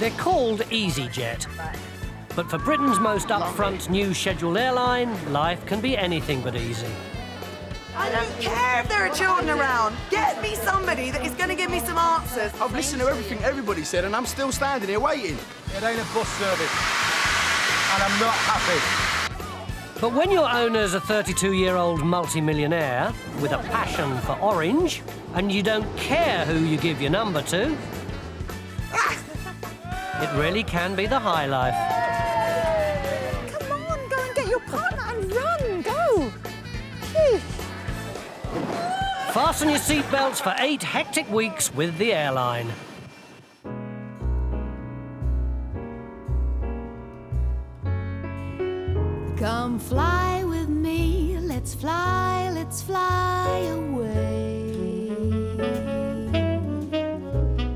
They're called easyJet. But for Britain's most upfront new scheduled airline, life can be anything but easy. I don't care if there are children around. Get me somebody that is going to give me some answers. I've listened to everything everybody said and I'm still standing here waiting. It ain't a bus service. And I'm not happy. But when your owner's a 32-year-old multi-millionaire with a passion for orange, and you don't care who you give your number to, it really can be the high life. Come on, go and get your partner and run, go! Phew. Fasten your seatbelts for 8 hectic weeks with the airline. Come fly with me, let's fly away.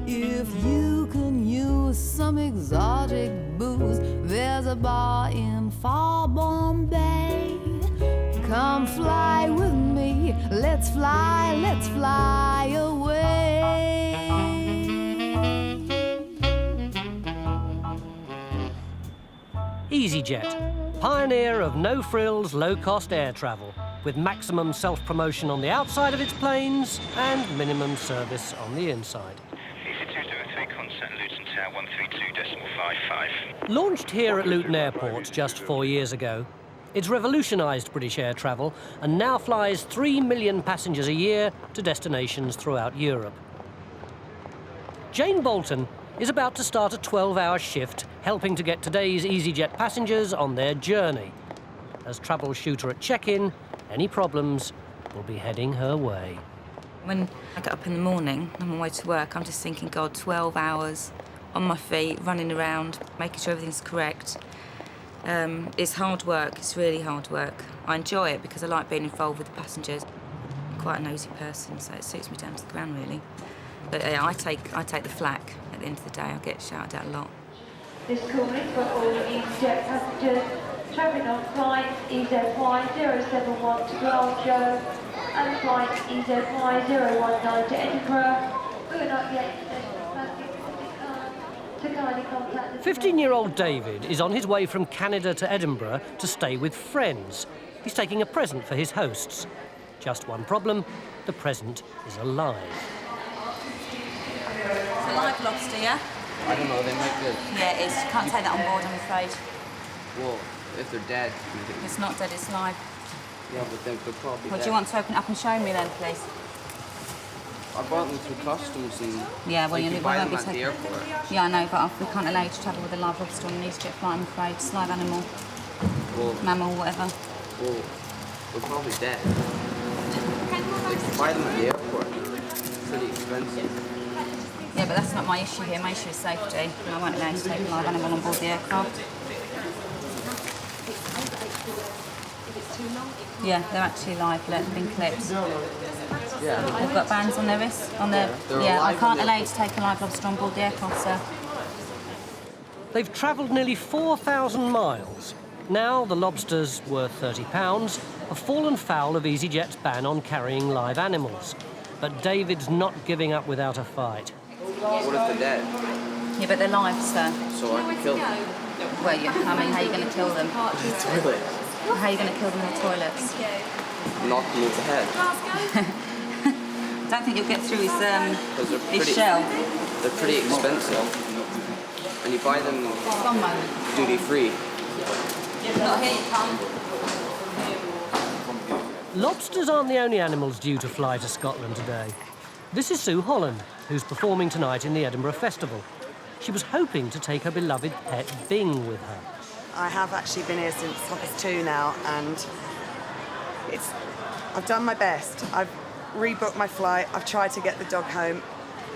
If you can use some exotic booze, there's a bar in far Bombay. Come fly with me, let's fly away. easyJet, pioneer of no-frills, low-cost air travel, with maximum self-promotion on the outside of its planes and minimum service on the inside. Launched here at Luton Airport just 4 years ago, it's revolutionised British air travel and now flies 3 million passengers a year to destinations throughout Europe. Jane Bolton is about to start a 12-hour shift helping to get today's easyJet passengers on their journey. As troubleshooter at check-in, any problems will be heading her way. When I get up in the morning, on my way to work, I'm just thinking, God, 12 hours on my feet, running around, making sure everything's correct. It's hard work, it's really hard work. I enjoy it because I like being involved with the passengers. I'm quite a nosy person, so it suits me down to the ground, really. But I take the flak at the end of the day. I get shouted at a lot. This call is for all easyJet passengers travelling on flight EZY071 to Glasgow and flight EZY019 to Edinburgh. We are not yet to kindly contact the 15-year-old David is on his way from Canada to Edinburgh to stay with friends. He's taking a present for his hosts. Just one problem, the present is alive. It's a live lobster, yeah? I don't know, they might be. Yeah, it is. You can't take that on board, I'm afraid. Well, if they're dead. It's not dead, it's live. Yeah, but they're probably Well, dead. do you want to open it up and show me then, please? I bought them through customs and Yeah, well, you you can buy won't them be at the taking. airport. Yeah, I know, but we can't allow you to travel with a live lobster on an easyJet flight, I'm afraid. It's a live animal, Well, mammal, whatever. well, they're probably dead. You can buy them at the airport. It's pretty expensive. Yeah, but that's not my issue here. My issue is safety, and I won't allow you to take a live animal on board the aircraft. Yeah, they're actually live. Look, they've been clipped. Yeah. They've got bands on their wrists. On their they're yeah. I alive can't on allow you to take a live lobster on board the aircraft, sir. They've travelled nearly 4,000 miles. Now the lobsters, worth £30, have fallen foul of easyJet's ban on carrying live animals. But David's not giving up without a fight. What if they're dead? Yeah, but they're live, sir. So I can kill them. Well, yeah, I mean, how are you going to kill them? In the toilet. How are you going to kill them in the toilets? Knock them over the head. I don't think you'll get through Because they're his pretty, shell. they're pretty expensive. And you buy them One moment. duty free. Not here, you can't. Lobsters aren't the only animals due to fly to Scotland today. This is Sue Holland, who's performing tonight in the Edinburgh Festival. She was hoping to take her beloved pet Bing with her. I have actually been here since +2 now, and I've done my best. I've rebooked my flight, I've tried to get the dog home,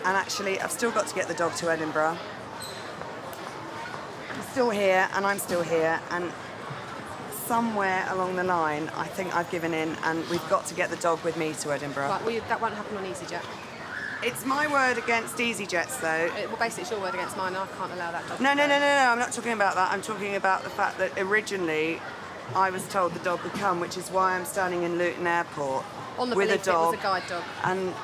and actually I've still got to get the dog to Edinburgh. I'm still here, and I'm still here, and somewhere along the line, I think I've given in, and we've got to get the dog with me to Edinburgh. Right, well, that won't happen on easyJet. It's my word against easyJet's, though. Well, basically, it's your word against mine. I can't allow that dog. No, I'm not talking about that. I'm talking about the fact that originally I was told the dog would come, which is why I'm standing in Luton Airport On the with a belief it dog. was a guide dog. And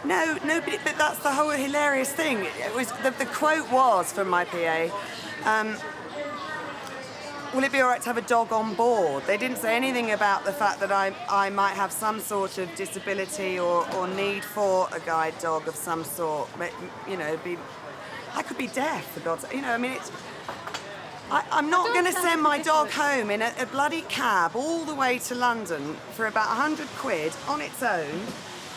No, nobody. But that's the whole hilarious thing. It was the quote was from my PA. Will it be all right to have a dog on board? They didn't say anything about the fact that I might have some sort of disability or need for a guide dog of some sort. You know, I could be deaf, for God's sake. You know, I mean, I'm not going to send my dog home in a bloody cab all the way to London for about 100 quid on its own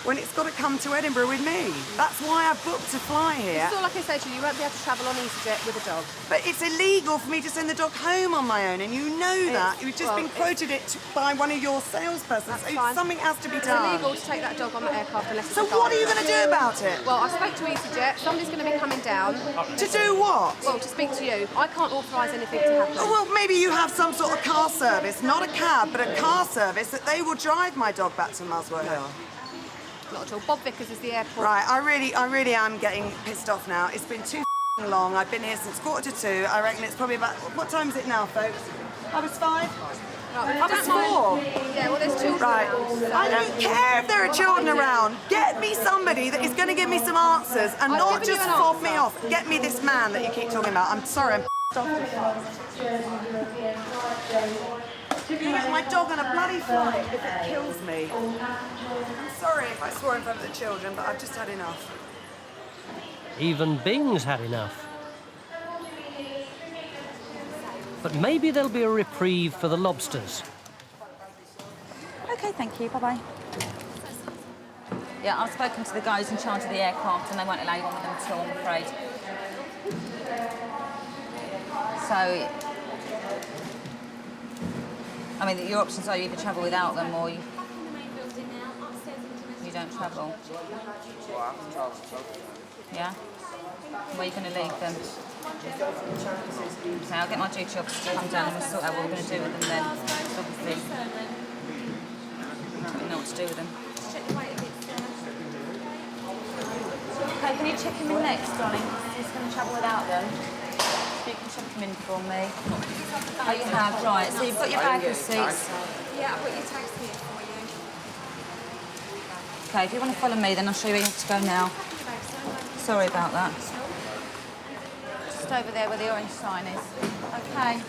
when it's got to come to Edinburgh with me. That's why I booked to fly here. It's all like I said to you, you won't be able to travel on easyJet with a dog. But it's illegal for me to send the dog home on my own, and you know that. You've just been quoted it by one of your salespersons. That's So fine. something has to be It's done. illegal to take that dog on the aircraft unless it's So a guide. what are you going to do about it? Well, I spoke to easyJet. Somebody's going to be coming down. To do what? Well, to speak to you. I can't authorise anything to happen. Oh, well, maybe you have some sort of car service, not a cab, but a car service that they will drive my dog back to Muswell Hill. Not at all. Bob Vickers is the airport. Right, I really am getting pissed off now. It's been too long. I've been here since 1:45. I reckon it's probably about... What time is it now, folks? 5:05? Right, I was 4. Yeah, well, there's children. Right. around, I don't care if there are children around. Get me somebody that is going to give me some answers and I've not given just you an fob me answer. off. Get me this man that you keep talking about. I'm sorry, I'm pissed off. You get my dog on a bloody flight if it kills me. I'm sorry if I swore in front of the children, but I've just had enough. Even Bing's had enough. But maybe there'll be a reprieve for the lobsters. OK, thank you. Bye-bye. Yeah, I've spoken to the guys in charge of the aircraft and they won't allow you on with them at all, I'm afraid. So, I mean, your options are you either travel without them or you don't travel. Yeah? Where are you going to leave them? Okay, I'll get my duty officer to come down and we'll sort out what we're going to do with them then. Obviously, we don't know what to do with them. Okay, can you check him in next, darling? He's going to travel without them. You can check him in for me. Oh, you have, right. So you've got your bag receipts. Yeah, I've got your tags here for you. Okay, if you want to follow me, then I'll show you where you have to go now. Sorry about that. Just over there where the orange sign is. Okay.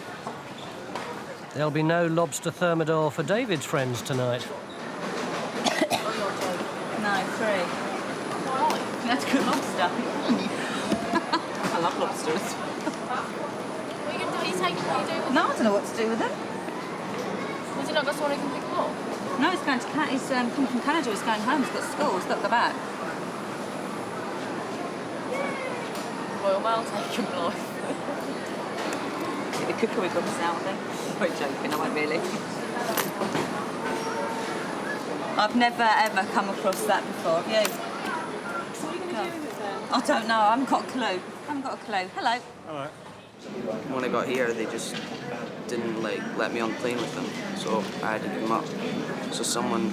There'll be no lobster thermidor for David's friends tonight. No, free. That's good lobster. I love lobsters. What are you going to do? What are you doing with No, I don't know what to do with them. Has he not got someone who can pick them up? No, he's going to he's come from Canada, he's going home, he's got school, he's got to go back. Well, take him life. The cookery books out, I think. I'm joking, I won't really. I've never ever come across that before, have you? What are you going to do with them? I don't know, I haven't got a clue. Hello. All right. When I got here, they just didn't let me on the plane with them, so I had to give them up. So someone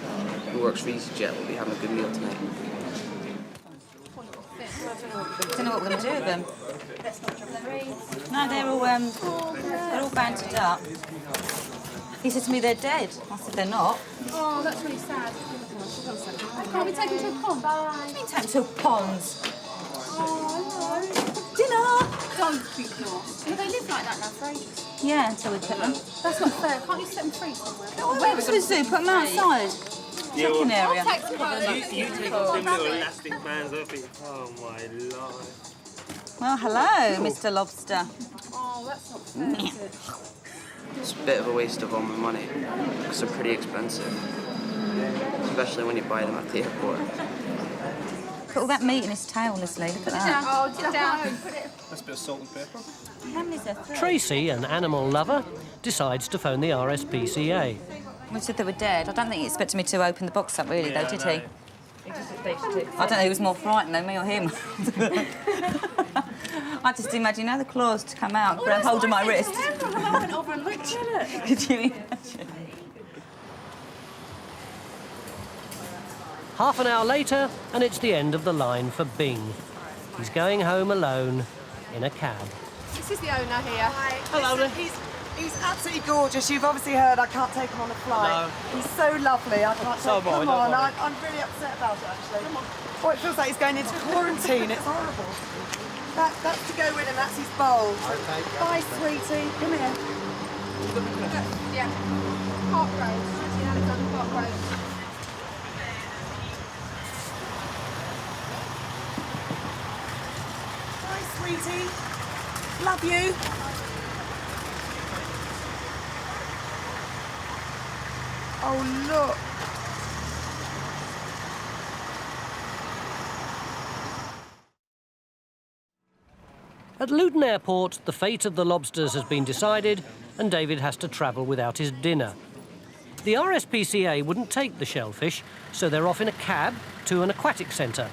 who works for easyJet will be having a good meal tonight. I don't know what we're going to do with them. No, they're all banded up. He said to me they're dead. I said they're not. Oh, that's really sad. Can't we take him to a pond? What do you mean take them to a pond? Oh, Dinner! don't be lost. Will they live like that now for ages? Yeah, until we put them. That's not fair. Can't you set them free somewhere? Where was the zoo? Put them outside. Chicken area. Take them home. You take off them little elastic bands off it. Oh my lord. Well, hello, Mr. Lobster. Oh, that's not fair, is it? It's a bit of a waste of all my money, because they're pretty expensive. Especially when you buy them at the airport. Put all that meat in his tail, Leslie. Look at that. Oh, sit down. That's a bit of salt and pepper. How many is there? 3? Tracy, an animal lover, decides to phone the RSPCA. We said they were dead. I don't think he expected me to open the box up, really, though, did he? I don't know who was more frightened, though, me or him. I just imagine, the claws to come out, grab hold of my wrist. I went over and looked at it. Could you imagine? Half an hour later, and it's the end of the line for Bing. He's going home alone in a cab. This is the owner here. Hello. He's absolutely gorgeous. You've obviously heard I can't take him on a flight. No. He's so lovely. I can't So take am I, him don't on. worry. I'm really upset about it, actually. Oh, it feels like he's going into quarantine. It's horrible. That's to go with him. That's his bowl. Okay. Bye, sweetie. Come here. Yeah. Park Road. Alexander Park Road. Bye, sweetie. Love you. Oh, look. At Luton Airport, the fate of the lobsters has been decided and David has to travel without his dinner. The RSPCA wouldn't take the shellfish, so they're off in a cab to an aquatic centre.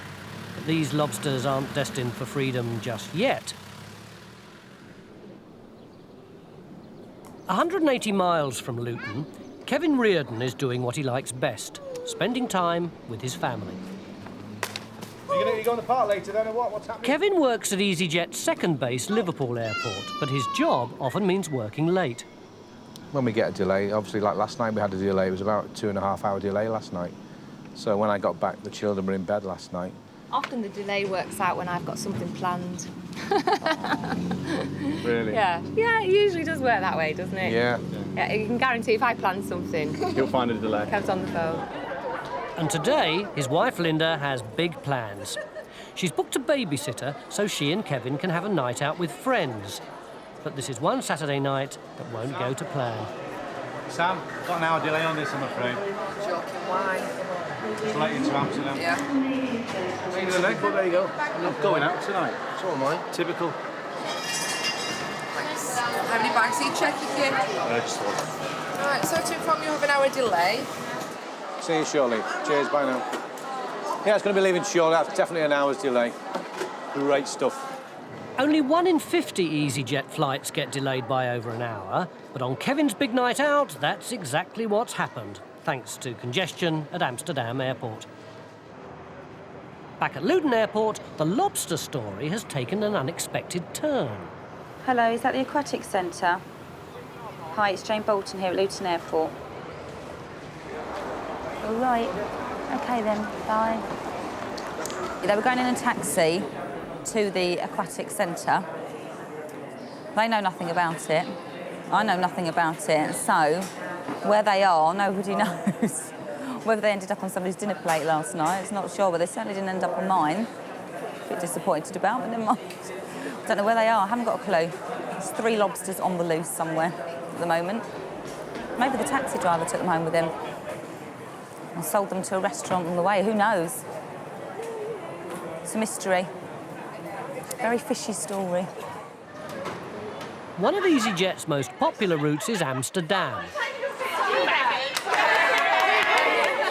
But these lobsters aren't destined for freedom just yet. 180 miles from Luton, Kevin Reardon is doing what he likes best, spending time with his family. You going to the park later then, or what? What's happening? Kevin works at easyJet's second base, Liverpool Airport, but his job often means working late. When we get a delay, obviously, like last night we had a delay. It was about a 2.5-hour delay last night. So when I got back, the children were in bed last night. Often the delay works out when I've got something planned. Really? Yeah, it usually does work that way, doesn't it? Yeah. Yeah, you can guarantee if I plan something, You'll find a delay. Kev's on the phone. And today, his wife Linda has big plans. She's booked a babysitter so she and Kevin can have a night out with friends. But this is one Saturday night that won't go to plan. Sam, got an hour delay on this, I'm afraid. Joking, why? It's late into Amsterdam. Yeah. Ain't the leg, but there you go. I'm not going out tonight. So am I. Typical. Thanks. How many bags are you checking in? Just one. Right, so to inform you of an hour delay. See you shortly. Cheers, bye now. Yeah, it's going to be leaving shortly. That's definitely an hour's delay. Great stuff. Only 1 in 50 easyJet flights get delayed by over an hour, but on Kevin's big night out, that's exactly what's happened, thanks to congestion at Amsterdam Airport. Back at Luton Airport, the lobster story has taken an unexpected turn. Hello, is that the Aquatic Centre? Hi, it's Jane Bolton here at Luton Airport. All right. OK then, bye. They were going in a taxi to the Aquatic Centre. They know nothing about it. I know nothing about it. So, where they are, nobody knows. Whether they ended up on somebody's dinner plate last night, it's not sure, but they certainly didn't end up on mine. A bit disappointed about, but never mind. Don't know where they are, I haven't got a clue. There's 3 lobsters on the loose somewhere at the moment. Maybe the taxi driver took them home with him and sold them to a restaurant on the way, who knows? It's a mystery. Very fishy story. One of easyJet's most popular routes is Amsterdam,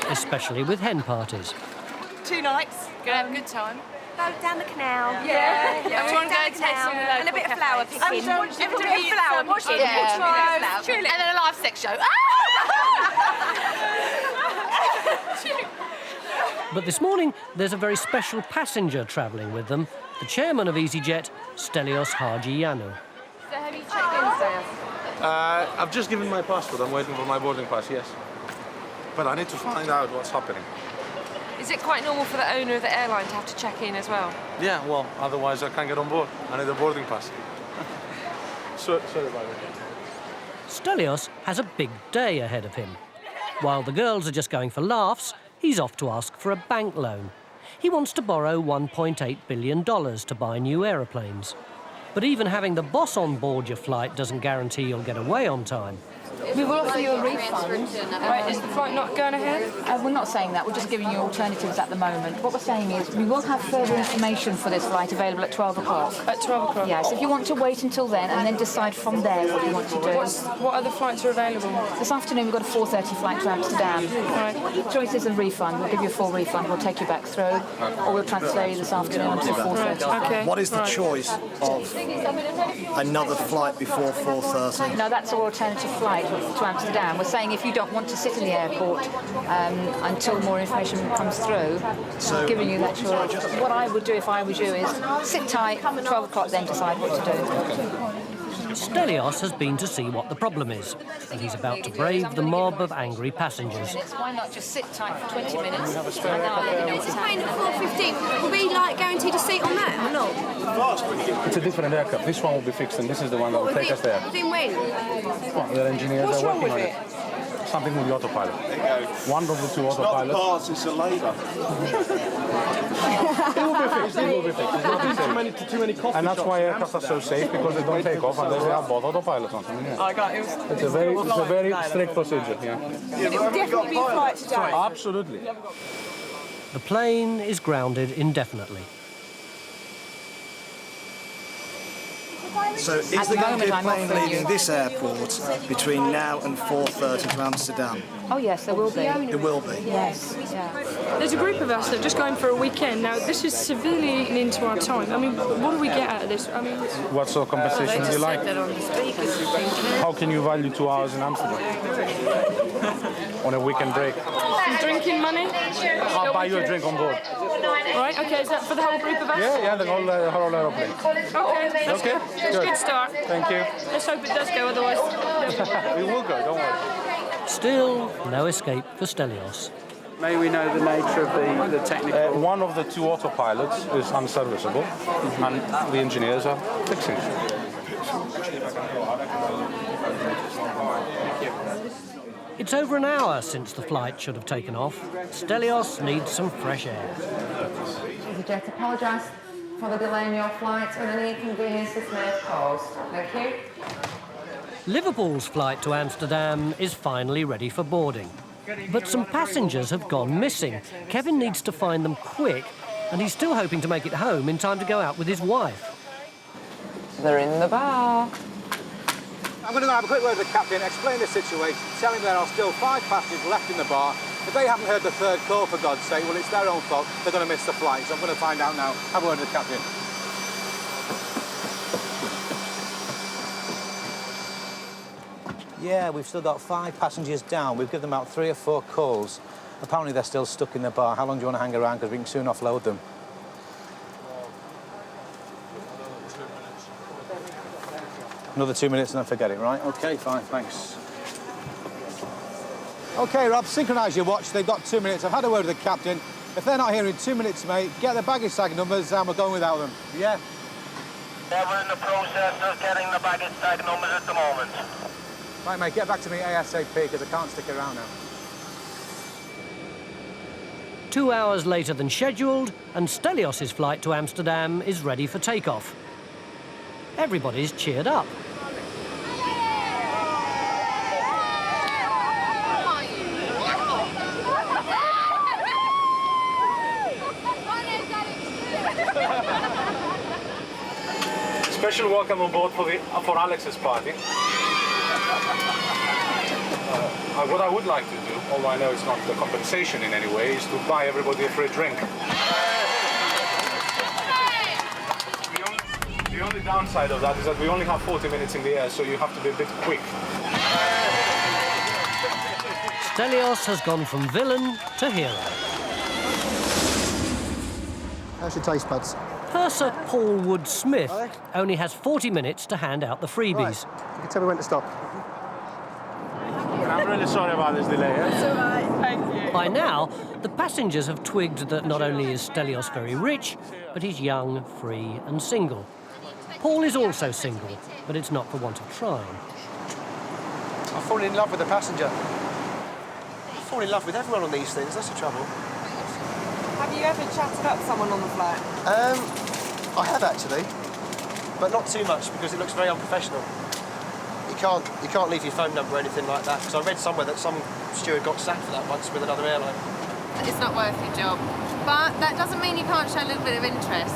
especially with hen parties. 2 nights. Gonna have a good time. Go down the canal. Yeah. And we want to go and taste some and a bit of flower picking. Everybody flower picking. And then a live sex show. But this morning, there's a very special passenger travelling with them, the chairman of easyJet, Stelios Hagianou. So have you checked in, sir? I've just given my passport. I'm waiting for my boarding pass, yes. But I need to find out what's happening. Is it quite normal for the owner of the airline to have to check in as well? Yeah, well, otherwise I can't get on board. I need a boarding pass. Sorry about it. Stelios has a big day ahead of him. While the girls are just going for laughs, he's off to ask for a bank loan. He wants to borrow $1.8 billion to buy new aeroplanes. But even having the boss on board your flight doesn't guarantee you'll get away on time. We will offer you a refund. Right, is the flight not going ahead? We're not saying that, we're just giving you alternatives at the moment. What we're saying is we will have further information for this flight available at 12 o'clock. At 12 o'clock? Yes, if you want to wait until then and then decide from there what you want to do. What other flights are available? This afternoon we've got a 4:30 flight to Amsterdam. Right. Choice is a refund. We'll give you a full refund. We'll take you back through. Or we'll transfer you this afternoon until 4:30. Okay. What is the choice of another flight before 4:30? No, that's our alternative flight to Amsterdam. We're saying if you don't want to sit in the airport until more information comes through, So, giving you that choice. What I would do if I was you is sit tight, 12 o'clock, then decide what to do. Stelios has been to see what the problem is, and he's about to brave the mob of angry passengers. Why not just sit tight for 20 minutes? It's paying at 4.15. Will we like guaranteed a seat on that or not? It's a different aircraft. This one will be fixed, and this is the one that will take us there. Within when? Well, their engineers What's are wrong working with on it. Something with the autopilot. One of the two autopilots. It's not the parts, it's the labour. It will be fixed. It will be fixed. It's not Too many coffee and that's shops why in aircraft are so safe, because they don't take off unless they have both autopilots on them. Yeah. It's a very strict procedure. Yeah. It will definitely be a flight today. Absolutely. The plane is grounded indefinitely. So is there going to be a plane leaving this airport between now and 4:30 to Amsterdam? Oh yes, there will be. There will be. Yes. There's a group of us that are just going for a weekend. Now, this is severely eating into our time. I mean, what do we get out of this? I mean, What sort of compensation do you like? How can you value 2 hours in Amsterdam on a weekend break? some drinking money. I'll buy you a drink on board. Right, okay, is that for the whole group of us? Yeah, the whole aeroplane. Okay, that's Okay, good. That's a good start. Thank you. Let's hope it does go, otherwise... We will go, don't worry. Still, no escape for Stelios. May we know the nature of the technical... One of the two autopilots is unserviceable, and the engineers are fixing it. It's over an hour since the flight should have taken off. Stelios needs some fresh air. easyJet apologise for the delay in your flight and any inconvenience this may have caused. Thank you. Liverpool's flight to Amsterdam is finally ready for boarding. But some passengers have gone missing. Kevin needs to find them quick, and he's still hoping to make it home in time to go out with his wife. They're in the bar. I'm going to go have a quick word with the captain, explain the situation, tell him there are still 5 passengers left in the bar. If they haven't heard the third call, for God's sake, well, it's their own fault. They're going to miss the flight, so I'm going to find out now. Have a word with the captain. Yeah, we've still got 5 passengers down. We've given them about 3 or 4 calls. Apparently they're still stuck in the bar. How long do you want to hang around? Because we can soon offload them. Another 2 minutes and then forget it, right? OK, fine, thanks. OK, Rob, synchronise your watch. They've got 2 minutes. I've had a word with the captain. If they're not here in 2 minutes, mate, get the baggage tag numbers and we're going without them. Yeah? Yeah, we're in the process of getting the baggage tag numbers at the moment. Right, mate, get back to me ASAP, because I can't stick around now. 2 hours later than scheduled, and Stelios' flight to Amsterdam is ready for takeoff. Everybody's cheered up. Special welcome on board for Alex's party. What I would like to do, although I know it's not the compensation in any way, is to buy everybody a free drink. The only downside of that is that we only have 40 minutes in the air, so you have to be a bit quick. Stelios has gone from villain to hero. How's your taste buds? Purser Paul Wood-Smith only has 40 minutes to hand out the freebies. Right. You can tell me when to stop. I'm really sorry about this delay. It's all right, thank you. By now, the passengers have twigged that not only is Stelios very rich, but he's young, free and single. Paul is also single, but it's not for want of trying. I fall in love with the passenger. I fall in love with everyone on these things, that's the trouble. Have you ever chatted up someone on the flight? I have actually, but not too much because it looks very unprofessional. You can't leave your phone number or anything like that, because I read somewhere that some steward got sacked for that once with another airline. It's not worth your job. But that doesn't mean you can't show a little bit of interest.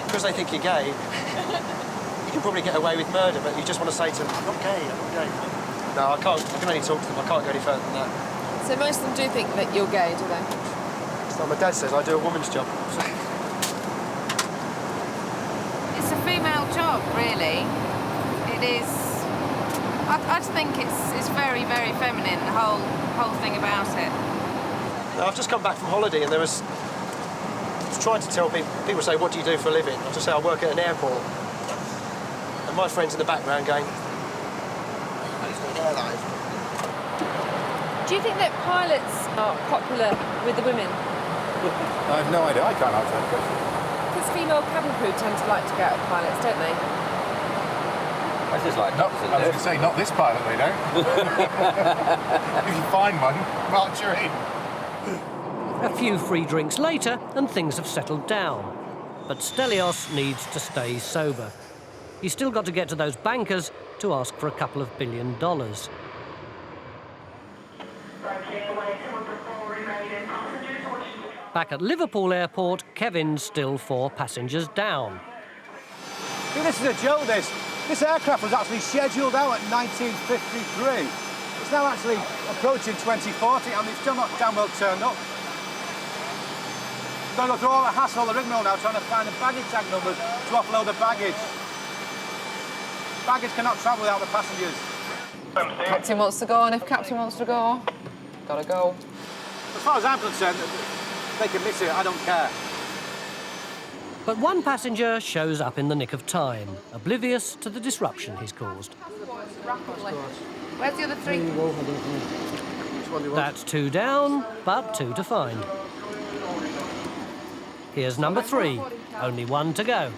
Because they think you're gay, you can probably get away with murder, but you just want to say to them, I'm not gay, I'm not gay. No, I can't. I can only talk to them. I can't go any further than that. So most of them do think that you're gay, do they? It's like my dad says, I do a woman's job. It's a female job, really. It is. I just think it's very, very feminine, the whole thing about it. No, I've just come back from holiday and I was trying to tell people say, what do you do for a living? I just say, I work at an airport. And my friend's in the background going, Airline. Do you think that pilots are popular with the women? I have no idea. I can't answer that question. Because female cabin crew tend to like to go out with pilots, don't they? I just like not. I was going to say, not this pilot, they don't. If you find one, march her in. A few free drinks later, and things have settled down. But Stelios needs to stay sober. He's still got to get to those bankers to ask for a couple of $1 billion. Back at Liverpool Airport, Kevin's still 4 passengers down. See, this is a joke, this. This aircraft was actually scheduled out at 1953. It's now actually approaching 2040 and they've still not damn well turned up. Got to go through all the hassle, the rigmarole now, trying to find the baggage tag numbers to offload the baggage. Baggage cannot travel without the passengers. Captain wants to go, and if Captain wants to go, gotta go. As far as I'm concerned, they can miss it, I don't care. But one passenger shows up in the nick of time, oblivious to the disruption he's caused. Where's the other 3? That's 2 down, but 2 to find. Here's number 3, only 1 to go.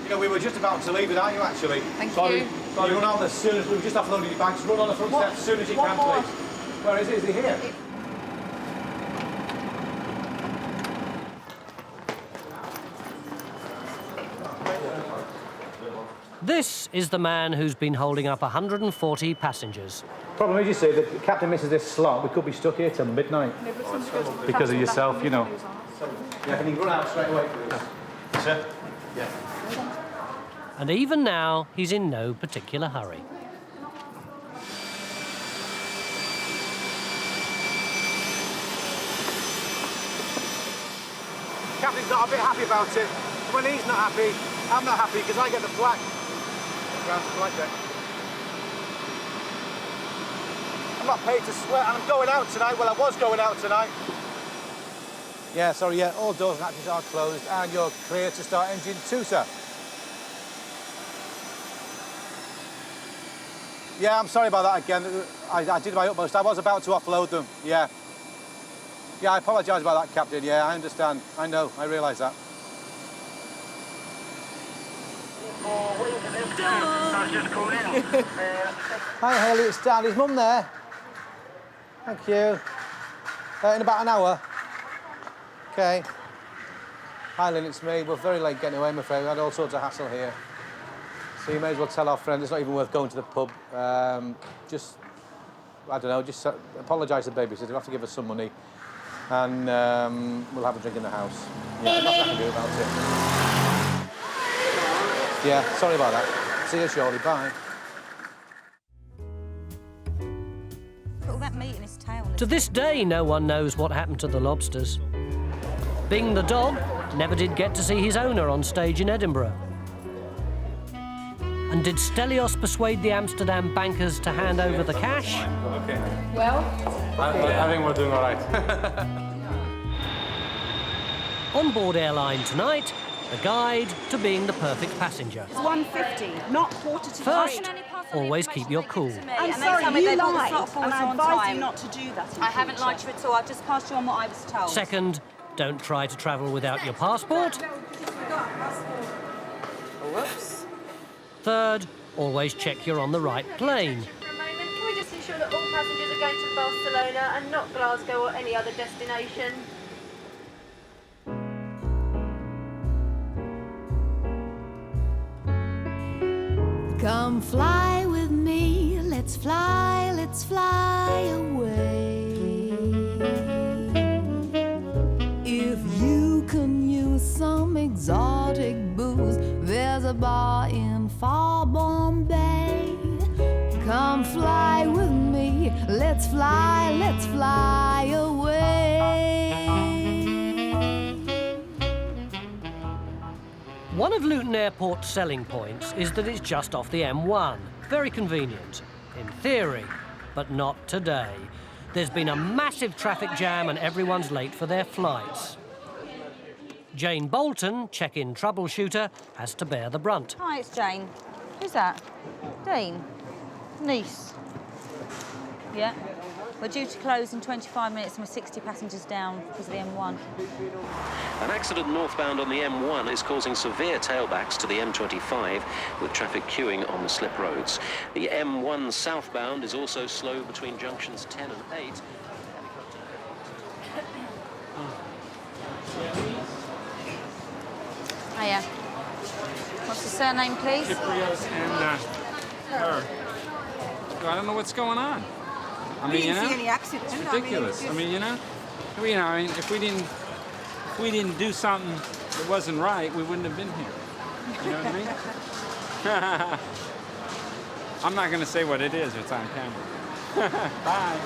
You know, we were just about to leave it, aren't you, actually? Thank Sorry. you. Sorry, run out as soon as we've just offloaded your bags. Run on the front step as soon as you can, please. Where is it? Is he here? This is the man who's been holding up 140 passengers. Problem is, you see, the captain misses this slot. We could be stuck here till midnight. Because of yourself, you know. Yeah, can you run out straight away, please? Sir? Yeah. And even now, he's in no particular hurry. Captain's not a bit happy about it. When he's not happy, I'm not happy because I get the flag. Round the flag deck. I'm not paid to sweat and I'm going out tonight. Well, I was going out tonight. Yeah, sorry, yeah, all doors and hatches are closed and you're clear to start engine 2, sir. Yeah, I'm sorry about that again. I did my utmost. I was about to offload them, yeah. Yeah, I apologise about that, Captain. Yeah, I understand. I know, I realise that. Hi, Haley, it's Dan. Is Mum there? Thank you. In about an hour. OK. Hi, Lynn, it's me. We're very late getting away, I'm afraid. We had all sorts of hassle here. So you may as well tell our friend it's not even worth going to the pub. Just, I don't know, just apologise to the babysitter. We'll have to give us some money. And we'll have a drink in the house. Yeah, nothing I can do about it. Yeah, sorry about that. See you shortly, bye. Put all that meat in his tail. To this day, no one knows what happened to the lobsters. Bing the dog never did get to see his owner on stage in Edinburgh. And did Stelios persuade the Amsterdam bankers to hand over the cash? Okay. Well? I think we're doing all right. On board Airline tonight, the guide to being the perfect passenger. It's 150, not quarter to First, 3. always keep your cool. I'm sorry, you lied, and I advise you not to do that. I haven't lied to you at all. I've just passed you on what I was told. Second, don't try to travel without your passport. Whoops. Third, always check you're on the right plane. For a moment, can we just ensure that all passengers are going to Barcelona and not Glasgow or any other destination? Come fly with me, let's fly away. If you can use some exotic booze, there's a bar in far Bombay. Come fly with me, let's fly away. One of Luton Airport's selling points is that it's just off the M1. Very convenient, in theory, but not today. There's been a massive traffic jam and everyone's late for their flights. Jane Bolton, check-in troubleshooter, has to bear the brunt. Hi, it's Jane. Who's that? Dean? Nice. Yeah. We're due to close in 25 minutes and we're 60 passengers down because of the M1. An accident northbound on the M1 is causing severe tailbacks to the M25 with traffic queuing on the slip roads. The M1 southbound is also slow between junctions 10 and 8. Hiya. What's the surname, please? Cyprios and her. I don't know what's going on. I mean, you know, any accident. it's ridiculous. I mean, if we didn't do something that wasn't right, we wouldn't have been here. You know what I mean? I'm not going to say what it is. It's on camera. Bye.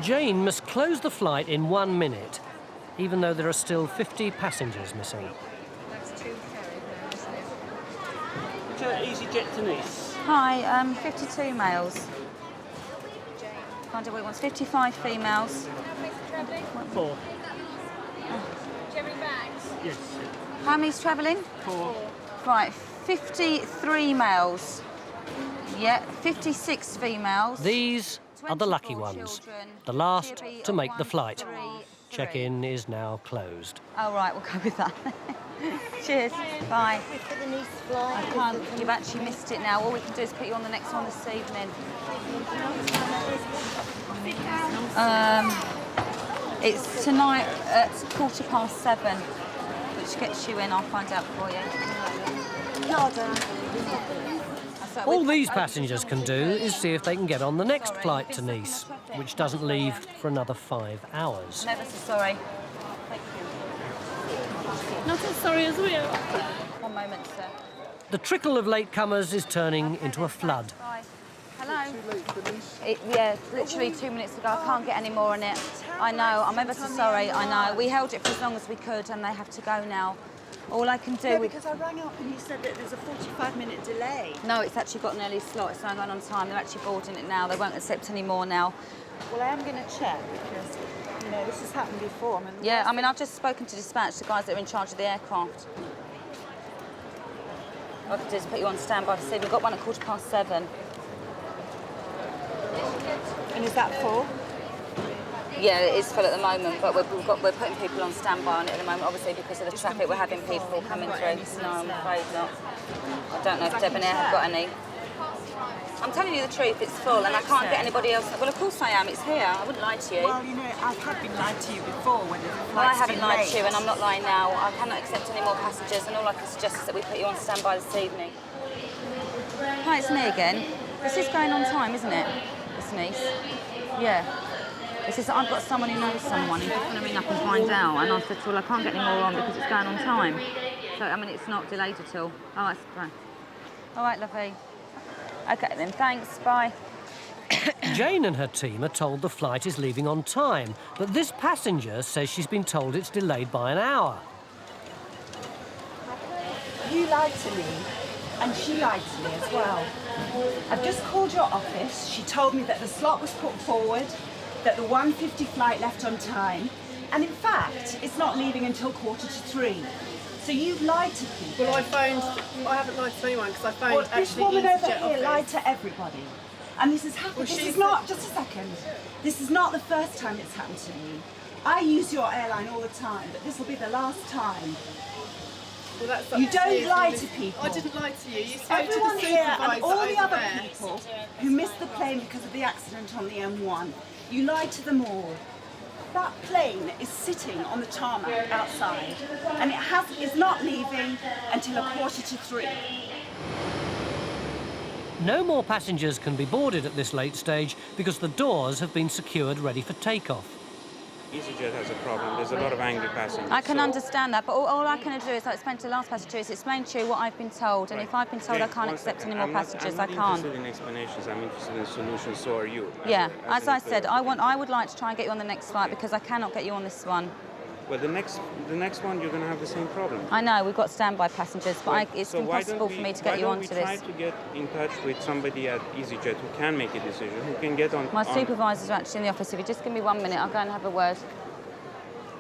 Jane must close the flight in 1 minute, even though there are still 50 passengers missing. That's 2 ferries now, isn't it? easyJet to Nice. Hi, 52 males. Find out what he wants. 55 females. Four. Do you have any bags? Yes. How many's travelling? 4. Right, 53 males. Yeah, 56 females. These are the lucky ones, the last to make the flight. Check-in is now closed. Oh, right, we'll go with that. Cheers. Bye. For the Nice flight. I can't. You've actually missed it now. All we can do is put you on the next one this evening. It's tonight at 7:15, which gets you in. I'll find out for you. All these passengers can do is see if they can get on the next flight to Nice, which doesn't leave for another 5 hours. Never so sorry. Thank you. Not as sorry as we are. One moment, sir. The trickle of latecomers is turning into a flood. Bye. Hello. Yeah, literally 2 minutes ago. I can't get any more on it. I know. I'm ever so sorry. I know. We held it for as long as we could, and they have to go now. All I can do... No, because I rang up and you said that there's a 45-minute delay. No, it's actually got an early slot. It's not going on time. They're actually boarding it now. They won't accept any more now. Well, I am going to check because, you know, this has happened before. Yeah, I mean, I've just spoken to dispatch, the guys that are in charge of the aircraft. What I could do is put you on standby to see. We've got one at 7:15. And is that full? Yeah, it is full at the moment, but we're putting people on standby on it at the moment, obviously because of the traffic. We're having people coming through. No, I'm afraid not. I don't know if Debonair have got any. I'm telling you the truth, it's full, and I can't get anybody else. Well, of course I am. It's here. I wouldn't lie to you. Well, you know, I have been lied to you before when the Well, I haven't lied to you, and I'm not lying now. I cannot accept any more passengers, and all I can suggest is that we put you on standby this evening. Hi, it's me again. This is going on time, isn't it? It's Nice. Yeah. It's just I've got someone who knows someone who's just going to ring up and find out, and I said, well, I can't get any more on because it's going on time. So, I mean, it's not delayed at all. Oh, that's fine. All right, lovely. OK, then, thanks. Bye. Jane and her team are told the flight is leaving on time, but this passenger says she's been told it's delayed by an hour. You lied to me, and she lied to me as well. I've just called your office. She told me that the slot was put forward, that the 1:50 flight left on time, and in fact, it's not leaving until 3:45. So you've lied to people. Well, I haven't lied to anyone because I phoned Well, this actually woman over easyJet here office. lied to everybody. And this has happened. Well, this she's is not, just a second. This is not the first time it's happened to me. I use your airline all the time, but this will be the last time. Well, that's up You to don't you. lie to people. I didn't lie to you. You spoke Everyone to the here supervisor and all the over other there. people who missed the plane because of the accident on the M1, you lied to them all. That plane is sitting on the tarmac outside, and it's not leaving until 2:45. No more passengers can be boarded at this late stage because the doors have been secured ready for takeoff. easyJet has a problem. There's a lot of angry passengers. I can understand that, but all I can do is I explain to the last passenger is explain to you what I've been told, and if I've been told I can't accept any more passengers, I can't. I'm not interested in explanations. I'm interested in solutions. So are you? Yeah, as I said, I would like to try and get you on the next flight because I cannot get you on this one. Well, the next one you're going to have the same problem. I know we've got standby passengers, but it's impossible for me to get you onto this. Why don't we try to get in touch with somebody at easyJet who can make a decision, who can get on. My supervisors are actually in the office. If you just give me 1 minute, I'll go and have a word.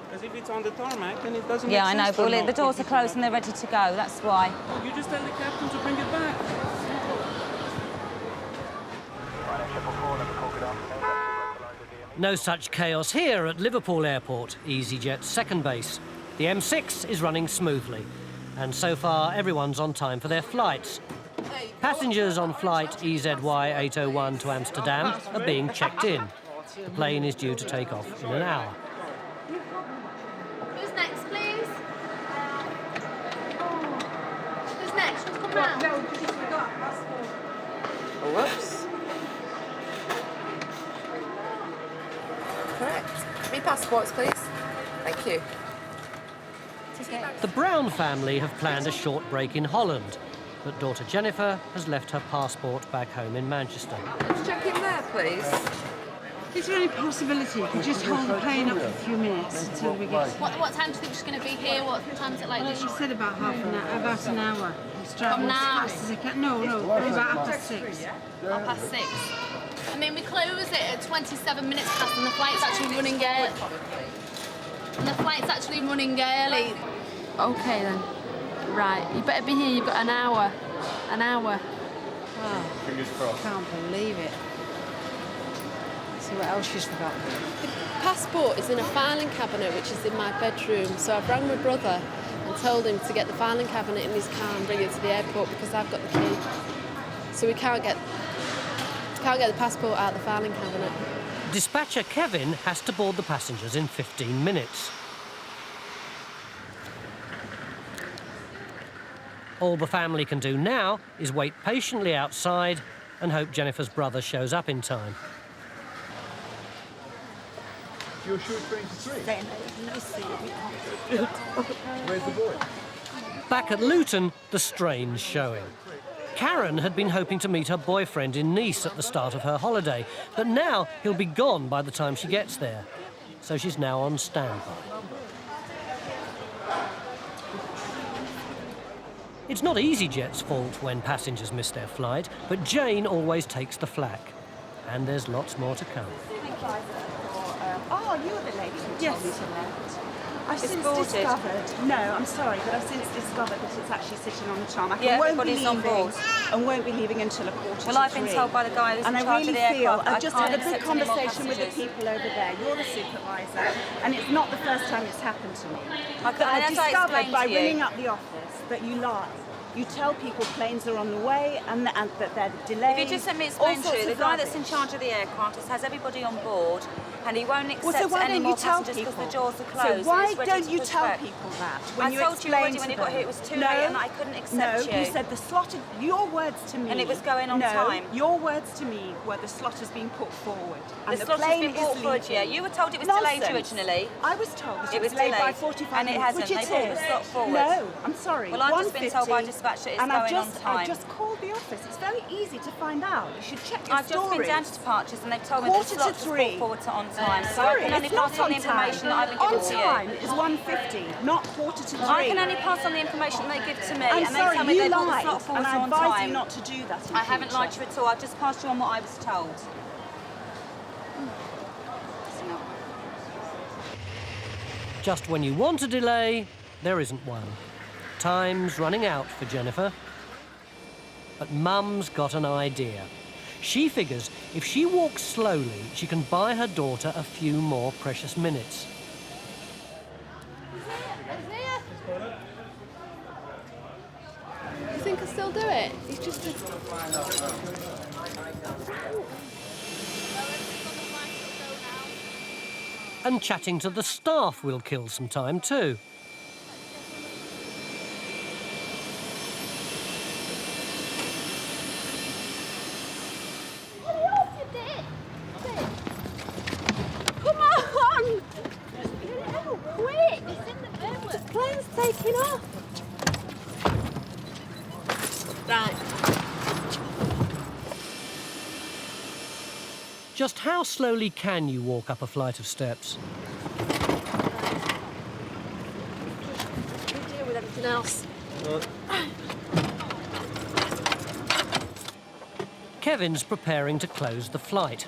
Because if it's on the tarmac, then it doesn't Yeah, I make know, sense but to the unlock doors it. are closed and they're ready to go, that's why. Well, you just tell the captain to bring it back. No such chaos here at Liverpool Airport, easyJet's second base. The M6 is running smoothly, and so far everyone's on time for their flights. Passengers on flight EZY 801 to Amsterdam are being checked in. The plane is due to take off in an hour. Who's next, please? Who's next? Who's come round? Oh, whoops. Correct. 3 passports, please. Thank you. The Brown family have planned a short break in Holland, but daughter Jennifer has left her passport back home in Manchester. Let's check in there, please. Is there any possibility you could just hold the plane up for a few minutes until we get... What time do you think she's going to be here? What time is it like? Well, she said about about an hour. From now? As fast as I can. No, about after 6. 6:30. I mean, we close it at 27 minutes past and the flight's actually running early. Okay then. Right, you better be here, you've got an hour. An hour. Oh, fingers crossed. Can't believe it. See what else she's forgotten. The passport is in a filing cabinet which is in my bedroom, so I've rang my brother and told him to get the filing cabinet in his car and bring it to the airport because I've got the key. So we can't get the passport out of the filing cabinet. Dispatcher Kevin has to board the passengers in 15 minutes. All the family can do now is wait patiently outside and hope Jennifer's brother shows up in time. You're sure it's going to 3? Where's the boy? Back at Luton, the strain's showing. Karen had been hoping to meet her boyfriend in Nice at the start of her holiday, but now he'll be gone by the time she gets there. So she's now on standby. It's not easyJet's fault when passengers miss their flight, but Jane always takes the flak. And there's lots more to come. Oh, you're the lady who told me to left. I've It's since boarded. discovered. No, I'm sorry, but I've since discovered that it's actually sitting on the tarmac. Yeah, and won't be everybody's on leaving, board. and won't be leaving until 2:45. Well, I've been told by the guy who's and in I charge really of the feel aircraft I've just I had a can't good accept any more conversation with the passengers. people over there. You're the supervisor, and it's not the first time it's happened to me. I've I've as I discovered explained by to you- ringing up the office that you lie. You tell people planes are on the way and that they're delayed. If you just let me explain all to sorts you, the of guy that's in rubbish. charge of the aircraft has everybody on board and he won't accept Well, so why any don't more you tell passengers people? because the doors are closed. So why and it's ready don't to you push tell back. people that when I you told you already explain when to you got them? here it was too No, late and I couldn't accept no, you. you said the slot. Your words to me. And it was going on no, time. Your words to me were the slot has been put forward and The the slot has plane been brought is forward, leaving. yeah. You were told it was delayed Nonsense. originally. I was told that It was delayed by delayed, 45 and it minutes, hasn't. which They it brought is. the slot forward. No, I'm sorry. Well, I've just been told by 1:50, dispatch that it's and going on I time. just called the office. It's very easy to find out. You should check your I've just been stories. down to departures and they've told me that the 2:45 slot was brought forward to on time. So Sorry, I can only it's not pass on on the information time. that I've been given On to you. time is 1:50, not 2:45. I can only pass on the information they give to me, I'm and they sorry, tell me you they brought the lied, slot forward and I on advise time. you not to do that in I haven't future. lied to you at all. I've just passed you on what I was told. Just when you want a delay, there isn't one. Time's running out for Jennifer. But Mum's got an idea. She figures if she walks slowly, she can buy her daughter a few more precious minutes. You think I'll still do it? It's just a... And chatting to the staff will kill some time too. Come on! Get it out, quick! It's in the framework. The plane's taking off. Right. Just how slowly can you walk up a flight of steps? We deal with everything else. Kevin's preparing to close the flight.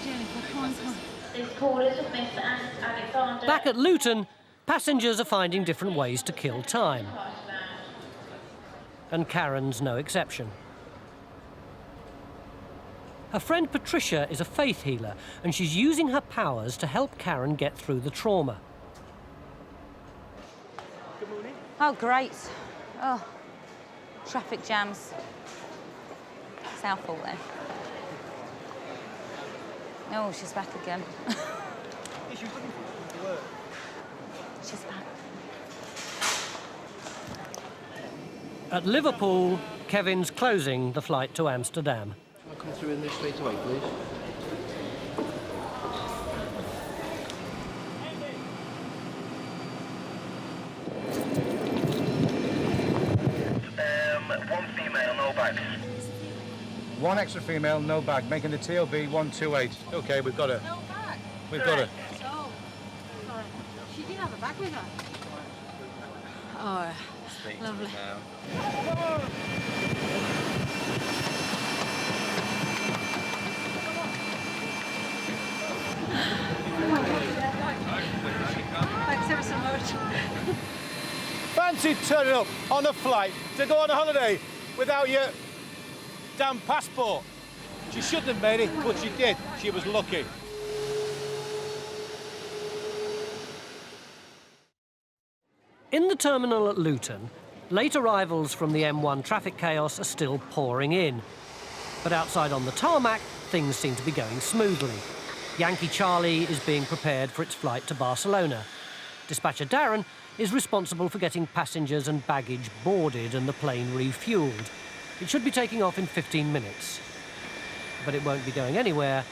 This call is from Mr. Alexander. Back at Luton, passengers are finding different ways to kill time. And Karen's no exception. Her friend Patricia is a faith healer, and she's using her powers to help Karen get through the trauma. Good morning. Oh, great. Oh, traffic jams. It's our fault then. Oh, she's back again. She was looking for work. She's back. At Liverpool, Kevin's closing the flight to Amsterdam. I'll come through in this straight away, please. One female, no bags. One extra female, no bag, making the TLB 128. OK, we've got her. No bag? We've got her. Oh, sorry. She did have a bag with her. Oh, lovely. Thanks ever so much. Fancy turning up on a flight to go on a holiday without your damn passport. She shouldn't have made it, but she did. She was lucky. In the terminal at Luton, late arrivals from the M1 traffic chaos are still pouring in. But outside on the tarmac, things seem to be going smoothly. Yankee Charlie is being prepared for its flight to Barcelona. Dispatcher Darren is responsible for getting passengers and baggage boarded and the plane refuelled. It should be taking off in 15 minutes. But it won't be going anywhere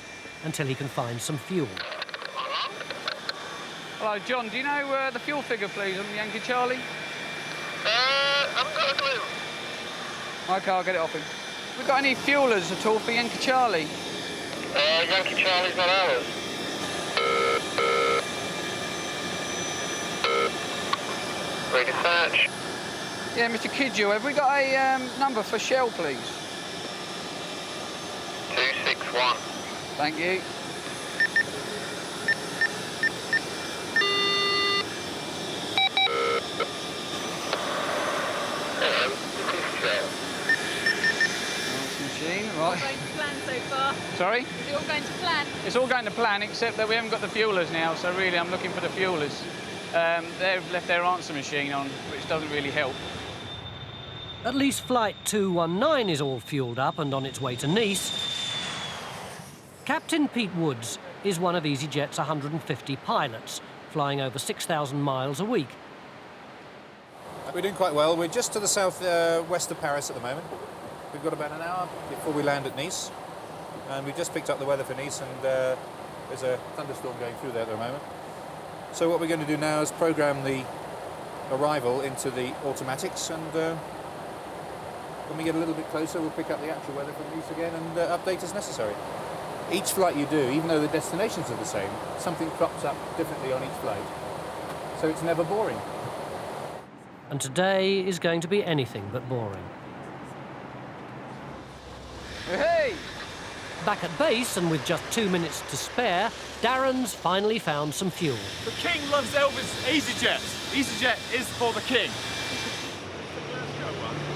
until he can find some fuel. Hello, John. Do you know the fuel figure, please, on the Yankee Charlie? I haven't got a clue. OK, I'll get it off him. We got any fuelers at all for Yankee Charlie? Yankee Charlie's not ours. Ready to search. Yeah, Mr. Kidjo, have we got a number for Shell, please? 261. Thank you. Hello, this is Shell. Machine, All right. going to plan so far. Sorry? Is it all going to plan? It's all going to plan, except that we haven't got the fuelers now, so really I'm looking for the fuelers. They've left their answer machine on, which doesn't really help. At least Flight 219 is all fuelled up and on its way to Nice. Captain Pete Woods is one of easyJet's 150 pilots, flying over 6,000 miles a week. We're doing quite well. We're just to the south west of Paris at the moment. We've got about an hour before we land at Nice. And we've just picked up the weather for Nice, and there's a thunderstorm going through there at the moment. So what we're going to do now is program the arrival into the automatics, and when we get a little bit closer, we'll pick up the actual weather from Nice again and update as necessary. Each flight you do, even though the destinations are the same, something crops up differently on each flight. So it's never boring. And today is going to be anything but boring. Hey! Back at base, and with just 2 minutes to spare, Darren's finally found some fuel. The king loves Elvis easyJet. easyJet is for the king.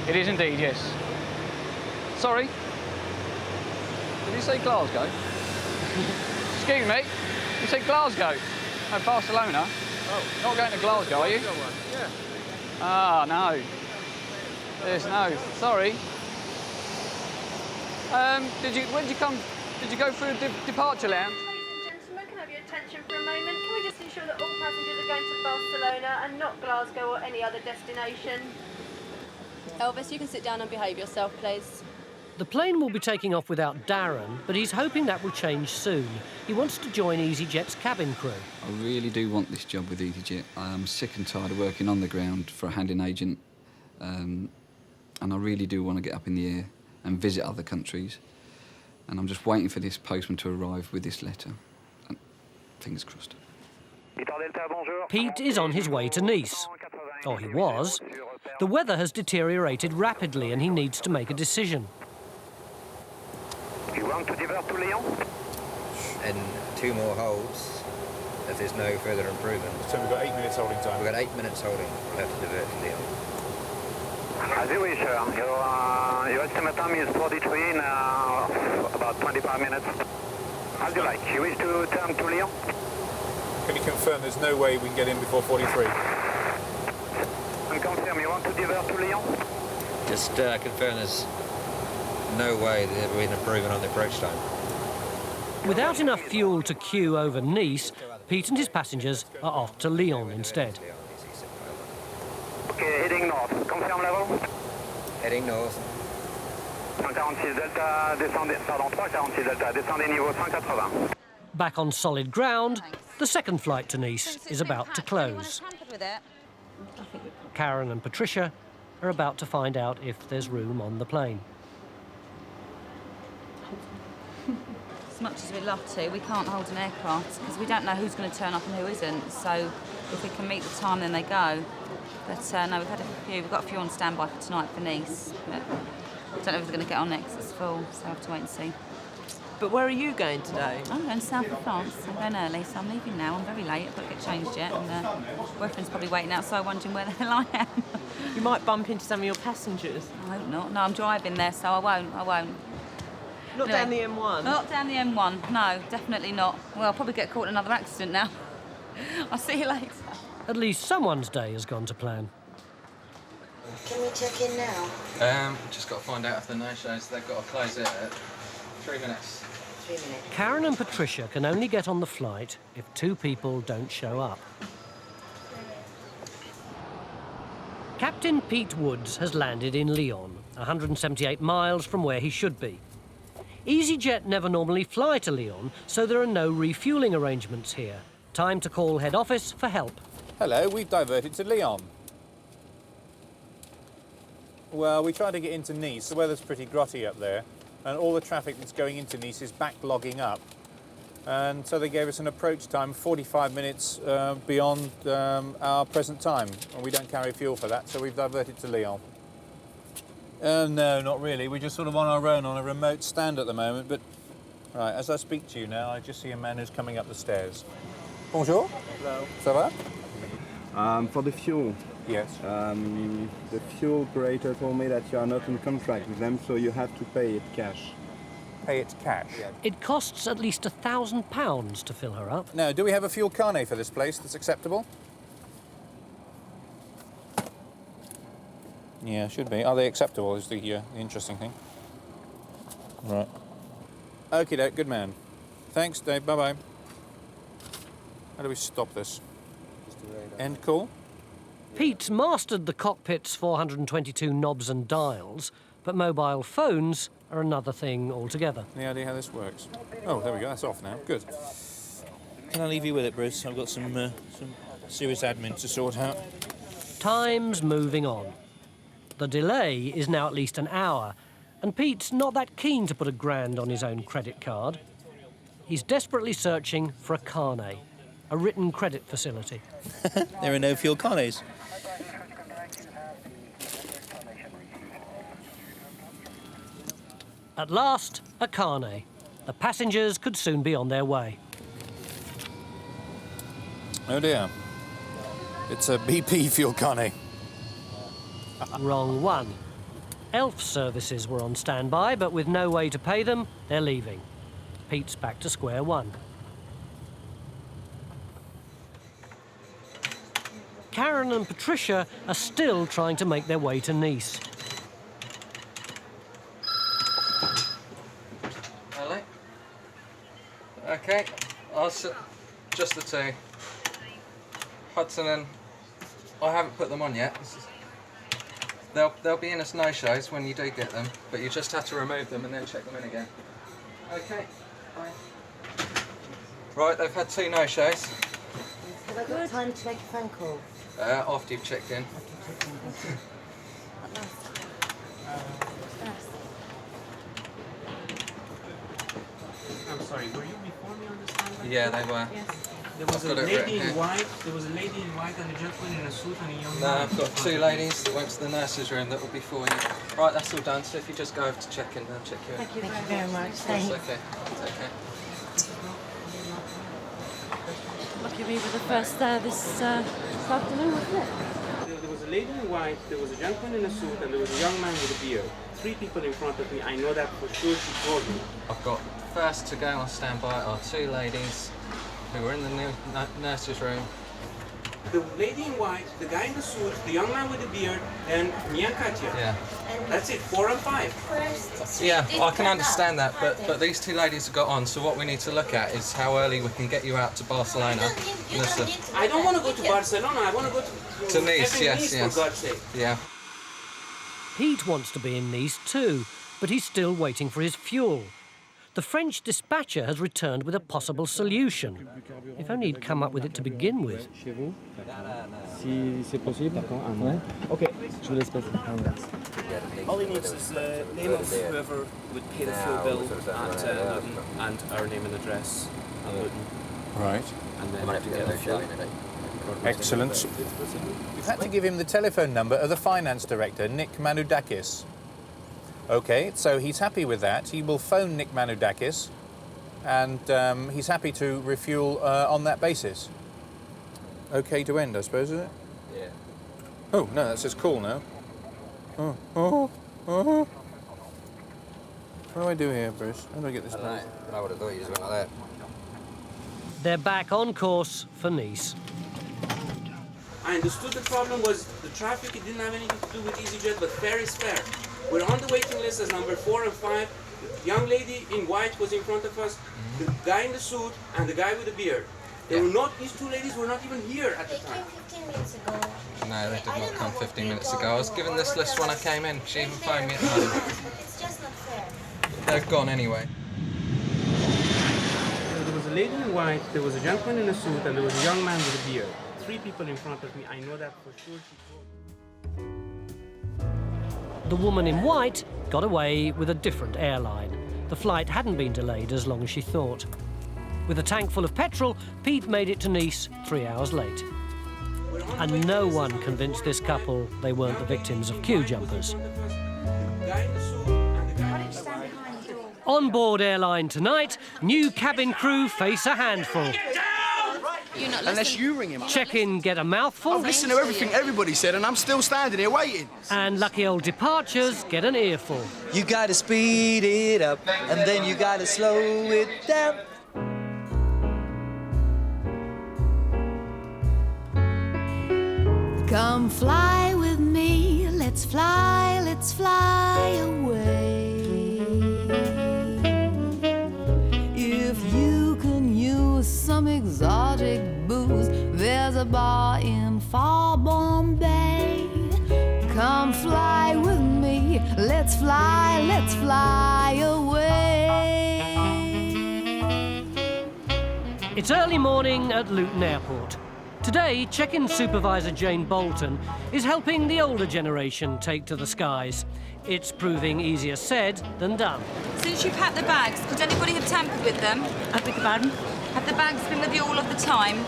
It is indeed, yes. Sorry? Did you say Glasgow? Excuse me? You said Glasgow? No, Barcelona? Oh. Not going to Glasgow, are you? Yeah. Ah, no. There's no. Sorry. When did you come? Did you go through the departure lounge? Ladies and gentlemen, can I have your attention for a moment? Can we just ensure that all passengers are going to Barcelona and not Glasgow or any other destination? Elvis, you can sit down and behave yourself, please. The plane will be taking off without Darren, but he's hoping that will change soon. He wants to join easyJet's cabin crew. I really do want this job with easyJet. I'm sick and tired of working on the ground for a handling agent, and I really do want to get up in the air and visit other countries. And I'm just waiting for this postman to arrive with this letter. And fingers crossed. Pete is on his way to Nice. Or he was. The weather has deteriorated rapidly and he needs to make a decision. You want to divert to Lyon? and 2 more holds if there's no further improvement. So we've got 8 minutes holding time. We've got 8 minutes holding. We'll have to divert to Leon. As you wish, your estimate time is 43 in about 25 minutes. As you like. You wish to turn to Leon? Can you confirm there's no way we can get in before 43? And confirm you want to divert to Leon? Just confirm there's no way there'll be an improvement on the approach time. Without enough fuel to queue over Nice, Pete and his passengers are off to Lyon instead. Okay, heading north. Confirm level? Heading north. 146 Delta, descendez, pardon, 346 Delta, descendez niveau 180. Back on solid ground, the second flight to Nice is about to close. Karen and Patricia are about to find out if there's room on the plane. As much as we'd love to, we can't hold an aircraft because we don't know who's going to turn up and who isn't. So if we can meet the time, then they go. But no, we've got a few on standby for tonight for Nice. But I don't know if we're going to get on next. It's full, so I have to wait and see. But where are you going today? I'm going south of France. I'm going early, so I'm leaving now. I'm very late. I've got to get changed yet. And boyfriend's probably waiting outside wondering where the hell I am. You might bump into some of your passengers. I hope not. No, I'm driving there, so I won't. Not down the M1? Not down the M1, no, definitely not. Well, I'll probably get caught in another accident now. I'll see you later. At least someone's day has gone to plan. Can we check in now? Just got to find out if the no-shows, they've got to close it at 3 minutes. 3 minutes. Karen and Patricia can only get on the flight if 2 people don't show up. Captain Pete Woods has landed in Lyon, 178 miles from where he should be. easyJet never normally fly to Lyon, so there are no refuelling arrangements here. Time to call head office for help. Hello, we've diverted to Lyon. Well, we tried to get into Nice. The weather's pretty grotty up there, and all the traffic that's going into Nice is backlogging up. And so they gave us an approach time 45 minutes beyond our present time, and we don't carry fuel for that, so we've diverted to Lyon. No, not really. We're just sort of on our own on a remote stand at the moment, but right, as I speak to you now, I just see a man who's coming up the stairs. Bonjour. Hello. Ça va? For the fuel. Yes. The fuel operator told me that you are not in contract with them, so you have to pay it cash. Pay it cash? It costs at least £1,000 to fill her up. Now, do we have a fuel carnet for this place that's acceptable? Yeah, should be. Are they acceptable is the interesting thing. Right. Okie doke, good man. Thanks, Dave. Bye-bye. How do we stop this? End call? Pete's mastered the cockpit's 422 knobs and dials, but mobile phones are another thing altogether. Any idea how this works? Oh, there we go. That's off now. Good. Can I leave you with it, Bruce? I've got some serious admin to sort out. Time's moving on. The delay is now at least an hour, and Pete's not that keen to put £1,000 on his own credit card. He's desperately searching for a carnet, a written credit facility. There are no fuel carnets. At last, a carnet. The passengers could soon be on their way. Oh dear. It's a BP fuel carnet. Wrong one. Elf services were on standby, but with no way to pay them, they're leaving. Pete's back to square one. Karen and Patricia are still trying to make their way to Nice. Hello? Okay, just the 2. Hudson and... I haven't put them on yet. They'll be in as no-shows when you do get them, but you just have to remove them and then check them in again. Okay, bye. Right, they've had 2 no-shows. Have I got time to make a phone call? After you've checked in. I'm sorry, were you before me on the standby? Yeah, they were. Yes. There was a lady in white. There was a lady in white and a gentleman in a suit and a young man. No, I've got 2 ladies that went to the nurse's room that will be for you. Right, that's all done. So if you just go over to check in, they'll check you in. Thank you very much. That's okay. Take care. lucky we were the first there this afternoon, wasn't it? There was a lady in white, there was a gentleman in a suit, and there was a young man with a beard. 3 people in front of me. I know that for sure. She told me. I've got first to go on standby are 2 ladies who were in the nurse's room. The lady in white, the guy in the suit, the young man with the beard, and me and Katya. Yeah. That's it, 4 and 5. Yeah, I can understand that, but these 2 ladies have got on, so what we need to look at is how early we can get you out to Barcelona. I don't want to go to Barcelona, I want to go to Nice, yes, Nice, for God's sake. Yeah. Pete wants to be in Nice too, but he's still waiting for his fuel. The French dispatcher has returned with a possible solution. If only he'd come up with it to begin with. Si c'est possible, par contre, un mois. Ok, je vous laisse passer. All he needs is the name of whoever would pay the fuel bill at Luton and our name and address at Luton. Right. And then to get the fuel. Excellent. We've had to give him the telephone number of the finance director, Nick Manoudakis. Okay, so he's happy with that. He will phone Nick Manoudakis, and he's happy to refuel on that basis. Okay to end, I suppose, is it? Yeah. Oh, no, that says call now. Oh. What do I do here, Bruce? How do I get this back? I would have thought you just went like that. They're back on course for Nice. I understood the problem was the traffic. It didn't have anything to do with easyJet, but fare is fare. We're on the waiting list as number 4 and 5. The young lady in white was in front of us, the guy in the suit, and the guy with the beard. They were not, these 2 ladies were not even here at the time. 15 minutes ago. No, they did not come 15 minutes ago. I was given this list when I came in. She even phoned me at home. It's just not fair. They've gone anyway. There was a lady in white, there was a gentleman in a suit, and there was a young man with a beard. 3 people in front of me. I know that for sure. She told me. The woman in white got away with a different airline. The flight hadn't been delayed as long as she thought. With a tank full of petrol, Pete made it to Nice 3 hours late. And no one convinced this couple they weren't the victims of queue jumpers. On board Airline tonight, new cabin crew face a handful. Unless you ring him up. Check-in get a mouthful. I've listened to everything everybody said and I'm still standing here waiting. And lucky old departures get an earful. You gotta speed it up and then you gotta slow it down. Come fly with me, let's fly away. If you can use some exotic booze, there's a bar in far Bombay. Come fly with me, let's fly away. It's early morning at Luton Airport. Today, check-in supervisor Jane Bolton is helping the older generation take to the skies. It's proving easier said than done. Since you packed the bags, could anybody have tampered with them? I beg your pardon? Have the bags been with you all of the time?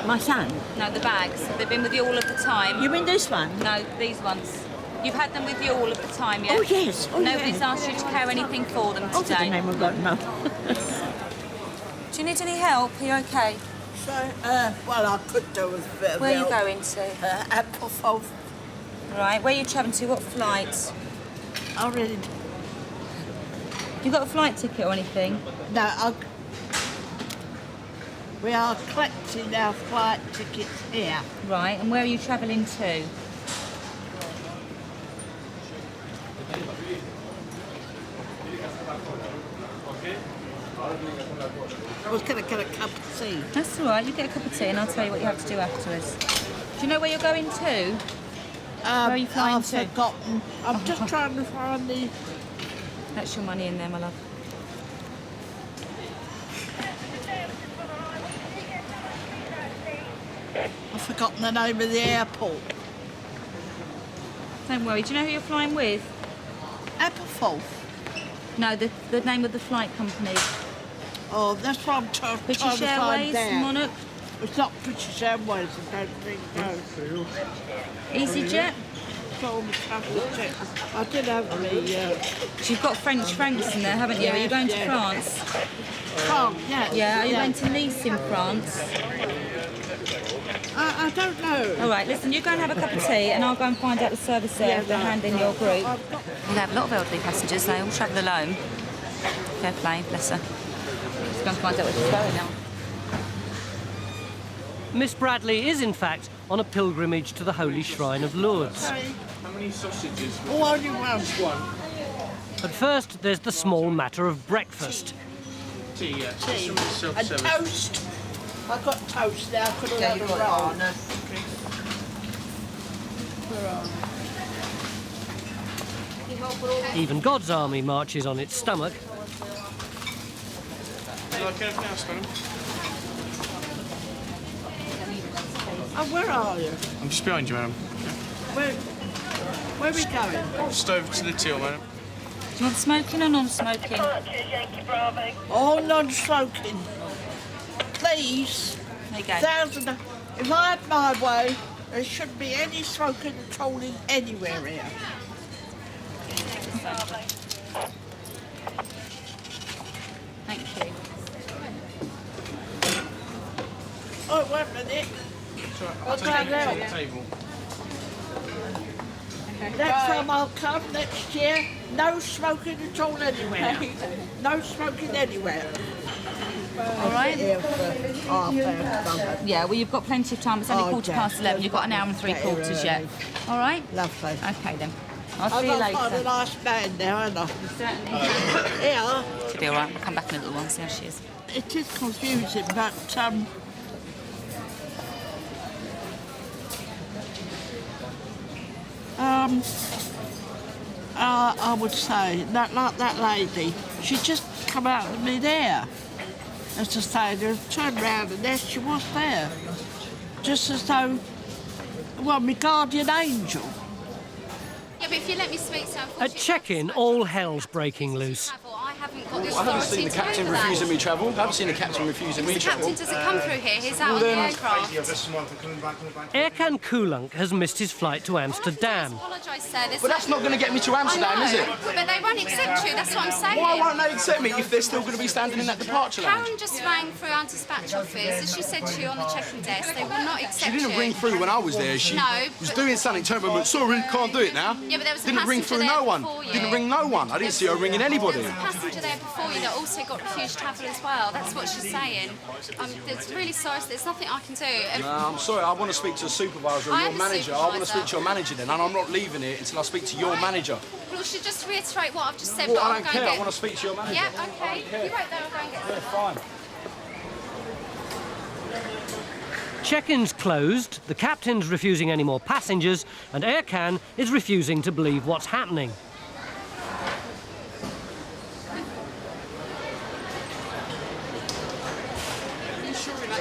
My son? No, the bags. Have they been with you all of the time? You mean this one? No, these ones. You've had them with you all of the time, yeah? Oh, yes. Oh, Nobody's yeah. asked you to carry anything for them Oh, for the today? name of God, no. Do you need any help? Are you okay? So, well, I could do with a bit of Where are you help. going to? Apple. Right, where are you travelling to? What flight? I really... You got a flight ticket or anything? No, we are collecting our flight tickets here. Right, and where are you travelling to? I was going to get a cup of tea. That's all right, you get a cup of tea and I'll tell you what you have to do afterwards. Do you know where you're going to? Where are you flying I've to? forgotten. I'm just trying to find the... That's your money in there, my love. I've forgotten the name of the airport. Don't worry, do you know who you're flying with? Applefolk. No, the name of the flight company. Oh, that's what I'm trying to British find Airways, out. Monarch? It's not British Airways, I don't think, no. easyJet? I did have the... You've got French francs in there, haven't you? Are you going to France? France, yes. Yeah, are you going to Nice in France? I don't know. All right, listen, you go and have a cup of tea and I'll go and find out the service there to hand in your group. We have a lot of elderly passengers, they all travel alone. Fair play, bless her. Just going to find out where she's going now. Miss Bradley is, in fact, on a pilgrimage to the Holy Shrine of Lourdes. How many sausages? Oh, only one. But first, there's the small matter of breakfast. Tea, yeah. Tea. Some And self-service. toast. I've got toast there. I could have had a roll. Even God's army marches on its stomach. Would you like anything else, madam? Oh, where are you? I'm just behind you, madam. Where are we going? Just over to the till, madam. Do you want smoking or non-smoking? Oh, non-smoking. Please. There you go. If I had my way, there shouldn't be any smoking at all in anywhere here. Thank you. Oh, wait a minute. I'll take it to the table. Next time I'll come next year, no smoking at all anywhere. No smoking anywhere. All right. Yeah, well, you've got plenty of time. It's only 11:15. You've got an hour and 3/4 yet. All right? Lovely. Okay, then. I'll see you I've later. got a nice man now, haven't I? Yeah. She'll be all right. We'll come back in a little while and see how she is. It is confusing, but I would say that, like that lady, she just come out of mid-air. As to say, turned round and there she was there. Just as though, well, my guardian angel. Yeah, but if you let me speak, so At check-in, all hell's breaking loose. I haven't got the I haven't authority seen the to captain do that. refusing me travel. I haven't seen the captain refusing me The travel. captain doesn't come through here. He's out on the aircraft. Aircan Kulunk has missed his flight to Amsterdam. Apologise, sir. But that's not going to get me to Amsterdam, I know, is it? But they won't accept you. That's what I'm saying. Why won't they accept me if they're still going to be standing in that departure lounge? Karen just rang through our dispatch office, as she said to you on the check-in desk. They will not accept She didn't you. ring through when I was there. She was doing something. Turned around and went, sorry, can't do it now. Yeah, but there was a Didn't ring passenger through there no one. before you. Didn't ring no one. I didn't see her ringing anybody. There was a passenger there before you that also got refused travel as well. That's what she's saying. It's really sorry. There's nothing I can do. No, I'm sorry. I want to speak to a supervisor or I your am a manager. I want to supervisor. speak to your manager then, and I'm not leaving it until I speak to your manager. Well, she just reiterate what I've just said. Well, but I I'll don't go care. and I get... want to speak to your manager. Yeah, okay. You wait there. I'll go and get Yeah, fine. Check-in's closed, the captain's refusing any more passengers, and Aircan is refusing to believe what's happening.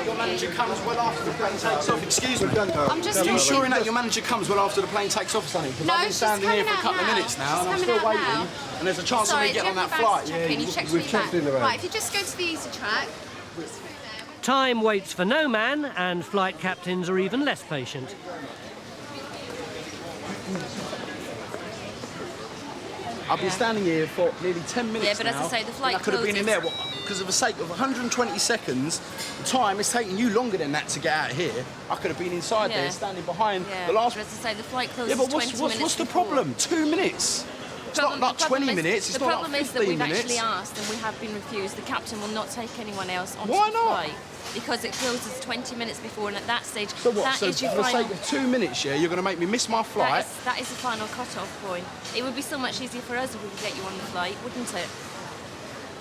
Your manager comes well after the plane takes off. Excuse me. I'm just Are you talking. sure that your manager comes well after the plane takes off, Sonny? Because No, I've been she's standing here coming for a couple out of minutes now. now, and I'm She's still coming out waiting. now. And there's a chance Sorry, of me getting on that do you have flight. your bags to check in? You checked me back. Right, if you just go to the easy track. Time waits for no man, and flight captains are even less patient. I've been standing here for nearly 10 minutes Yeah, but as I now, say, the flight and I could have been in there closes. because of the sake of 120 seconds. The time it's taking you longer than that to get out of here. I could have been inside there, standing behind Yeah, the last. but as I say, the flight closes Yeah, but 20 minutes what's the before. problem? 2 minutes. It's not 20 minutes. It's the not problem like is that 15 we've minutes. actually asked and we have been refused. The captain will not take anyone else onto Why the not? flight because it closes 20 minutes before, and at that stage, So what? that So is your for the final. sake of 2 minutes, yeah, you're going to make me miss my flight. That is the final cut-off point. It would be so much easier for us if we could get you on the flight, wouldn't it?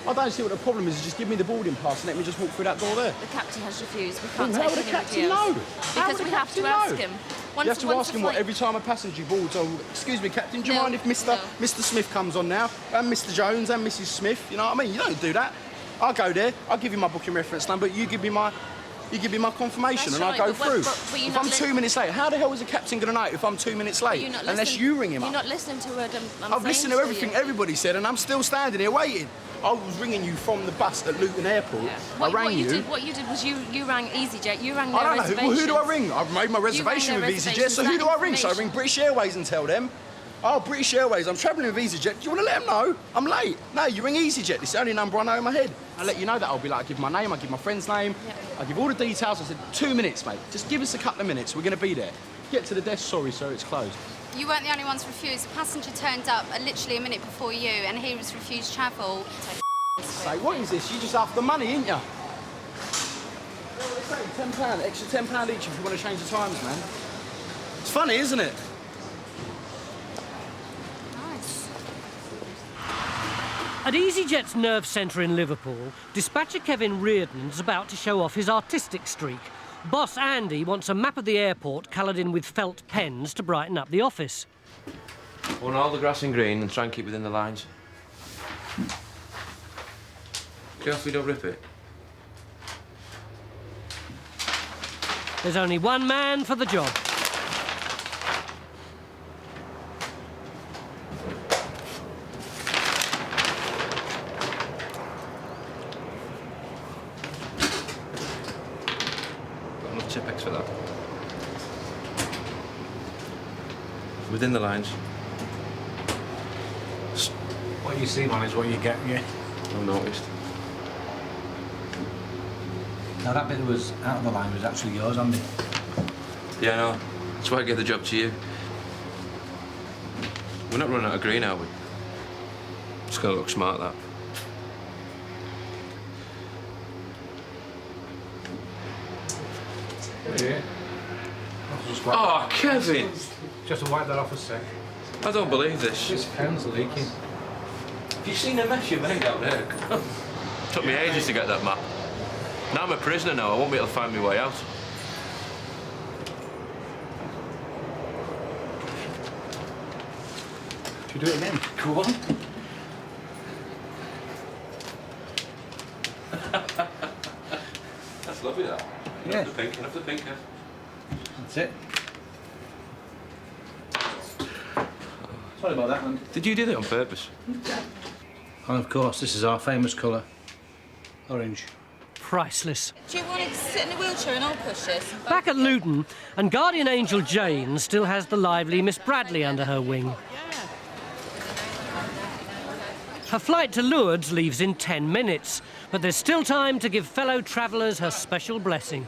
I don't see what the problem is. Just give me the boarding pass and let me just walk through that door there. The captain has refused. We can't How take would the any captain reviews. know? How Because would the we have to captain ask know? him. You have to ask him what every time a passenger boards. Oh, excuse me, Captain. Do you mind if Mr. Smith comes on now, and Mr. Jones and Mrs. Smith? You know what I mean? You don't do that. I'll go there. I'll give you my booking reference number. You give me my confirmation, That's and right, I go but through. but you're If not I'm 2 minutes late, how the hell is a captain going to know if I'm 2 minutes late? You're not Unless listening- you ring him You're up. not listening to what I'm I've saying listened to everything you. everybody said, and I'm still standing here waiting. I was ringing you from the bus at Luton Airport. I rang What you. you did was you rang easyJet. You rang their I don't know. reservations. Well, who do I ring? I've made my You rang reservation their with easyJet, reservations. so who That do I ring? So I information- ring British Airways and tell them. Oh, British Airways, I'm travelling with easyJet. Do you want to let them know? I'm late. No, you ring easyJet. It's the only number I know in my head. I'll let you know that. I'll be like, I give my name, I give my friend's name, I give all the details. I said, 2 minutes, mate. Just give us a couple of minutes. We're going to be there. Get to the desk. Sorry, sir, it's closed. You weren't the only one to refuse. A passenger turned up literally a minute before you, and he was refused travel. Say, what is this? You just after money, ain't you? £10, extra £10 each if you want to change the times, man. It's funny, isn't it? At easyJet's nerve centre in Liverpool, dispatcher Kevin Reardon's about to show off his artistic streak. Boss Andy wants a map of the airport coloured in with felt pens to brighten up the office. I want all the grass in green and try and keep within the lines. Careful you don't rip it. There's only one man for the job. Tipex for that. Within the lines. What you see, man, is what you get, yeah. I've noticed. Now, that bit that was out of the line was actually yours, Andy. Yeah, I know. That's why I gave the job to you. We're not running out of green, are we? It's got to look smart, that. Yeah. Oh, Kevin! Just to wipe that off a sec. I don't believe this. This pen's leaking. Have you seen the mess you made out there? Took me ages to get that map. Now I'm a prisoner now. I won't be able to find my way out. Should we do it again? Go on. That's lovely, that. Yeah. Enough the pink. That's it. Sorry about that, man. Did you do that on purpose? And of course, this is our famous colour. Orange. Priceless. Do you want to sit in a wheelchair and I'll push this? Back at Luton, and guardian angel Jane still has the lively Miss Bradley under her wing. Her flight to Lourdes leaves in 10 minutes, but there's still time to give fellow travellers her special blessing.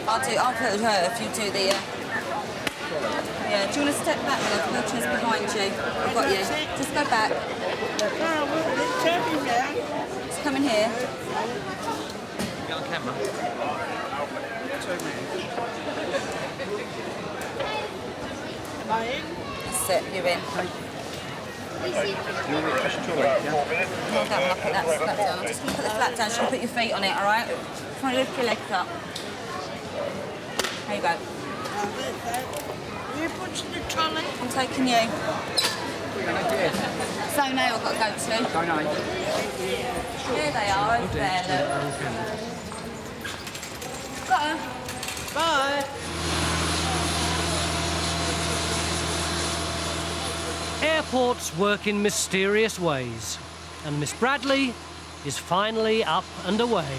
I'll put her if you do the... Yeah, do you want to step back with the wheelchair's behind you? I've got you. Just go back. Just come in here. Get on camera. That's it, you're in. Hold that one, I'll put that flat down. I'm just going to put the flat down, just going to put your feet on it, all right? Try and lift your legs up. There you go. You pushing the trolley? I'm taking you. So now I've got to go to. Here they are, over there, look. Got her. Bye. Airports work in mysterious ways, and Miss Bradley is finally up and away.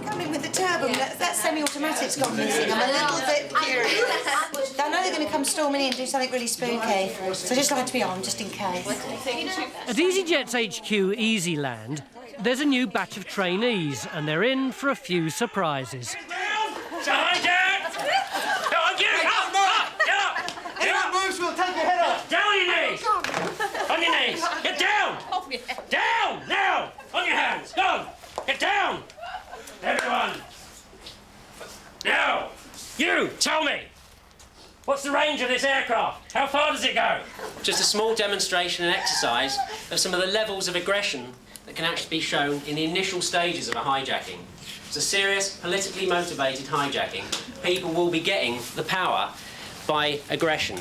Come in with the turbo. That semi-automatic's gone missing. I'm a little bit curious. I know they're going to come storming in and do something really spooky, so I just like to be on, just in case. At easyJet's HQ, Easyland, there's a new batch of trainees, and they're in for a few surprises. We'll take your head off. Down on your knees. On your knees. Get down. Down now. On your hands. Go on. Get down. Everyone. Now, you tell me. What's the range of this aircraft? How far does it go? Just a small demonstration and exercise of some of the levels of aggression that can actually be shown in the initial stages of a hijacking. It's a serious, politically motivated hijacking. People will be getting the power by aggression.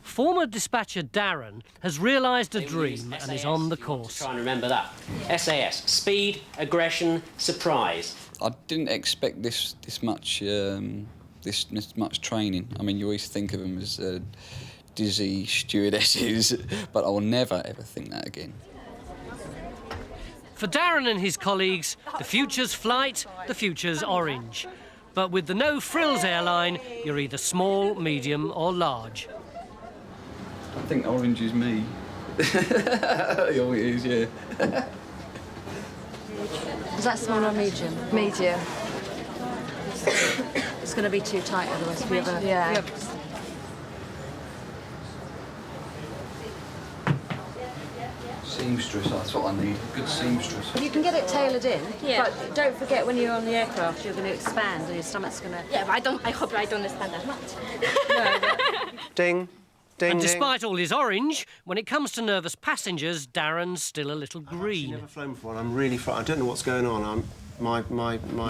Former dispatcher Darren has realised a dream and is on the course. Try and remember that. SAS, speed, aggression, surprise. I didn't expect this much training. I mean, you always think of them as dizzy stewardesses, but I will never ever think that again. For Darren and his colleagues, the future's flight, the future's orange. But with the no-frills airline, you're either small, medium or large. I think orange is me. Oh, it is, yeah. Is that small or medium? Medium. It's going to be too tight otherwise. If you ever, Yeah. Seamstress, that's what I need. Good seamstress. You can get it tailored in, Yeah. but don't forget when you're on the aircraft, you're going to expand and your stomach's going to... Yeah, but I hope I don't understand that much. Ding. Ding, And ding. despite all his orange, when it comes to nervous passengers, Darren's still a little green. I've never flown before and I'm really frightened. I don't know what's going on. My You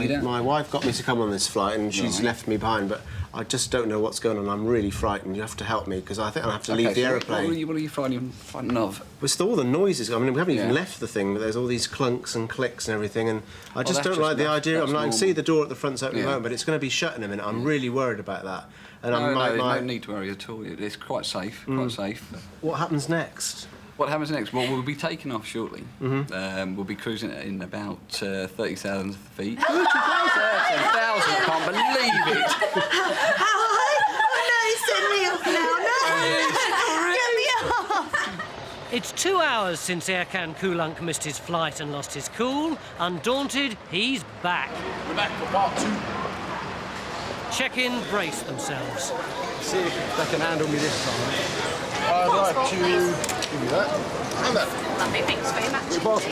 don't? wife got me to come on this flight and she's Right. left me behind, but I just don't know what's going on. I'm really frightened. You have to help me because I think I'll have to leave the aeroplane. What are you frightened of? With all the noises, I mean, we haven't even Yeah. left the thing, but there's all these clunks and clicks and everything, and I just that's don't just like the not- idea. I that's mean, I can normal. see the door at the front's open at the Yeah. moment, but it's going to be shut in a minute. I'm really worried about that. And No, I'm, no need to worry at all. It's quite safe, quite safe. What happens next? What happens next? Well, we'll be taking off shortly. We'll be cruising in about 30,000 feet. 30,000! I can't believe it! It's 2 hours since Aircan Kulunk missed his flight and lost his cool. Undaunted, he's back. We're back for part 2. Check-in brace themselves. See if they can handle me this time. I'd like to give you that. And that. Lovely, thanks very much. Your boss.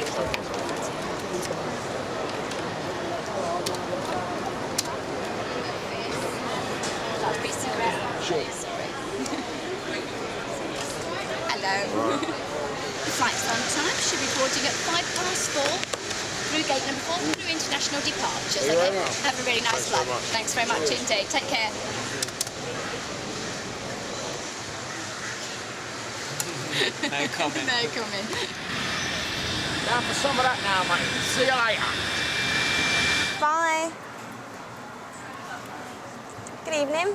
Sure. Hello. The flight's on time. Should be boarding at 4:05 through gate number 4 through international departures. Thank you very Okay? much. Have a really nice flight. Thanks very much indeed. Take care. No comment. No comment. Down for some of that now, mate. See you later. Bye. Good evening.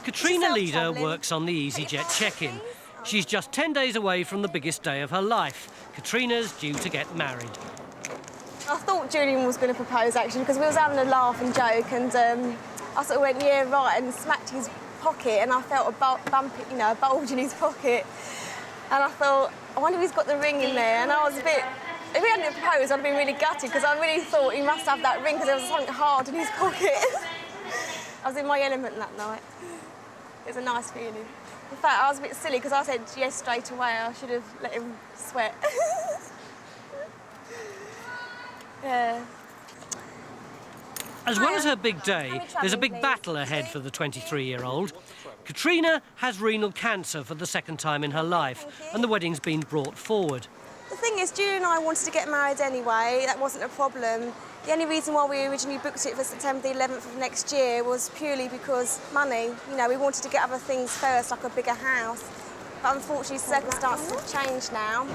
Katrina Yourself Leader travelling? works on the easyJet check-in. She's just 10 days away from the biggest day of her life. Katrina's due to get married. I thought Julian was going to propose actually because we was having a laugh and joke, and I sort of went, yeah, right, and smacked his pocket, and I felt a bumpy, you know, a bulge in his pocket, and I thought, I wonder if he's got the ring in there, and I was a bit. If he hadn't proposed, I'd have been really gutted because I really thought he must have that ring because there was something hard in his pocket. I was in my element that night. It was a nice feeling. In fact, I was a bit silly because I said yes straight away. I should have let him sweat. Yeah. As well as her big day, there's a big battle ahead for the 23-year-old. Katrina has renal cancer for the second time in her life, and the wedding's been brought forward. The thing is, Julian and I wanted to get married anyway. That wasn't a problem. The only reason why we originally booked it for September the 11th of next year was purely because money. You know, we wanted to get other things first, like a bigger house. But unfortunately, circumstances have changed now.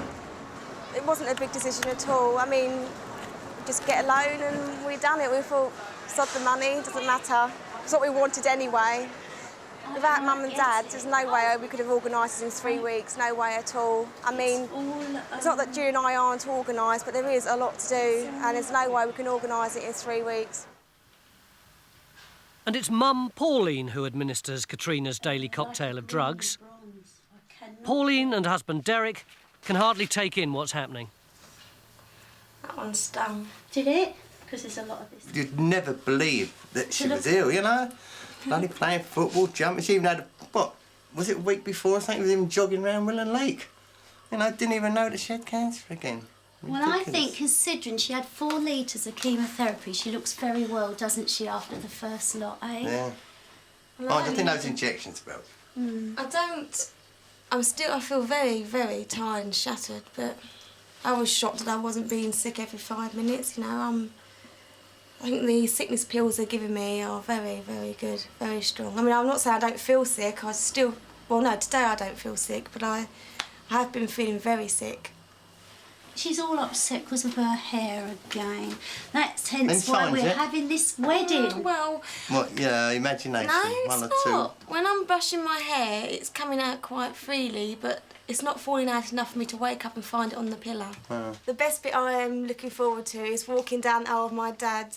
It wasn't a big decision at all. I mean, just get a loan and we've done it. We thought, sod the money, doesn't matter. It's what we wanted anyway. Without Mum and Dad, there's no way we could have organised it in 3 weeks, no way at all. I mean, it's not that Julian and I aren't organised, but there is a lot to do, and there's no way we can organise it in 3 weeks. And it's Mum Pauline who administers Katrina's daily cocktail of drugs. Pauline and husband Derek can hardly take in what's happening. That one stung. Did it? Because there's a lot of this. You'd never believe that she was ill, you know? Bloody playing football, jumping. She even had, what, was it a week before or something? She was even jogging around Willand Lake. You know, didn't even know that she had cancer again. Well, I think considering she had 4 litres of chemotherapy, she looks very well, doesn't she, after the first lot, eh? Yeah. Oh, I think those injections about. I feel very, very tired and shattered, but I was shocked that I wasn't being sick every 5 minutes, you know. I think the sickness pills they're giving me are very, very good, very strong. I mean, I'm not saying I don't feel sick, I still, well, no, today I don't feel sick, but I have been feeling very sick. She's all upset because of her hair again. That's hence Any why signs we're yet? having this wedding. Well, What, yeah, imagination, no, one it's or two. not. When I'm brushing my hair, it's coming out quite freely, but it's not falling out enough for me to wake up and find it on the pillow. The best bit I am looking forward to is walking down the aisle with my dad,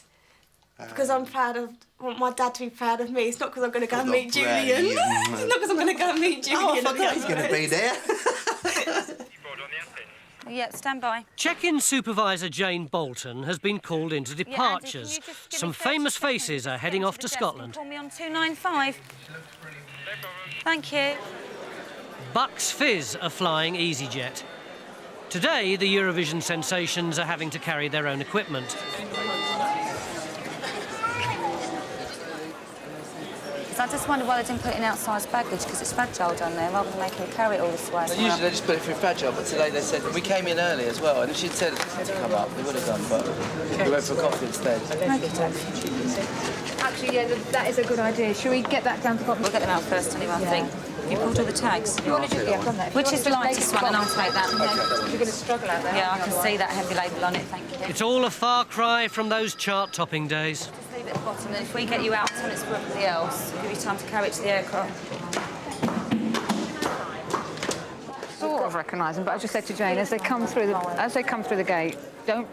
because I want my dad to be proud of me. It's not because I'm going to go and meet Julian. It's not because I'm going to go and meet Julian. Oh, I forgot he's going to be there. Yeah, stand by. Check-in supervisor Jane Bolton has been called into departures. Some famous faces are heading off to Scotland. Call me on 295. Thank you. Bucks Fizz are flying easyJet. Today, the Eurovision sensations are having to carry their own equipment. I just wonder why they didn't put it in outside baggage, because it's fragile down there, rather than making it carry it all this way. Usually they just put it through fragile, but today they said, we came in early as well, and if she'd said to come up, they would have done, but we went for a coffee instead. Actually, yeah, that is a good idea. Should we get that down to the bottom? We'll get them out first, anyway, I think. You pulled all the tags? You want to do that? Yeah, Which is the lightest one, and I'll take that. You're going to struggle out there. Yeah, I can see that heavy label on it, thank you. It's all a far cry from those chart-topping days. Just leave it at the bottom, and if we get you out and it's for everybody else, we'll give you time to carry it to the aircraft. Sort of recognise them, but I just said to Jane, as they come through the gate, don't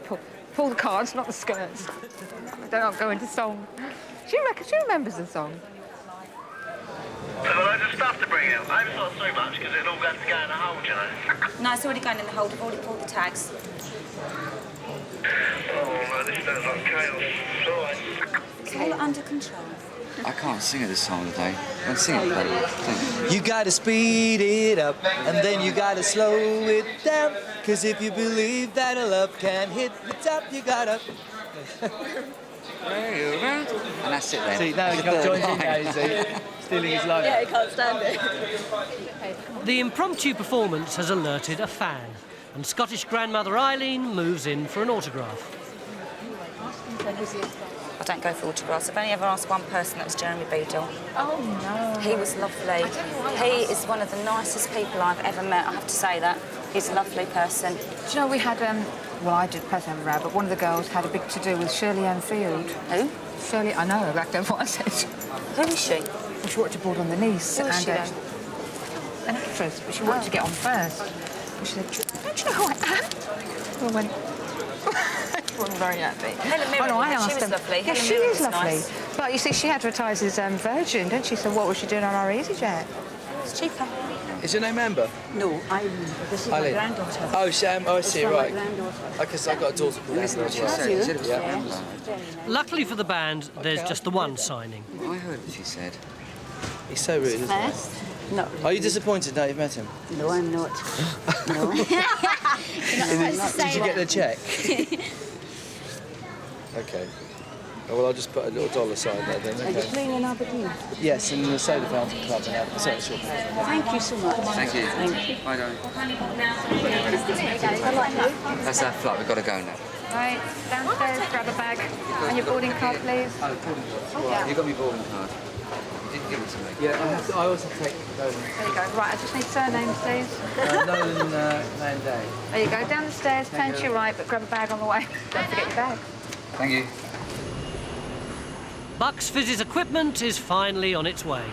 pull the cards, not the skirts. They're not going to song. She remembers the song. So will I just stuff to bring it? I haven't thought so much because it all got to go in the hold, you know. No, it's already going in the hold. I've already pulled the tags. Oh, man, this sounds like chaos. It's all under control. I can't sing at this time of the day. I sing it, baby. You gotta speed it up, and then you gotta slow it down. Cause if you believe that a love can hit the top, you gotta... And that's it then. See, now he joins in now, you see, stealing his life. Yeah, he can't stand it. The impromptu performance has alerted a fan, and Scottish grandmother Eileen moves in for an autograph. I don't go for autographs. I've only ever asked one person, that was Jeremy Beadle. Oh, no. He was lovely. He is one of the nicest people I've ever met, I have to say that. He's a lovely person. Do you know, we had, well, I did personally have a row, but one of the girls had a big to-do with Shirley Ann Field. Who? Shirley, I know, back then what I said. Who is she? Well, she wanted to board on the niece. Who is she, then? An actress, but she wanted to get on first. And she said, don't you know who I am? I went... She wasn't very happy. Helen Mirren, I she asked was them. lovely. Yeah, Helen she Mirren is was lovely. nice. But you see, she advertises Virgin, don't she? So what was she doing on our easyJet? It's cheaper. Is your name Amber? No, Eileen. This is my granddaughter. Oh, Sam, I see, It's right. my granddaughter. Because I've got a daughter called Amber as well. Yeah. Luckily for the band, there's just the one signing. I heard what she said. He's so rude, isn't he? First? No. Are you disappointed now you've met him? No, I'm not. No. Did you get the check? Okay. Oh, well, I'll just put a little dollar sign there then. Are you playing in Aberdeen? Yes, in the Soda Fountain Club in Aberdeen. Sorry, sure. Thank you so much. Thank you. Thank you. Bye, darling. That's our flight. We've got to go now. Right, downstairs, grab a bag. And your boarding card, please. Oh, boarding card. Right. You got me boarding card. You didn't give it to me. Yeah, I also take those. There you go. Right, I just need surnames, please. Nolan Day. There you go. Down the stairs, turn to your right, but grab a bag on the way. Don't forget your bag. Thank you. Bucks Fizz's equipment is finally on its way.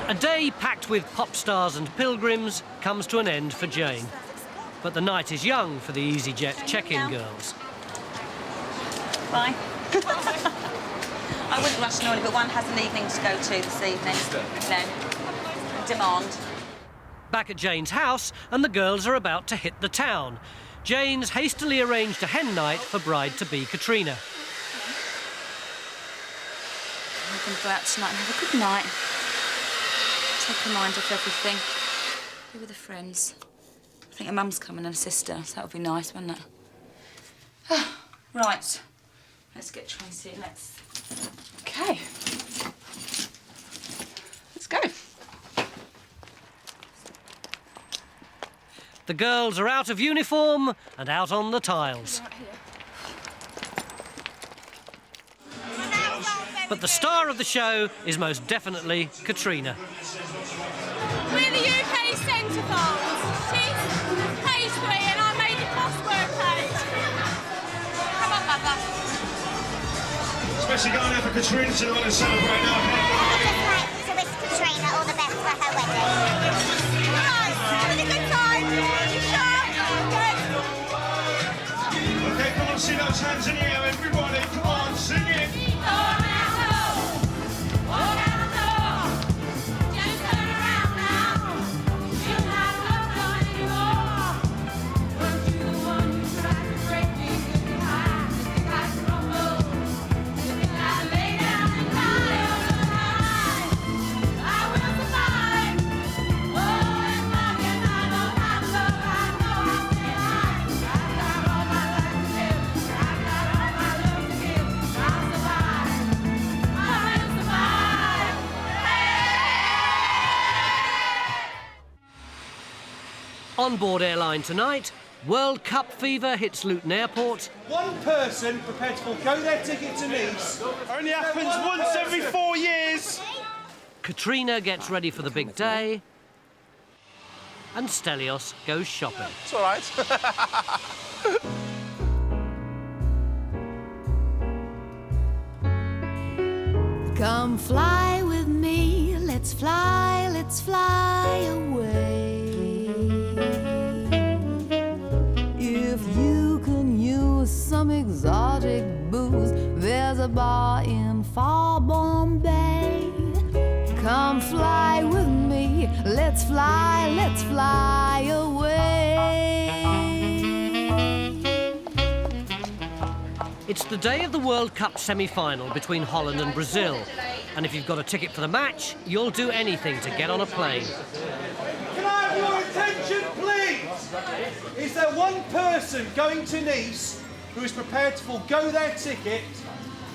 A day packed with pop stars and pilgrims comes to an end for Jane. But the night is young for the easyJet check-in girls. Bye. I wouldn't rush normally, but one has an evening to go to this evening. No. Demand. Back at Jane's house, and the girls are about to hit the town. Jane's hastily arranged a hen night for bride-to-be Katrina. I'm going to go out tonight and have a good night. Take your mind off everything. Be with the friends. I think her mum's coming and her sister, so that would be nice, wouldn't it? Right. Let's get Tracy. Let's... OK. Let's go. The girls are out of uniform and out on the tiles. But the star of the show is most definitely Katrina. We're the UK centrefolds. She's page 3 and I made the crossword page. Come on, Mother. especially going out for Katrina, so they want to celebrate now. I'd just like to wish Katrina all the best for her wedding. Nice, having a good time. You sure? Good. Okay, come on, see those hands in the air, everybody. Come on, sing it. On board Airline tonight, World Cup fever hits Luton Airport. One person prepared to forgo their ticket to Nice. Only happens once every 4 years. Katrina gets ready for the big day. And Stelios goes shopping. It's all right. Come fly with me, let's fly away. If you can use some exotic booze, there's a bar in far Bombay. Come fly with me, let's fly away. It's the day of the World Cup semi-final between Holland and Brazil. And if you've got a ticket for the match, you'll do anything to get on a plane. Can I have your attention, please? Is there one person going to Nice who is prepared to forgo their ticket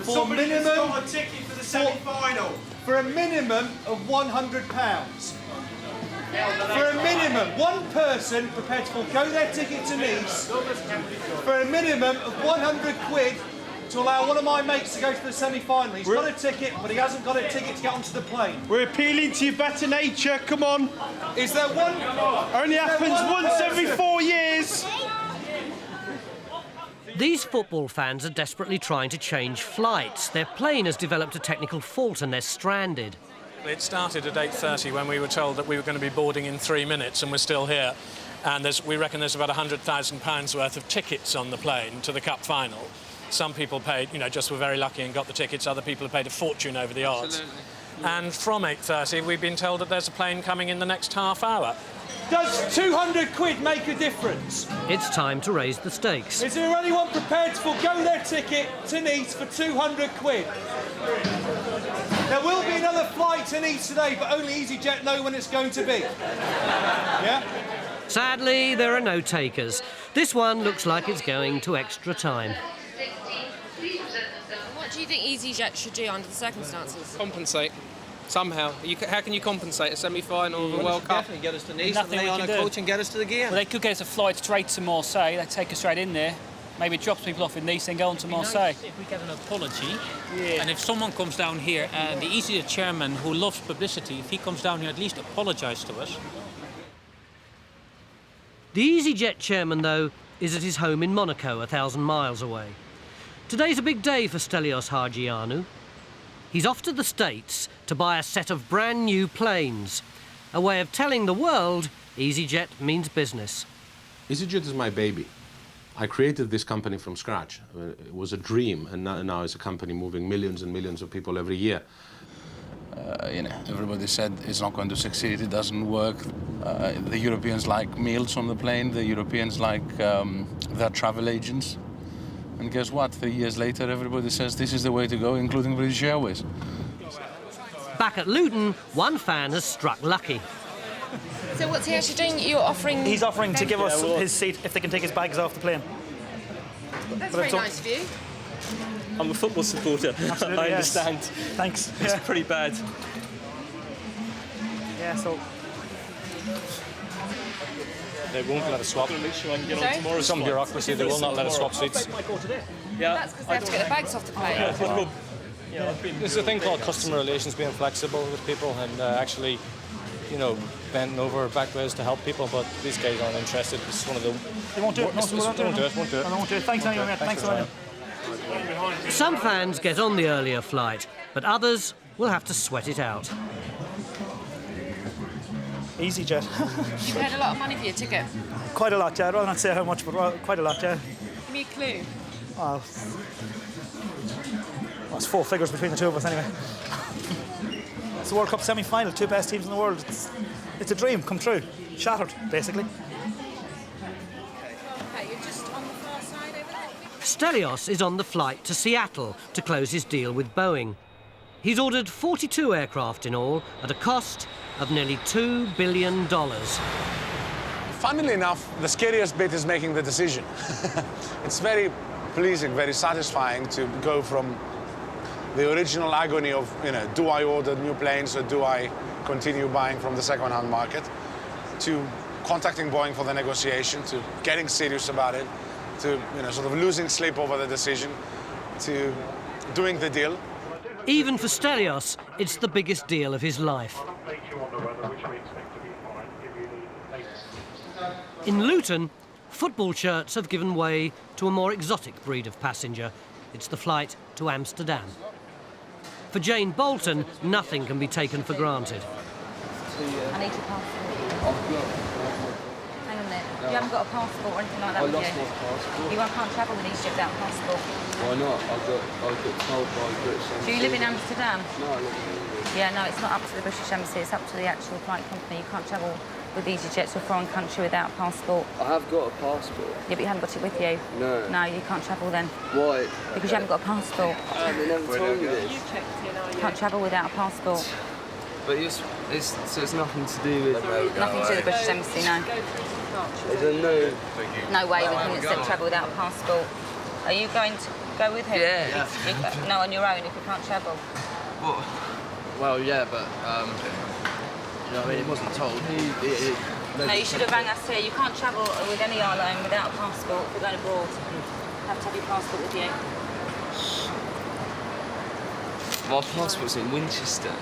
for a minimum got a ticket for the semi-final. For a minimum of £100? For a minimum, one person prepared to forgo their ticket to Nice for a minimum of 100 quid to allow one of my mates to go to the semi-final. He's got a ticket, but he hasn't got a ticket to get onto the plane. We're appealing to your better nature, come on. Is there one? Only happens once every 4 years. These football fans are desperately trying to change flights. Their plane has developed a technical fault and they're stranded. It started at 8:30 when we were told that we were going to be boarding in 3 minutes, and we're still here. And we reckon there's about £100,000 worth of tickets on the plane to the Cup final. Some people paid, just were very lucky and got the tickets. Other people have paid a fortune over the odds. Absolutely. And from 8:30, we've been told that there's a plane coming in the next half hour. Does 200 quid make a difference? It's time to raise the stakes. Is there anyone prepared to forgo their ticket to Nice for 200 quid? There will be another flight to Nice today, but only easyJet know when it's going to be. Yeah? Sadly, there are no takers. This one looks like it's going to extra time. What do you think easyJet should do under the circumstances? Compensate. Somehow. How can you compensate a semi-final of a World Cup? Definitely get us to Nice and lay on a coach and get us to the game. Well, they could get us a flight straight to Marseille. They take us straight in there. Maybe it drops people off in Nice, then go on to Marseille. Nice if we get an apology, and if someone comes down here, and the easyJet chairman who loves publicity, if he comes down here, at least apologise to us. The easyJet chairman, though, is at his home in Monaco, 1,000 miles away. Today's a big day for Stelios Hagianou. He's off to the States to buy a set of brand new planes, a way of telling the world easyJet means business. easyJet is my baby. I created this company from scratch. It was a dream, and now it's a company moving millions and millions of people every year. Everybody said it's not going to succeed, it doesn't work. The Europeans like meals on the plane, the Europeans like their travel agents. And guess what? 3 years later, everybody says this is the way to go, including British Airways. Back at Luton, one fan has struck lucky. So what's he actually doing? You're offering... He's offering to give us his seat if they can take his bags off the plane. That's very nice of you. I'm a football supporter. Absolutely, I understand. Yes. Thanks. It's pretty bad. Yeah, so... They won't let us swap. Some bureaucracy, they will not let us swap seats. Yeah. That's because they have to get the bags off the plane. There's a thing called customer relations, being flexible with people and actually, bending over backwards to help people, but these guys aren't interested. It's one of the... They won't do it. Won't do it. They won't do it. Thanks anyway, mate. Thanks a lot. Some fans get on the earlier flight, but others will have to sweat it out. easyJet. You paid a lot of money for your ticket? Quite a lot, yeah. I'd rather not say how much, but quite a lot, yeah. Give me a clue. Well, it's 4 figures between the two of us anyway. It's the World Cup semi-final, 2 best teams in the world. It's a dream come true. Shattered, basically. Okay, you're just on the far side over there. Stelios is on the flight to Seattle to close his deal with Boeing. He's ordered 42 aircraft in all at a cost of nearly $2 billion. Funnily enough, the scariest bit is making the decision. It's very pleasing, very satisfying to go from the original agony of, do I order new planes or do I continue buying from the second-hand market, to contacting Boeing for the negotiation, to getting serious about it, to, sort of losing sleep over the decision, to doing the deal. Even for Stelios, it's the biggest deal of his life. In Luton, football shirts have given way to a more exotic breed of passenger. It's the flight to Amsterdam. For Jane Bolton, nothing can be taken for granted. I need your passport. Hang on a minute. You haven't got a passport or anything like that, have you? I lost my passport. You can't travel with EasyJet without a passport. Why not? I got told by the British Embassy. Do you live in Amsterdam? No, I live in England. Yeah, no, it's not up to the British Embassy, it's up to the actual flight company. You can't travel with EasyJet to a foreign country without a passport. I have got a passport. Yeah, but you haven't got it with you. No. No, you can't travel then. Why? Because you haven't got a passport. They never told me this. You can't travel without a passport. But so it's nothing to do with... Nothing to do with the British Embassy, no. I don't know. No way we can accept travel without a passport. Are you going to go with him? Yeah. No, on your own if you can't travel. What? Well, yeah, but, it wasn't told. No, you should have rang us here. You can't travel with any airline without a passport if you're going abroad. You have to have your passport with you. My passport's in Winchester.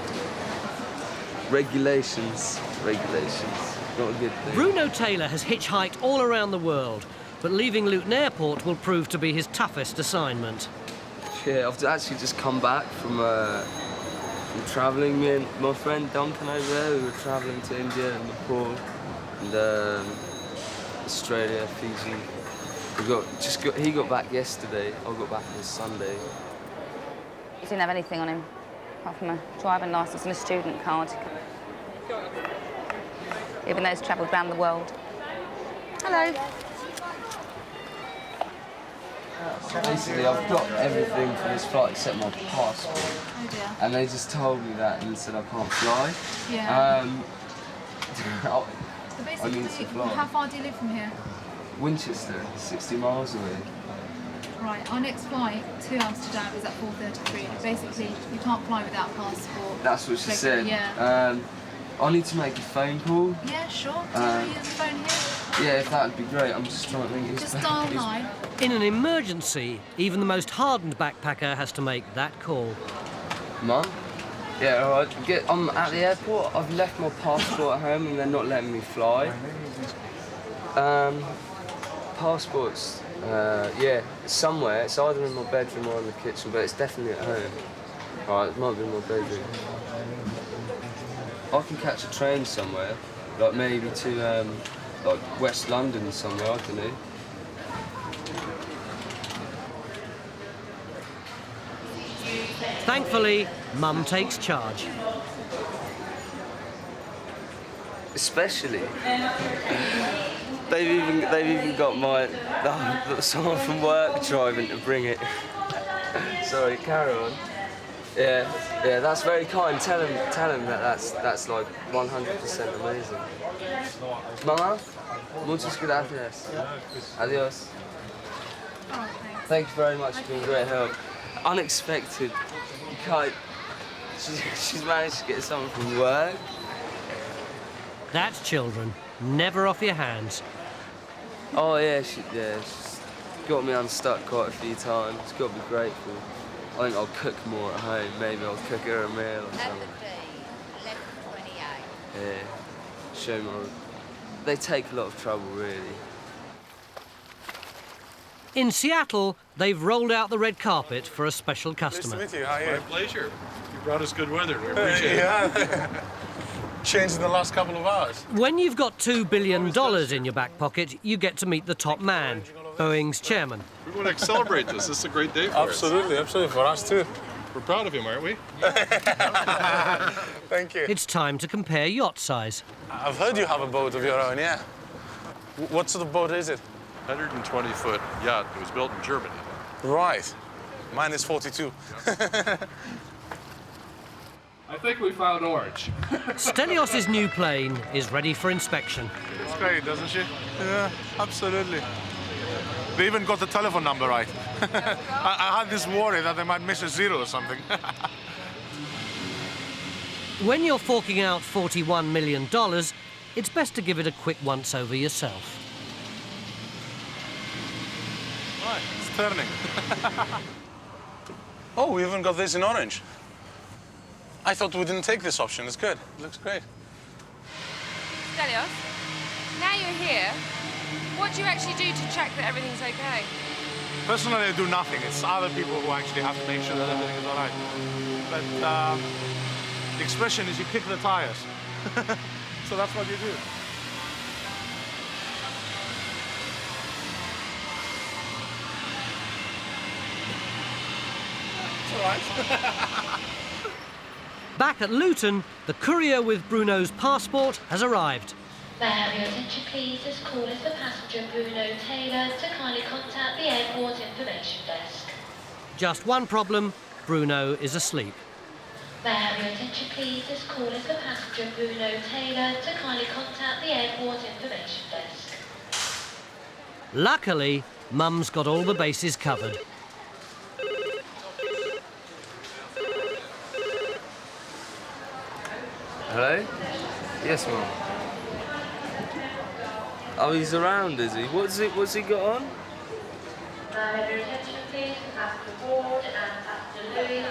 Regulations. Not a good thing. Bruno Taylor has hitchhiked all around the world, but leaving Luton Airport will prove to be his toughest assignment. Yeah, I've actually just come back from travelling. Me and my friend Duncan over there, we were travelling to India and Nepal and Australia, Fiji. He got back yesterday. I got back on Sunday. He didn't have anything on him, apart from a driving licence and a student card. Even though he's travelled around the world. Hello. Basically, I've got everything for this flight except my passport. Oh dear. And they just told me that and said I can't fly. Yeah. I So need to basically, fly. how far do you live from here? Winchester, 60 miles away. Right, our next flight to Amsterdam is at 4:33. Basically, you can't fly without a passport. That's what she said. Yeah. I need to make a phone call. Yeah, sure. Do you want to use the phone here? Yeah, if that would be great. I'm just trying to think. Just dial 9. In an emergency, even the most hardened backpacker has to make that call. Mum? Yeah, all right. I'm at the airport. I've left my passport at home and they're not letting me fly. Passports, yeah, it's somewhere. It's either in my bedroom or in the kitchen, but it's definitely at home. All right, it might be in my bedroom. I can catch a train somewhere, like maybe to like West London somewhere, I don't know. Thankfully, Mum takes charge. Especially, they've even got someone from work driving to bring it. Sorry, carry on. Yeah, that's very kind. Tell him that that's like 100% amazing. Mama, muchas gracias. Adios. Thank you very much. You've been great help. Unexpected. You can't. She's managed to get someone from work. That's children. Never off your hands. Oh yeah, she's got me unstuck quite a few times. It's got to be grateful. I think I'll cook more at home. Maybe I'll cook her a meal or something. Yeah, show me. They take a lot of trouble, really. In Seattle, they've rolled out the red carpet for a special customer. Nice to meet you. How are you? My pleasure. You brought us good weather. We appreciate it. Changed in the last couple of hours. When you've got $2 billion in your back pocket, you get to meet the top man, Boeing's chairman. We want to celebrate this. This is a great day for us. Absolutely, absolutely. For us too. We're proud of him, aren't we? Thank you. It's time to compare yacht size. I've heard you have a boat of your own, yeah. What sort of boat is it? 120-foot yacht. It was built in Germany. Right. Mine is 42. I think we found orange. Stelios's new plane is ready for inspection. It's great, doesn't she? Yeah, absolutely. They even got the telephone number right. I had this worry that they might miss a zero or something. When you're forking out $41 million, it's best to give it a quick once-over yourself. Right, it's turning. Oh, we even got this in orange. I thought we didn't take this option. It's good. It looks great. Stelios, now you're here, what do you actually do to check that everything's okay? Personally, I do nothing. It's other people who actually have to make sure that everything is all right. But the expression is you kick the tires. So that's what you do. It's all right. Back at Luton, the courier with Bruno's passport has arrived. May I have your attention, please? This call is for passenger Bruno Taylor to kindly contact the airport information desk. Just one problem, Bruno is asleep. May I have your attention, please? This call is for passenger Bruno Taylor to kindly contact the airport information desk. Luckily, Mum's got all the bases covered. Hello? Yes, Mum. Oh, he's around, is he? What's he got on? May I have your attention, please? Passenger Ward and passenger Louis.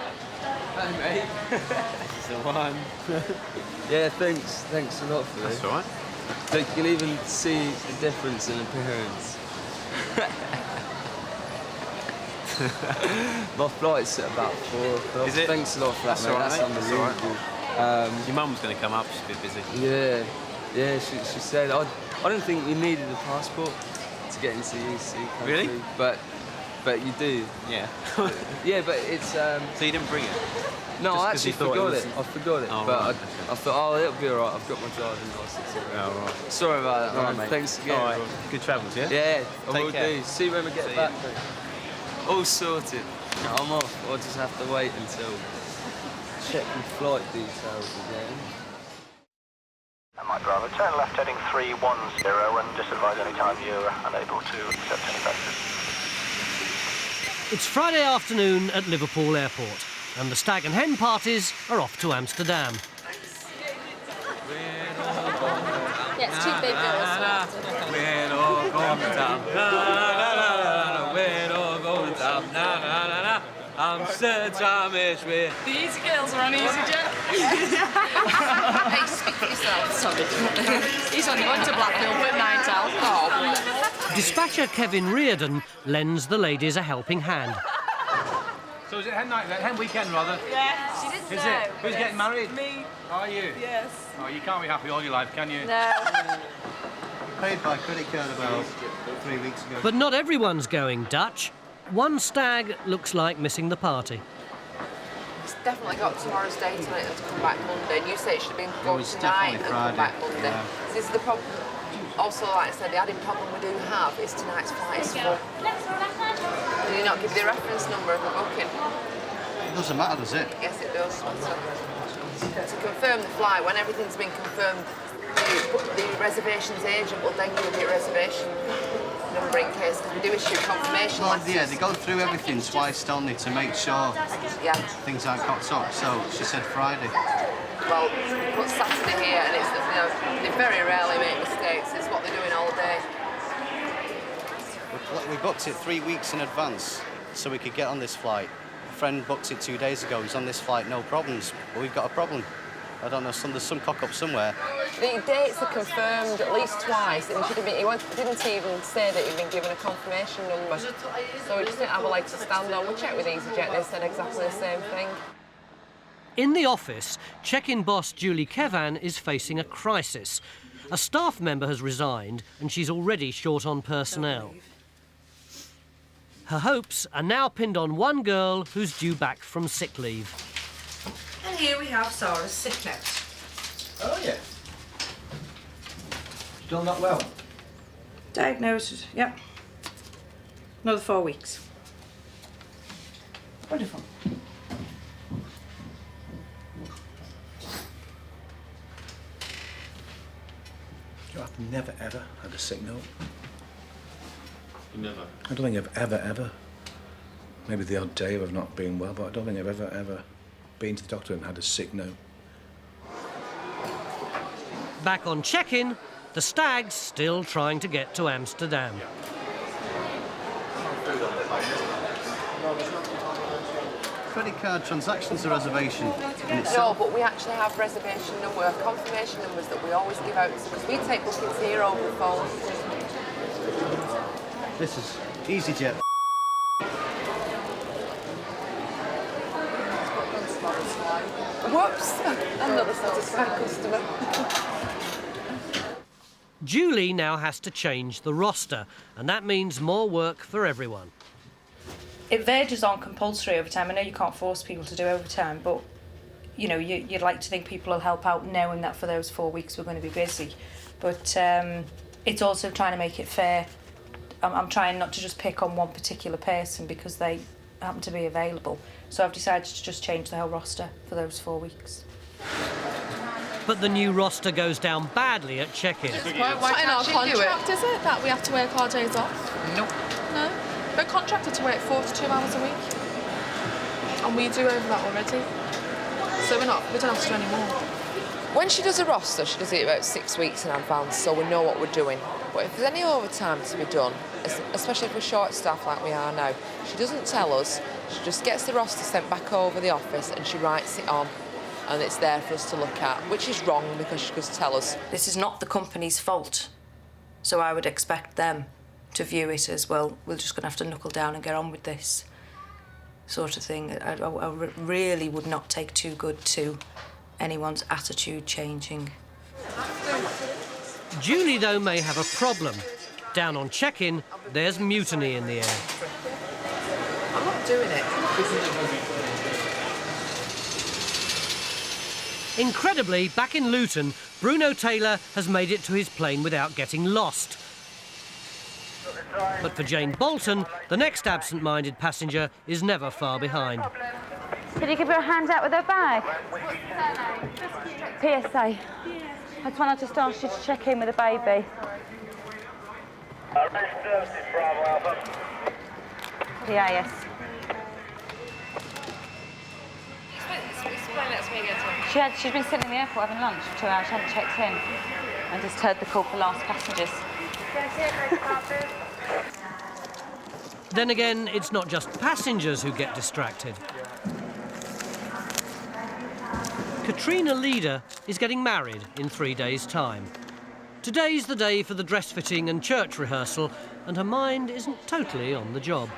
Hey, mate. It's the one. Yeah, thanks a lot for this. That's all right. So you can even see the difference in appearance. My flight's at about 4 o'clock. Is it? Thanks a lot for that, That's mate. all right, That's mate. That's all right. unbelievable. Your mum's going to come up. She's a bit busy. Yeah, she said I don't think you needed a passport to get into the EC country. Really? But you do. Yeah. Yeah, but it's. So you didn't bring it? No, I Just 'cause actually you thought forgot it it. I forgot it. Oh, but right. I thought, oh, it'll be all right. I've got my driving license. Oh, right. Sorry about that, All man. right, mate. Thanks again. All right. bro. Good travels, yeah? Yeah, I Take will care. do. See you when we get See back. you. Mate. All sorted. I'm off. I'll just have to wait until check my flight details again. My driver, turn left heading 310 and just advise any time you're unable to accept any passengers. It's Friday afternoon at Liverpool Airport, and the stag and hen parties are off to Amsterdam. Yeah, it's two big girls. We're all going down. We're all going down. Amsterdam is where. The Easy Girls are on EasyJet. Hey, speak for yourself, sorry. He's only going to Blackpool for a night out. Oh, Dispatcher Kevin Reardon lends the ladies a helping hand. So is it hen night then? Hen weekend rather? yeah, she did Is know. it? Who's getting married? Me. Are you? Yes. Oh, you can't be happy all your life, can you? No. Paid by credit card about 3 weeks ago. But not everyone's going Dutch. One stag looks like missing the party. It's definitely got tomorrow's date on it to come back Monday. And you say it should have been gone was tonight and definitely come Friday. back Monday. Yeah. This is the problem. Also, like I said, the added problem we do have is tonight's flight is full. Do you not give the reference number of the booking? It doesn't matter, does it? Yes, it does. To confirm the flight, when everything's been confirmed, the reservations agent will then give you a reservation number in case, because we do issue confirmation Well, letters. yeah, they go through everything twice, don't they, to make sure things aren't cocked up. So she said Friday. Well, put Saturday here, and it's, they very rarely make mistakes. It's what they're doing all day. We booked it 3 weeks in advance so we could get on this flight. A friend booked it 2 days ago. He's on this flight, no problems. But we've got a problem. I don't know, there's some cock-up somewhere. The dates are confirmed at least twice, and he didn't even say that he'd been given a confirmation number. So we just didn't have a leg to stand on. We checked with easyJet, they said exactly the same thing. In the office, check-in boss Julie Kevan is facing a crisis. A staff member has resigned and she's already short on personnel. Her hopes are now pinned on one girl who's due back from sick leave. And here we have Sarah's sick note. Oh, yeah. Still not well? Diagnosed, yep. Another 4 weeks. Wonderful. You know, I've never, ever had a sick note. Never? I don't think I've ever, maybe the odd day of not being well, but I don't think I've ever been to the doctor and had a sick note. Back on check-in, the Stags still trying to get to Amsterdam. Credit card transactions are reservation in No, itself. but we actually have reservation number, confirmation numbers that we always give out, because we take bookings here over the phone. This is easyJet. Whoops, another satisfied customer. Julie now has to change the roster, and that means more work for everyone. It verges on compulsory overtime. I know you can't force people to do overtime, but you know, you'd like to think people will help out knowing that for those 4 weeks we're going to be busy. But it's also trying to make it fair. I'm trying not to just pick on one particular person because they happen to be available. So I've decided to just change the whole roster for those 4 weeks. But the new roster goes down badly at check-in. It's not in our contract, is it, that we have to work our days off? Nope. No. We're contracted to work 42 hours a week. And we do over that already. So we don't have to do any more. When she does a roster, she does it about 6 weeks in advance, so we know what we're doing. But if there's any overtime to be done, especially if we're short staffed like we are now, she doesn't tell us. She just gets the roster sent back over the office and she writes it on, and it's there for us to look at, which is wrong because she could tell us. This is not the company's fault, so I would expect them to view it as, well, we're just going to have to knuckle down and get on with this sort of thing. I really would not take too good to anyone's attitude changing. Julie, though, may have a problem. Down on check-in, there's mutiny in the air. I'm not doing it. Incredibly, back in Luton, Bruno Taylor has made it to his plane without getting lost. But for Jane Bolton, the next absent-minded passenger is never far behind. Did you give her a hand out with her bag? PSA. That's when I just asked you to check in with the baby. Yeah, yes. Explain that to me again. She's been sitting in the airport having lunch for 2 hours. She hadn't checked in. I just heard the call for last passengers. Then again, it's not just passengers who get distracted. Katrina Leader is getting married in 3 days' time. Today's the day for the dress fitting and church rehearsal, and her mind isn't totally on the job.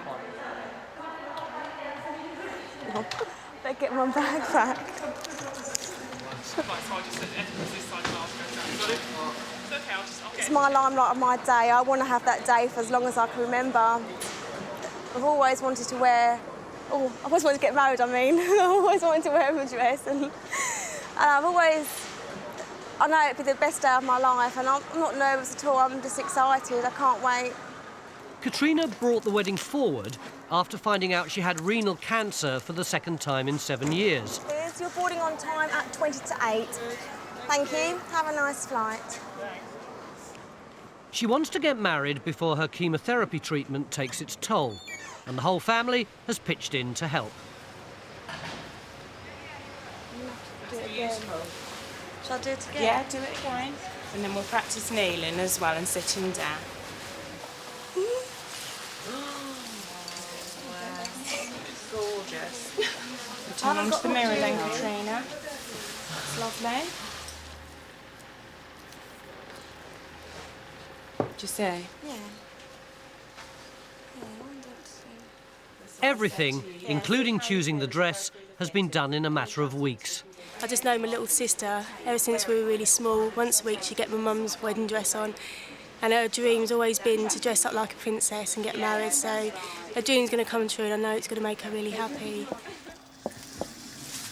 Better get my bag back. It's my limelight of my day. I want to have that day for as long as I can remember. I've always wanted to wear... Oh, I've always wanted to get married, I mean. I've always wanted to wear a dress. And I've always... I know it'd be the best day of my life, and I'm not nervous at all. I'm just excited. I can't wait. Katrina brought the wedding forward after finding out she had renal cancer for the second time in 7 years. Here's your boarding on time at 20 to 8. Thank you. Have a nice flight. She wants to get married before her chemotherapy treatment takes its toll, and the whole family has pitched in to help. Do it again. Shall I do it again? Yeah, do it again. And then we'll practice kneeling as well and sitting down. Gorgeous. Turn onto the mirror then, Katrina. Lovely. What'd you say? Yeah. Everything, including choosing the dress, has been done in a matter of weeks. I just know my little sister, ever since we were really small, once a week she'd get my mum's wedding dress on, and her dream's always been to dress up like a princess and get married, so her dream's going to come true and I know it's going to make her really happy.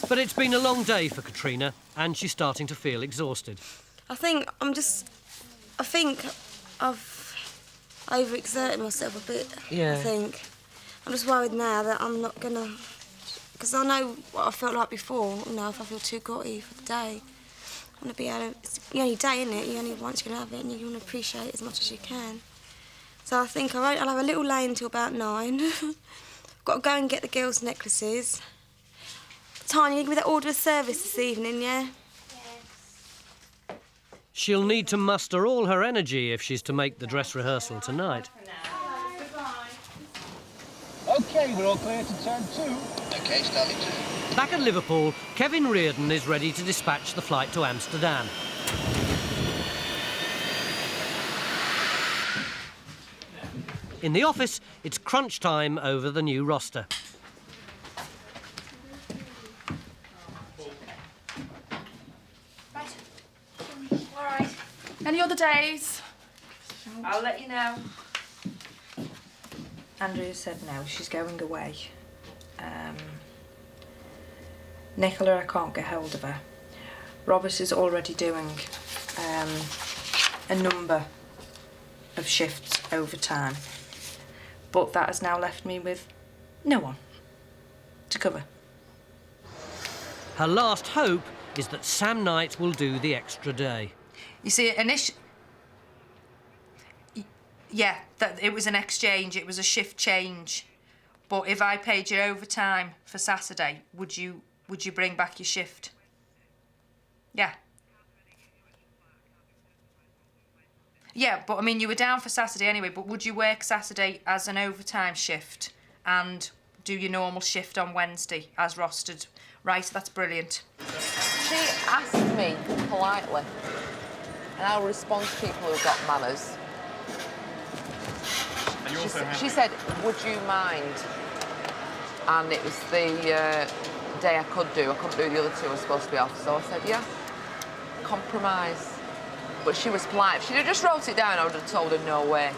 But it's been a long day for Katrina and she's starting to feel exhausted. I think I've overexerted myself a bit, Yeah. I think. I'm just worried now that I'm not going to... Because I know what I felt like before, you know, if I feel too grotty for the day. I want to be able to... It's the only day, isn't it? You only once you're going to have it and you want to appreciate it as much as you can. So I think I'll have a little lay until about 9. Got to go and get the girls' necklaces. Tanya, you give me that order of service this evening, yeah? She'll need to muster all her energy if she's to make the dress rehearsal tonight. OK, we're all clear to turn 2. OK, standing 2. Back at Liverpool, Kevin Reardon is ready to dispatch the flight to Amsterdam. In the office, it's crunch time over the new roster. All right. Any other days? I'll let you know. Andrea said no, she's going away. Nicola, I can't get hold of her. Robert is already doing a number of shifts overtime, but that has now left me with no one to cover. Her last hope is that Sam Knight will do the extra day. You see, yeah, it was an exchange, it was a shift change. But if I paid you overtime for Saturday, would you bring back your shift? Yeah. Yeah, but I mean, you were down for Saturday anyway, but would you work Saturday as an overtime shift and do your normal shift on Wednesday as rostered? Right, that's brilliant. She asked me politely, and I'll respond to people who've got manners. She said, would you mind? And it was the day I couldn't do the other 2 I was supposed to be off, so I said, yeah, compromise. But she was polite. If she'd have just wrote it down, I would have told her no way.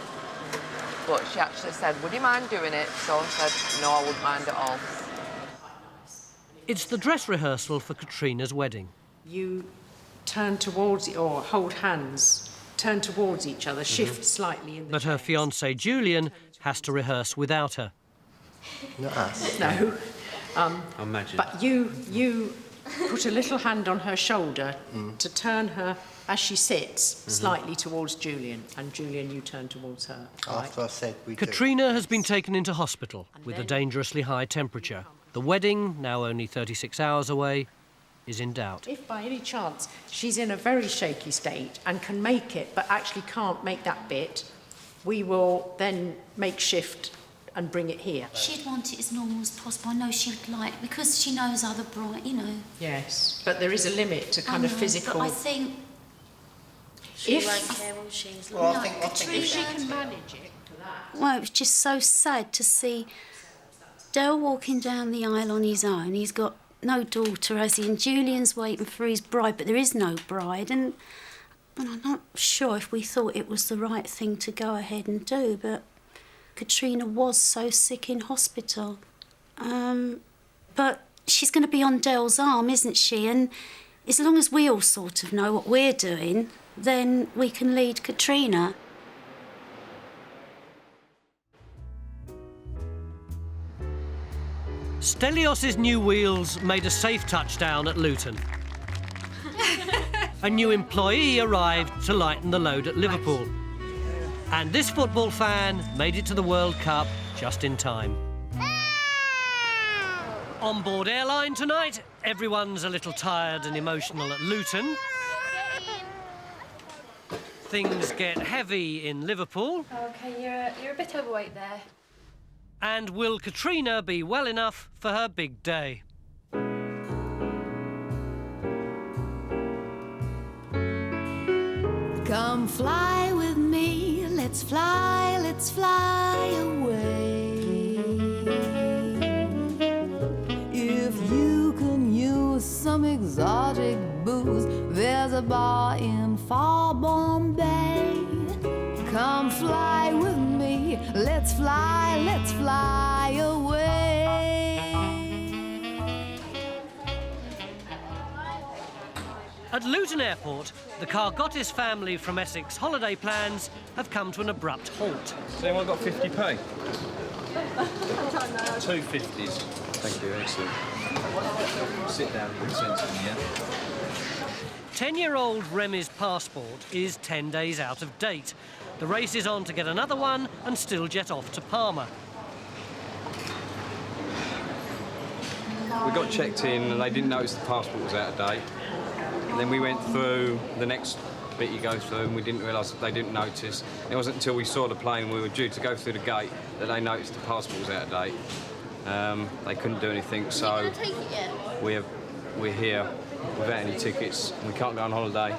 But she actually said, would you mind doing it? So I said, no, I wouldn't mind at all. It's the dress rehearsal for Katrina's wedding. You turn towards or hold hands, turn towards each other, shift slightly in the But her fiancé Julian has to rehearse without her. Not us. No. Imagine. But you put a little hand on her shoulder to turn her, as she sits, slightly towards Julian, and Julian, you turn towards her. After I said we do. Katrina has been taken into hospital with a dangerously high temperature. The wedding, now only 36 hours away, is in doubt. If by any chance she's in a very shaky state and can make it, but actually can't make that bit, we will then make shift and bring it here. She'd want it as normal as possible. I know she would like, because she knows other bride, you know. Yes, but there is a limit to kind of physical... But I think... She won't care, will she? Well, I think if she can manage it for that... Well, it was just so sad to see Dale walking down the aisle on his own. He's got no daughter, has he? And Julian's waiting for his bride, but there is no bride. And I'm not sure if we thought it was the right thing to go ahead and do, but Katrina was so sick in hospital. But she's going to be on Dale's arm, isn't she? And as long as we all sort of know what we're doing, then we can lead Katrina. Stelios's new wheels made a safe touchdown at Luton. A new employee arrived to lighten the load at Liverpool. And this football fan made it to the World Cup just in time. On board Airline tonight, everyone's a little tired and emotional at Luton. Things get heavy in Liverpool. OK, you're a bit overweight there. And will Katrina be well enough for her big day? Come fly with me, let's fly away. If you can use some exotic booze, there's a bar in far Bombay. Come fly with me, let's fly away. At Luton Airport, the Cargottis family from Essex holiday plans have come to an abrupt halt. Has anyone got 50p? 2 50s. Thank you, excellent. Sit down, good sense of me, yeah? 10-year-old Remy's passport is 10 days out of date. The race is on to get another one and still jet off to Palma. We got checked in and they didn't notice the passport was out of date. And then we went through the next bit you go through and we didn't realise that they didn't notice. It wasn't until we saw the plane and we were due to go through the gate that they noticed the passport was out of date. They couldn't do anything, so we're here without any tickets. We can't go on holiday.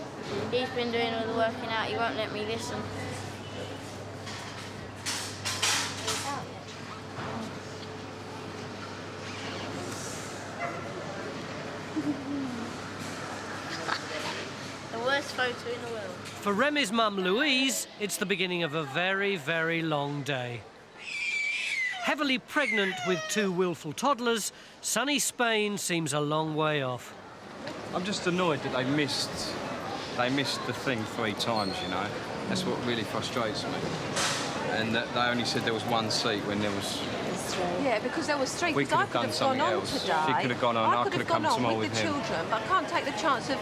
He's been doing all the working out, he won't let me listen. The worst photo in the world. For Remy's mum Louise, it's the beginning of a very, very long day. Heavily pregnant with 2 willful toddlers, sunny Spain seems a long way off. I'm just annoyed that they missed the thing 3 times, you know. That's what really frustrates me. And that they only said there was 1 seat when there was... Yeah, because there was 3. We could have done something else. She could have gone on, I could have come tomorrow with him. Children, but I can't take the chance of...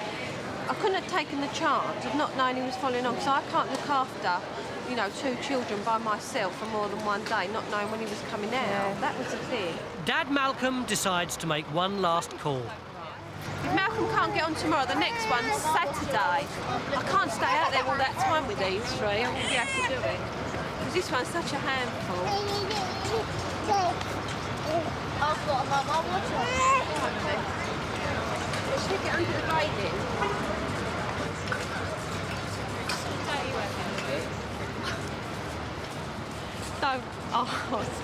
I couldn't have taken the chance of not knowing he was following on, because I can't look after, you know, 2 children by myself for more than 1 day, not knowing when he was coming out. Yeah. That was the thing. Dad Malcolm decides to make one last call. If Malcolm can't get on tomorrow, the next one's Saturday. I can't stay out there all that time with these 3. I won't be able to do it. Because this one's such a handful. I've got a mum, I'll watch her. Let's stick it under the grading. Don't ask.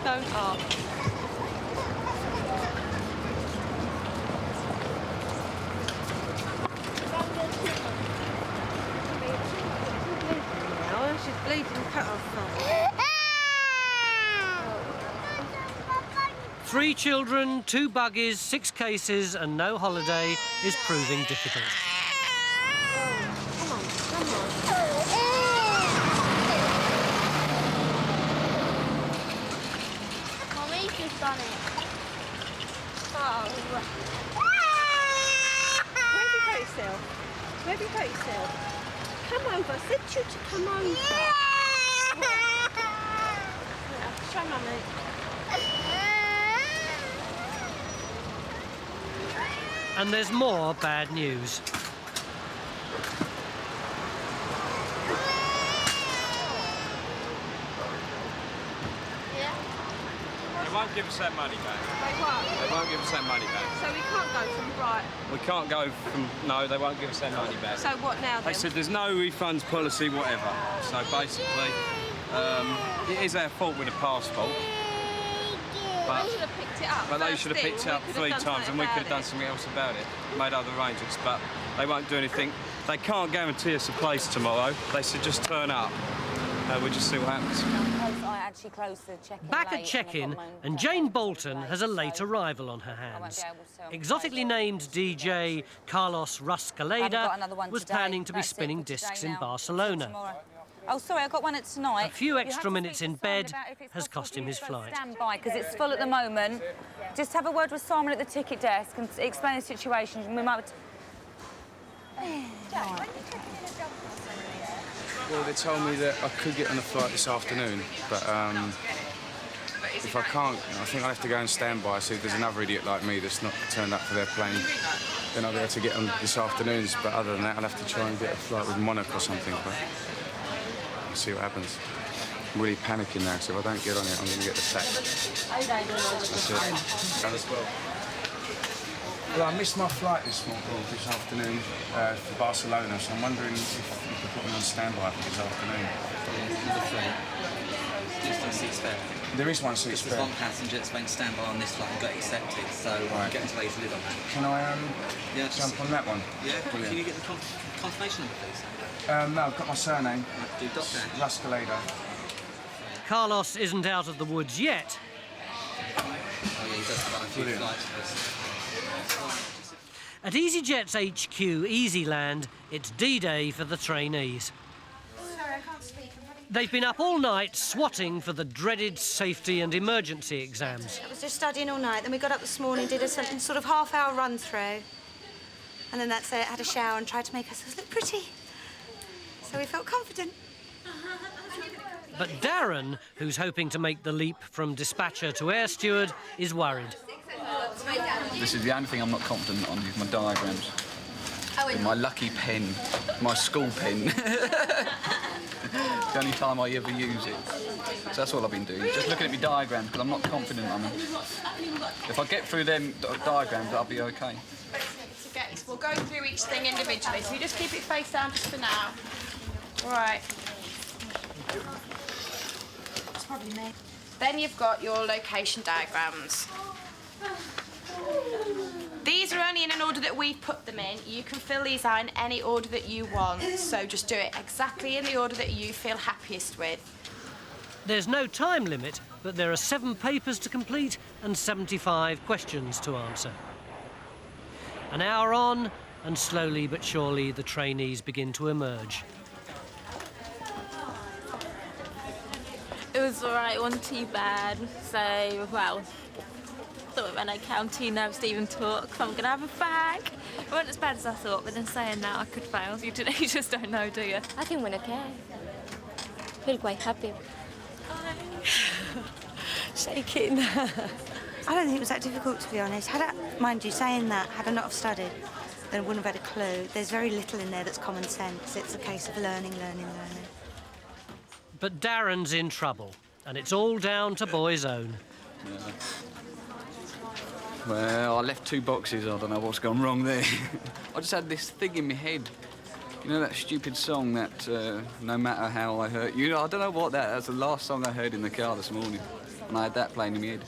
Don't ask. Oh, she's bleeding cut off. 3 children, 2 buggies, 6 cases and no holiday is proving difficult. Mommy's just done it. Oh. Where have you got yourself? Where have you got yourself? Come over. I said you to come over. Show Mummy. And there's more bad news. They won't give us that money back. They won't? They won't give us that money back. So we can't go from right. We can't go from... No, they won't give us that money back. So what now then? They said there's no refunds policy, whatever. So basically, it is our fault with the passport. But they should have picked it up. But they should have picked it up 3 times and we could have done something else about it, made other arrangements, but they won't do anything. They can't guarantee us a place tomorrow. They said just turn up. We'll just see what happens. I actually closed the check-in Back at check-in, and Jane Bolton has a late arrival on her hands. Exotically named DJ Carlos Ruscaleda was planning to be spinning discs in Barcelona. Oh, sorry, I got one at tonight. A few extra minutes in bed has cost him his flight. Stand by, because it's full at the moment. Just have a word with Simon at the ticket desk and explain the situation. We might... Well, they told me that I could get on the flight this afternoon, but if I can't, I think I'll have to go and stand by. See if there's another idiot like me that's not turned up for their plane, then I'll be able to get on this afternoon's. But other than that, I'll have to try and get a flight with Monaco or something. But we'll see what happens. I'm really panicking now, so if I don't get on it, I'm going to get the sack. That's it. Done as well. Well, I missed my flight this afternoon for Barcelona, so I'm wondering if you could put me on standby for this afternoon. Just on seat spare. There is one seat spare. There's one passenger that's been standby on this flight and got accepted, so I'm getting to later live on that. Can I jump on that one? Yeah. Brilliant. Can you get the confirmation number, please? No, I've got my surname. Do Doctor. Ruscalado. Carlos isn't out of the woods yet. Oh yeah, he does quite a few flights for us. At easyJet's HQ, Easyland, it's D-Day for the trainees. Sorry, I can't speak. They've been up all night swatting for the dreaded safety and emergency exams. I was just studying all night, then we got up this morning, did a sort of half-hour run-through, and then that's it, had a shower and tried to make ourselves look pretty. So we felt confident. But Darren, who's hoping to make the leap from dispatcher to air steward, is worried. This is the only thing I'm not confident on, is my diagrams. With my lucky pen, my school pen. The only time I ever use it. So that's all I've been doing, just looking at my diagrams, because I'm not confident on them. If I get through them diagrams, I'll be okay. Okay, so we'll go through each thing individually, so you just keep it face down just for now. Right. It's probably me. Then you've got your location diagrams. These are only in an order that we put them in. You can fill these out in any order that you want, so just do it exactly in the order that you feel happiest with. There's no time limit, but there are 7 papers to complete and 75 questions to answer. An hour on, and slowly but surely the trainees begin to emerge. It was alright, wasn't too bad. So, well, thought it went okay. I'm too nervous to even talk, so I'm going to have a bag. It wasn't as bad as I thought, but then saying that I could fail. You just don't know, do you? I think went okay. Feel quite happy. Shaking. I don't think it was that difficult, to be honest. Mind you, saying that, had I not have studied, then I wouldn't have had a clue. There's very little in there that's common sense. It's a case of learning. But Darren's in trouble, and it's all down to Boy's Own. Yeah. Well, I left 2 boxes. I don't know what's gone wrong there. I just had this thing in my head. You know that stupid song that No Matter How I Hurt You? I don't know what that's the last song I heard in the car this morning. And I had that playing in my head.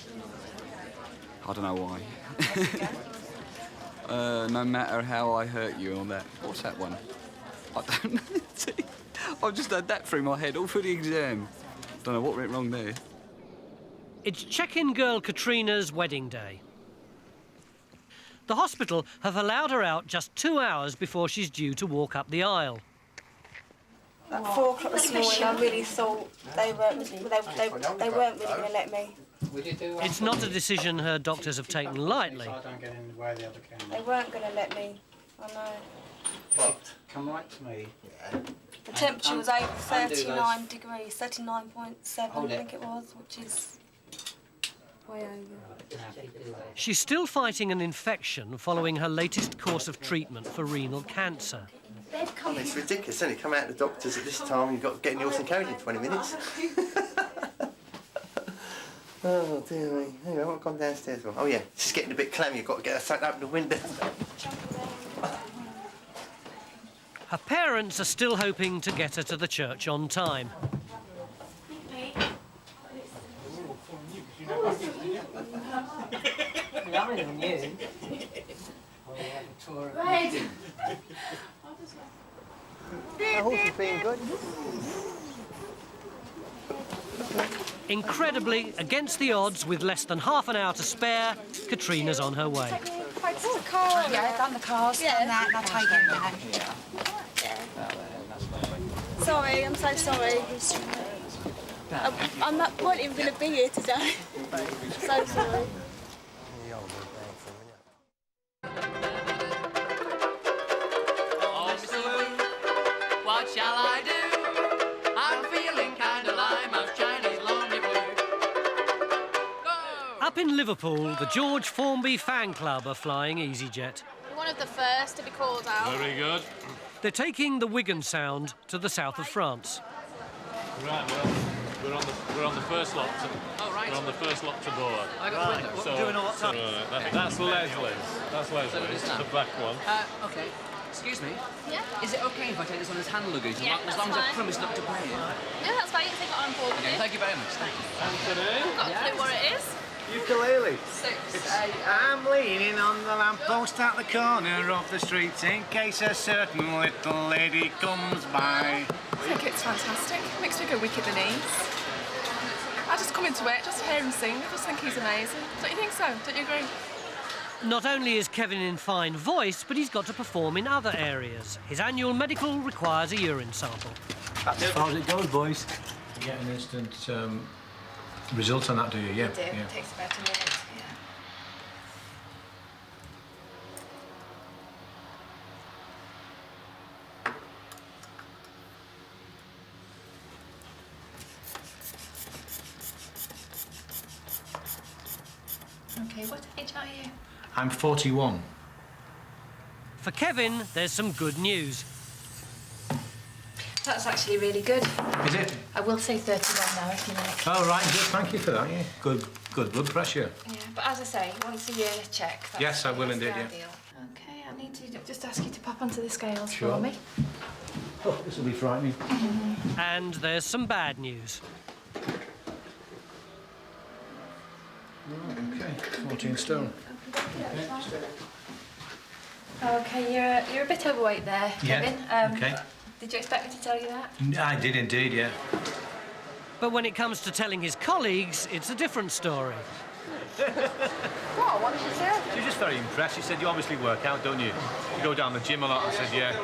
I don't know why. No matter how I hurt you on that. What's that one? I don't know. I've just had that through my head all through the exam. Don't know what went wrong there. It's check-in girl Katrina's wedding day. The hospital have allowed her out just 2 hours before she's due to walk up the aisle. At 4 o'clock this morning, I really thought they weren't really going to let me. It's not a decision her doctors have taken lightly. They weren't going to let me, I know. What? Come right to me. The temperature was over 39 degrees, 39.7 I think it was, which is way over. She's still fighting an infection following her latest course of treatment for renal cancer. It's ridiculous, isn't it? Come out to the doctors at this time and you've got to get in yours and carried in 20 minutes. Oh, dear me. Anyway, what have gone downstairs for? Oh, yeah, it's getting a bit clammy. You've got to get us open the window. Her parents are still hoping to get her to the church on time. The horse has been good. Incredibly, against the odds, with less than half an hour to spare, Katrina's on her way. It's the car. Yeah, done the cars, done that, and I'll take it now. Sorry, I'm so sorry. I'm not even going to be here today. So sorry. What shall I do? I'm feeling kind of like my Chinese lonely blue. Up in Liverpool, the George Formby fan club are flying easyJet. One of the first to be called out. Very good. They're taking the Wigan Sound to the south of France. Right, well, We're on the first lot. Oh, right. We're on the first lot to board. I got the window. What are we doing all that time? That's Leslie's. That's Leslie's. The black one. Okay. Excuse me. Yeah? Is it okay if I take this on as hand luggage? Yeah, as long as that's I promise not to pay it? No, that's fine. You can take it on board with Okay, you. thank you very much. Thank you. Anthony? Got a clue what it is? Ukulele. 6. I'm leaning on the lamppost at the corner of the street in case a certain little lady comes by. I think it's fantastic. Makes me go weak at the knees. I just come into it, just hear him sing. I just think he's amazing. Don't you think so? Don't you agree? Not only is Kevin in fine voice, but he's got to perform in other areas. His annual medical requires a urine sample. That's as far as it goes, boys. You get an instant result on that, do you? Yeah. I do. It takes about a minute. Okay, what age are you? I'm 41. For Kevin, there's some good news. That's actually really good. Is it? I will say 31 now if you like. Oh, right, good. Thank you for that, yeah. Good blood pressure. Yeah, but as I say, once a year check. That's Yes, I will indeed, yeah. ideal. Okay, I need to just ask you to pop onto the scales Sure. for me. Oh, this will be frightening. And there's some bad news. Okay, 14 stone. Okay, you're a bit overweight there, Yeah, Kevin. okay. Did you expect me to tell you that? I did indeed, yeah. But when it comes to telling his colleagues, it's a different story. What did you say? She was just very impressed. She said, you obviously work out, don't you? You go down the gym a lot. I said, yeah.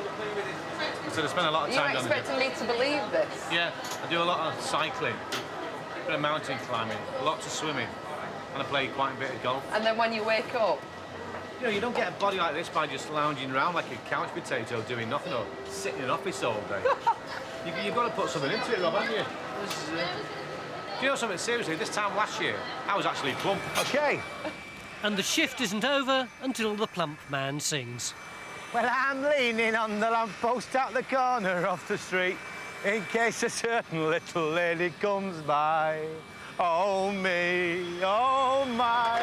I said, I spend a lot of You're time down the gym. expecting me to believe this? Yeah, I do a lot of cycling, a bit of mountain climbing, lots of swimming, and I play quite a bit of golf. And then when you wake up, You know, you don't get a body like this by just lounging around like a couch potato doing nothing or sitting in an office all day. You've got to put something into it, Rob, haven't you? Do you know something? Seriously, this time last year, I was actually plump. Okay. And the shift isn't over until the plump man sings. Well, I'm leaning on the lamppost at the corner of the street in case a certain little lady comes by. Oh, me, oh, my.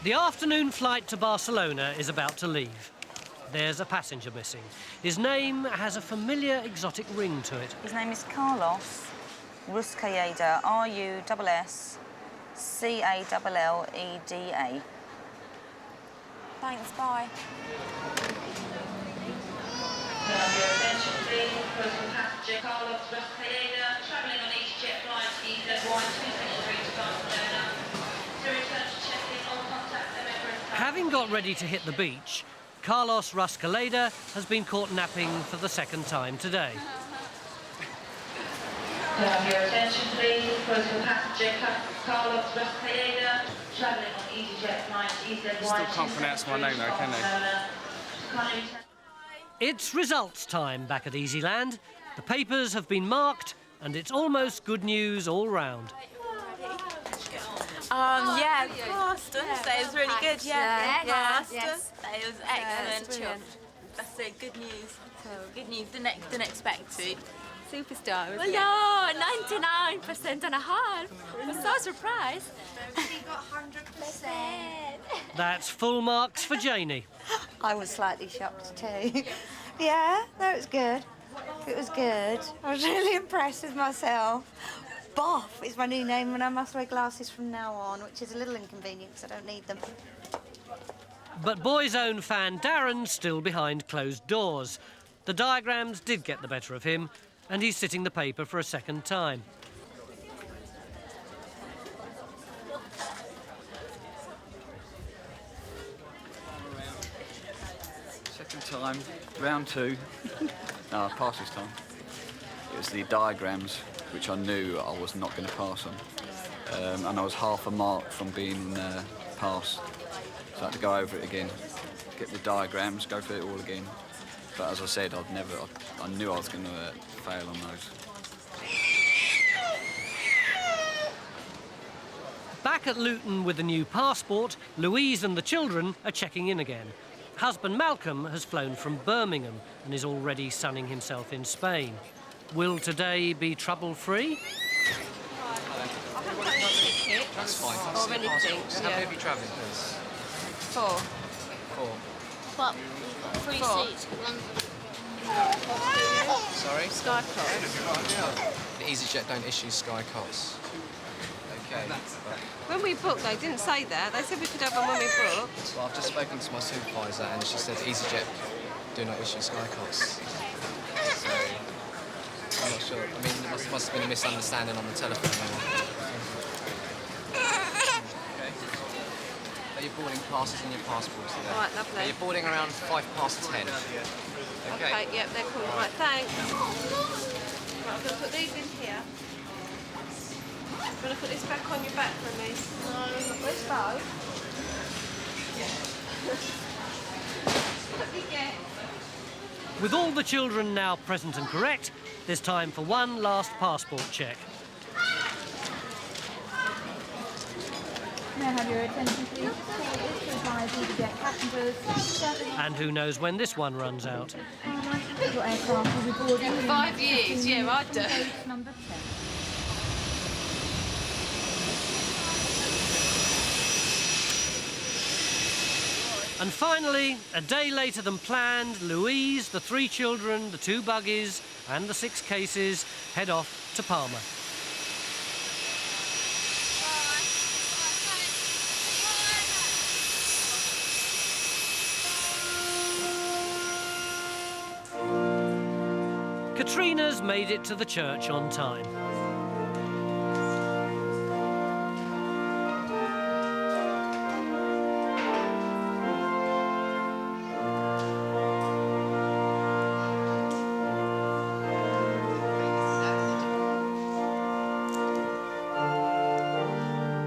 The afternoon flight to Barcelona is about to leave. There's a passenger missing. His name has a familiar exotic ring to it. His name is Carlos Ruscalleda, R-U-S-S-C-A-L-L-E-D-A. Thanks, bye. Your attention please, personal passenger Carlos Ruscalleda, travelling on easyJet flight easyJet 223 to Barcelona. To return to check-in, all contact them ever. Having got ready to hit the beach, Carlos Ruscalleda has been caught napping for the second time today. Your attention please, personal passenger Carlos Ruscalleda, travelling on easyJet flight easyJet Still can't pronounce my name though, can they? It's results time back at Easyland. The papers have been marked, and it's almost good news all round. Yeah, Fasten. That was really good. Yeah, Fasten. yes. That was excellent. That's it. Good news. So good news. Didn't expect it. Superstar, Well, no, 99% and a half. I'm so surprised. She got 100%. That's full marks for Janie. I was slightly shocked too. Yeah, that was good. It was good. I was really impressed with myself. Boff is my new name and I must wear glasses from now on, which is a little inconvenient because I don't need them. But Boy's own fan Darren's still behind closed doors. The diagrams did get the better of him, and he's sitting the paper for a second time. Second time, round 2. No, I passed this time. It was the diagrams, which I knew I was not going to pass on. And I was half a mark from being passed. So I had to go over it again, get the diagrams, go through it all again. But as I said, I knew I was going to fail on those. Back Back at Luton with a new passport, Louise and the children are checking in again. Husband Malcolm has flown from Birmingham and is already sunning himself in Spain. Will today be trouble-free? That's fine. Or anything, How many of you travelling, please? 4. 4. But we've got 3 seats. Sorry? Sky Cost. The easyJet don't issue Sky Costs. Okay. When we booked, they didn't say that. They said we could have them when we booked. Well, I've just spoken to my supervisor and she said easyJet do not issue Sky Costs. So, I'm not sure. I mean, there must have been a misunderstanding on the telephone. Okay. Are your boarding passes and your passports today? All right, lovely. You're boarding around 10:05. Okay, yep, they're cool. Right, thanks. Right, I'm going to put these in here. I'm going to put this back on your back for me. Where's Bo? Let me get. With all the children now present and correct, there's time for one last passport check. May I have your attention, please? This advise easyJet passengers. And who knows when this one runs out. Your aircraft will be boarding. 5 years, yeah, I do. Number 10. And finally, a day later than planned, Louise, the 3 children, the 2 buggies and the 6 cases head off to Palma. Katrina's made it to the church on time.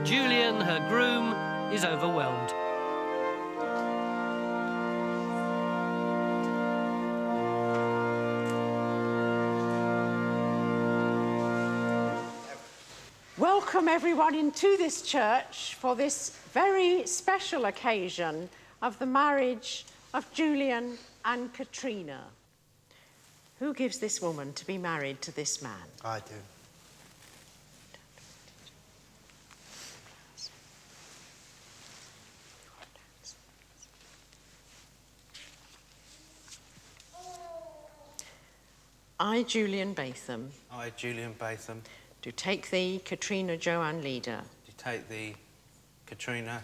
Julian, her groom, is overwhelmed. Welcome everyone into this church for this very special occasion of the marriage of Julian and Katrina. Who gives this woman to be married to this man? I do. I, Julian Batham, I, Julian Batham, do take thee, Katrina Joanne Leader, do take thee, Katrina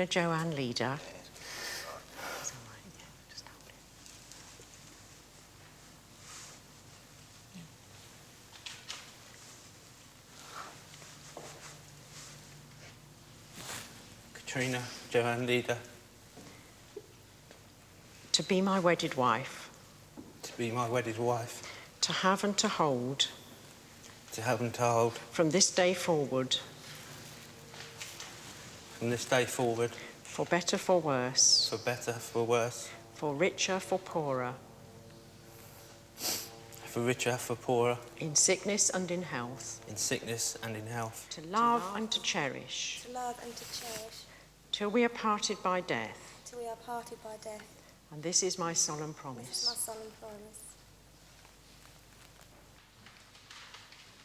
Joanne Leader, Katrina Joanne Leader, to be my wedded wife, to be my wedded wife, to have and to hold, to have and to hold, from this day forward, from this day forward, for better, for worse, for better, for worse, for richer, for poorer, for richer, for poorer, in sickness and in health, in sickness and in health, to love and to cherish, To love and to cherish, till we are parted by death. till we are parted by death. And this is my solemn This is my promise. solemn promise.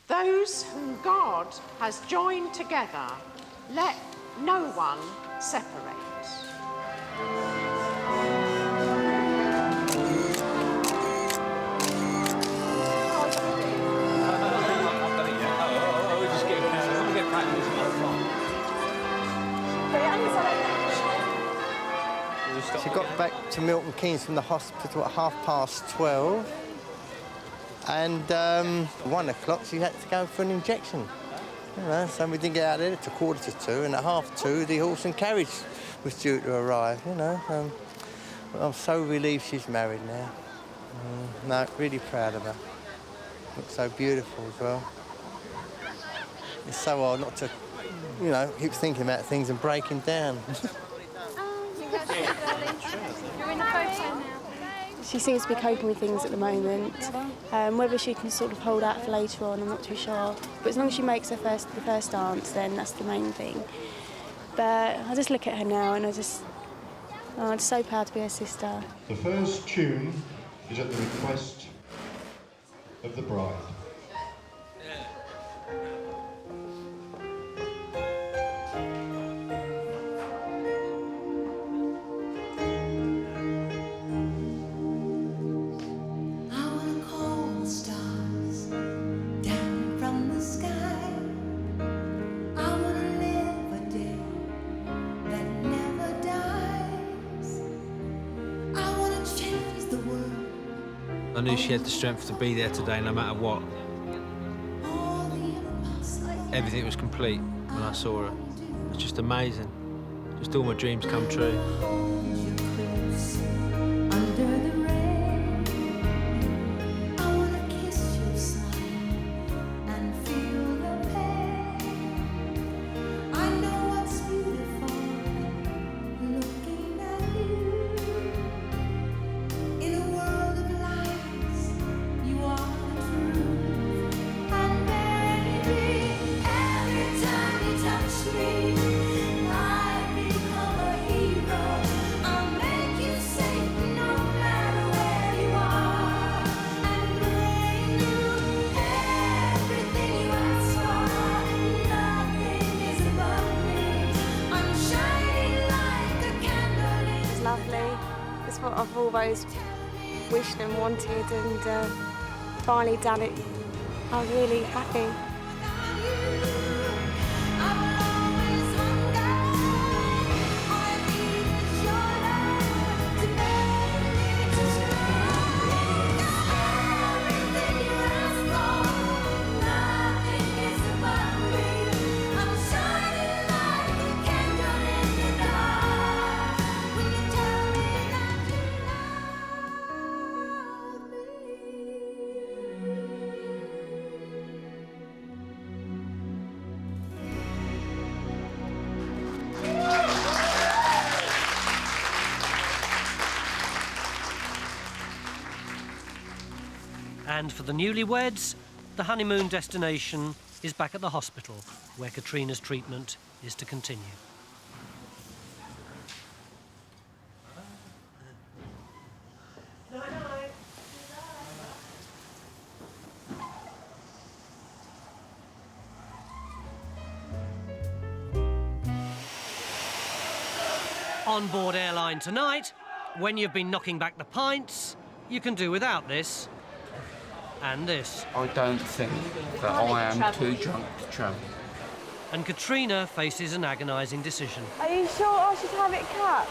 Those whom God has joined together, let no one separate. She got back to Milton Keynes from the hospital at 12:30, and 1 o'clock she had to go for an injection. You know, so we didn't get out of there till 1:45, and at 2:30 the horse and carriage was due to arrive. You know, I'm so relieved she's married now. No, really proud of her. Looks so beautiful as well. It's so hard not to, you know, keep thinking about things and breaking down. You're in the photo now. she seems to be coping with things at the moment. Whether she can sort of hold out for later on, I'm not too sure. But as long as she makes the first dance, then that's the main thing. But I just look at her now and I'm just so proud to be her sister. The first tune is at the request of the bride. I knew she had the strength to be there today, no matter what. Everything was complete when I saw her. It was just amazing. Just all my dreams come true. What I've always wished and wanted, and finally done it. I'm really happy. And for the newlyweds, the honeymoon destination is back at the hospital, where Katrina's treatment is to continue. On board Airline tonight, when you've been knocking back the pints, you can do without this. And this. I don't think that I am too drunk to travel. And Katrina faces an agonising decision. Are you sure I should have it cut?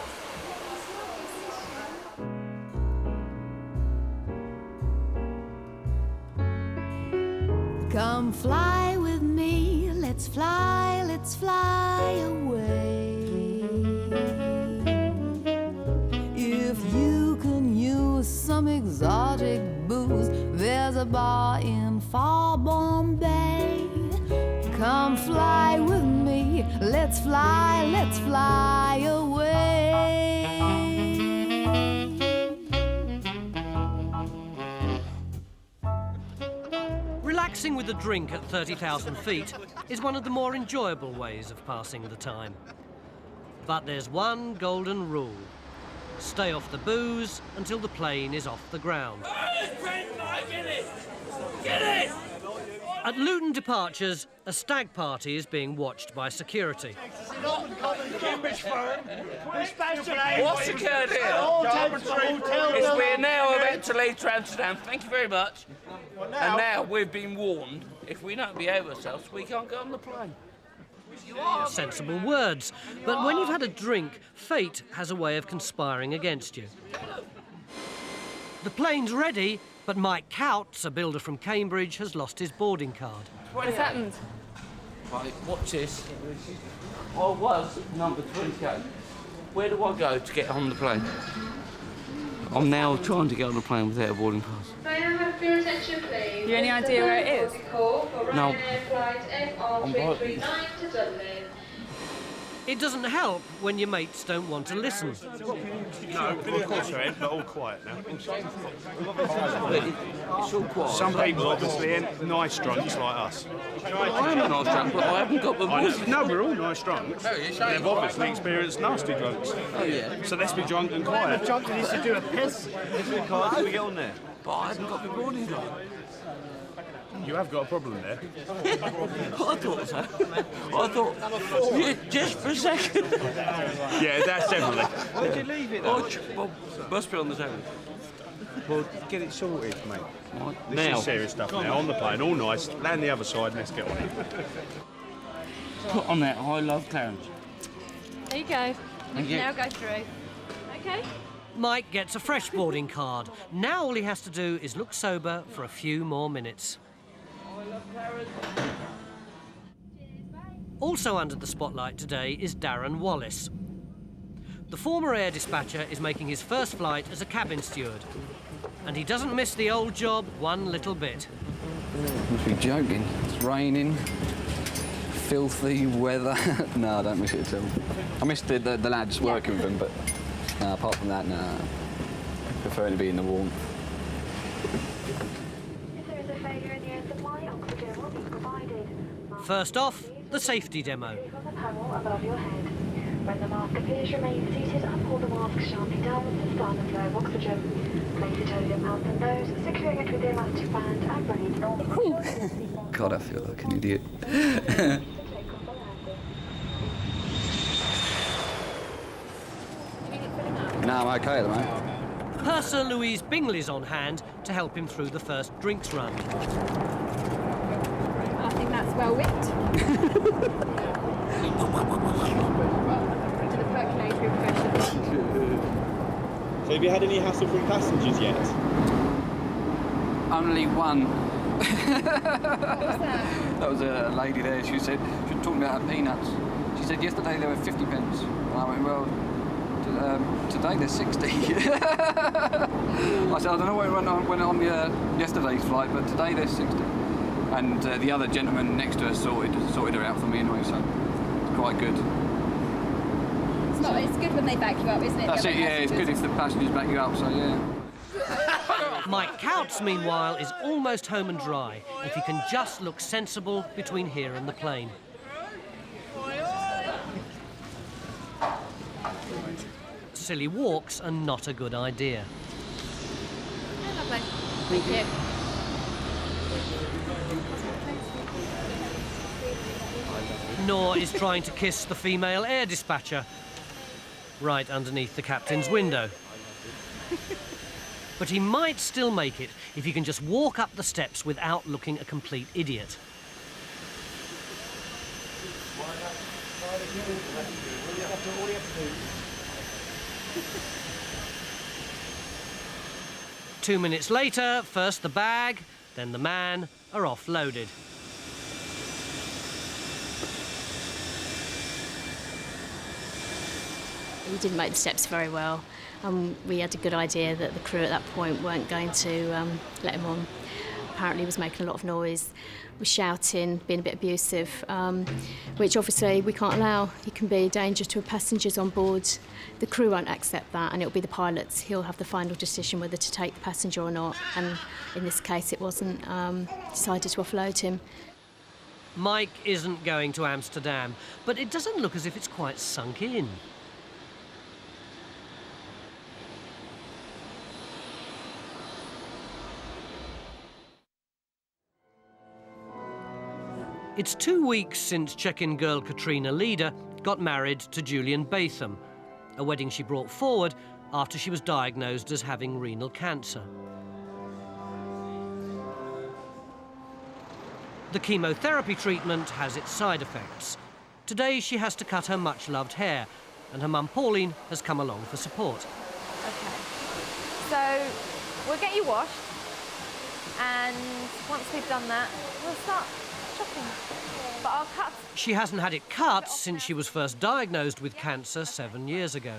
Come fly with me, let's fly away. If you can use some exotic booze, there's a bar in far Bombay. Come fly with me, let's fly away. Relaxing with a drink at 30,000 feet is one of the more enjoyable ways of passing the time. But there's one golden rule. Stay off the booze until the plane is off the ground. Get it! At Luton Departures, a stag party is being watched by security. What's occurred here? Is we're now about to leave Amsterdam. Thank you very much. And now we've been warned, if we don't behave ourselves, we can't go on the plane. Sensible words, but when you've had a drink, fate has a way of conspiring against you. The plane's ready, but Mike Coutts, a builder from Cambridge, has lost his boarding card. What has happened? Right, watch this. I was number 28. Where do I go to get on the plane? I'm now trying to get on the plane without a boarding pass. May I have your attention, please? You any idea where it is? Call for No. Ryanair flight FR339 to Dublin. It doesn't help when your mates don't want to listen. No, of course there ain't, but all quiet now. It's all quiet. Some people obviously ain't nice drunks like us. I am a nice drunk, but I haven't got the voice. No, we're all nice drunks. They've obviously experienced nasty drunks. Oh, yeah. So let's be drunk and quiet. Drunk needs to do a piss. How do we get on there? But I haven't got the boarding gun. You have got a problem there. I thought so. I thought, yeah, just for a second. Yeah, that's definitely. Where'd you leave it? Well, must be on the table. Well, get it sorted, mate. Right. This Now. is serious stuff now. On the plane, all nice. Land the other side and let's get on it. Put on that, I love Clarence. There you go. Thank You you. can now go through. Okay. Mike gets a fresh boarding card. Now all he has to do is look sober for a few more minutes. Also under the spotlight today is Darren Wallace. The former air dispatcher is making his first flight as a cabin steward. And he doesn't miss the old job one little bit. Must be joking. It's raining, filthy weather. No, I don't miss it at all. I miss the lads working with them, but no, apart from that, no. I prefer to be in the warmth. First off, the safety demo. When the mask appears, remain seated and pull the mask sharply down to start the flow of oxygen. Place it over your mouth and nose, securing it with the elastic band and breathe normally. God, I feel like an idiot. No, I'm okay at the moment. Purser Louise Bingley's on hand to help him through the first drinks run. I think that's well whipped. To the percolatory pressure. So have you had any hassle-free passengers yet? Only one. What was that? That was a lady there. She was talking about her peanuts. She said yesterday there were 50 pence. And I went, well, today there's 60. I said, I don't know what went on yesterday's flight, but today there's 60. And the other gentleman next to her sorted her out for me anyway, so it's quite good. It's good when they back you up, isn't it? That's it, yeah, it's good if the passengers back you up, so yeah. Mike Couts, meanwhile, is almost home and dry if he can just look sensible between here and the plane. Silly walks are not a good idea. Yeah, lovely. Thank you. Nor is trying to kiss the female air dispatcher right underneath the captain's window. But he might still make it if he can just walk up the steps without looking a complete idiot. Two minutes later, first the bag, then the man are offloaded. He didn't make the steps very well. We had a good idea that the crew at that point weren't going to let him on. Apparently he was making a lot of noise, was shouting, being a bit abusive, which obviously we can't allow. He can be a danger to passengers on board. The crew won't accept that, and it'll be the pilots. He'll have the final decision whether to take the passenger or not, and in this case it wasn't. Decided to offload him. Mike isn't going to Amsterdam, but it doesn't look as if it's quite sunk in. It's 2 weeks since check-in girl Katrina Leader got married to Julian Batham, a wedding she brought forward after she was diagnosed as having renal cancer. The chemotherapy treatment has its side effects. Today she has to cut her much-loved hair, and her mum Pauline has come along for support. Okay. So we'll get you washed, and once we've done that, we'll start chopping. But I'll cut. She hasn't had it cut since she was first diagnosed with cancer 7 years ago.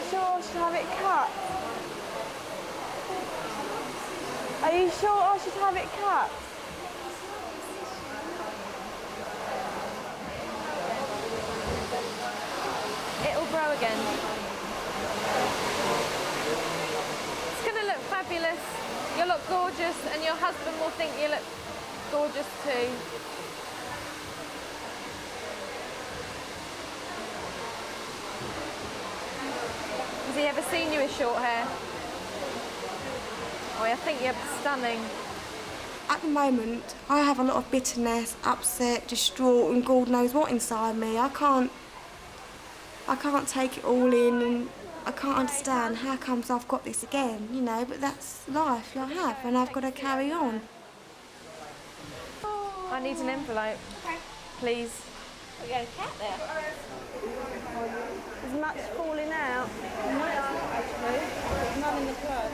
Sure, I should have it cut. Are you sure I should have it cut? go again. It's going to look fabulous. You'll look gorgeous, and your husband will think you look gorgeous too. Has he ever seen you with short hair? Oh, I think you're stunning. At the moment, I have a lot of bitterness, upset, distraught, and God knows what inside me. I can't take it all in, and I can't understand how comes I've got this again, you know, but that's life I have, and I've got to carry on. I need an envelope, please. We got a cat there. There's much falling out. Actually, there's none in the club.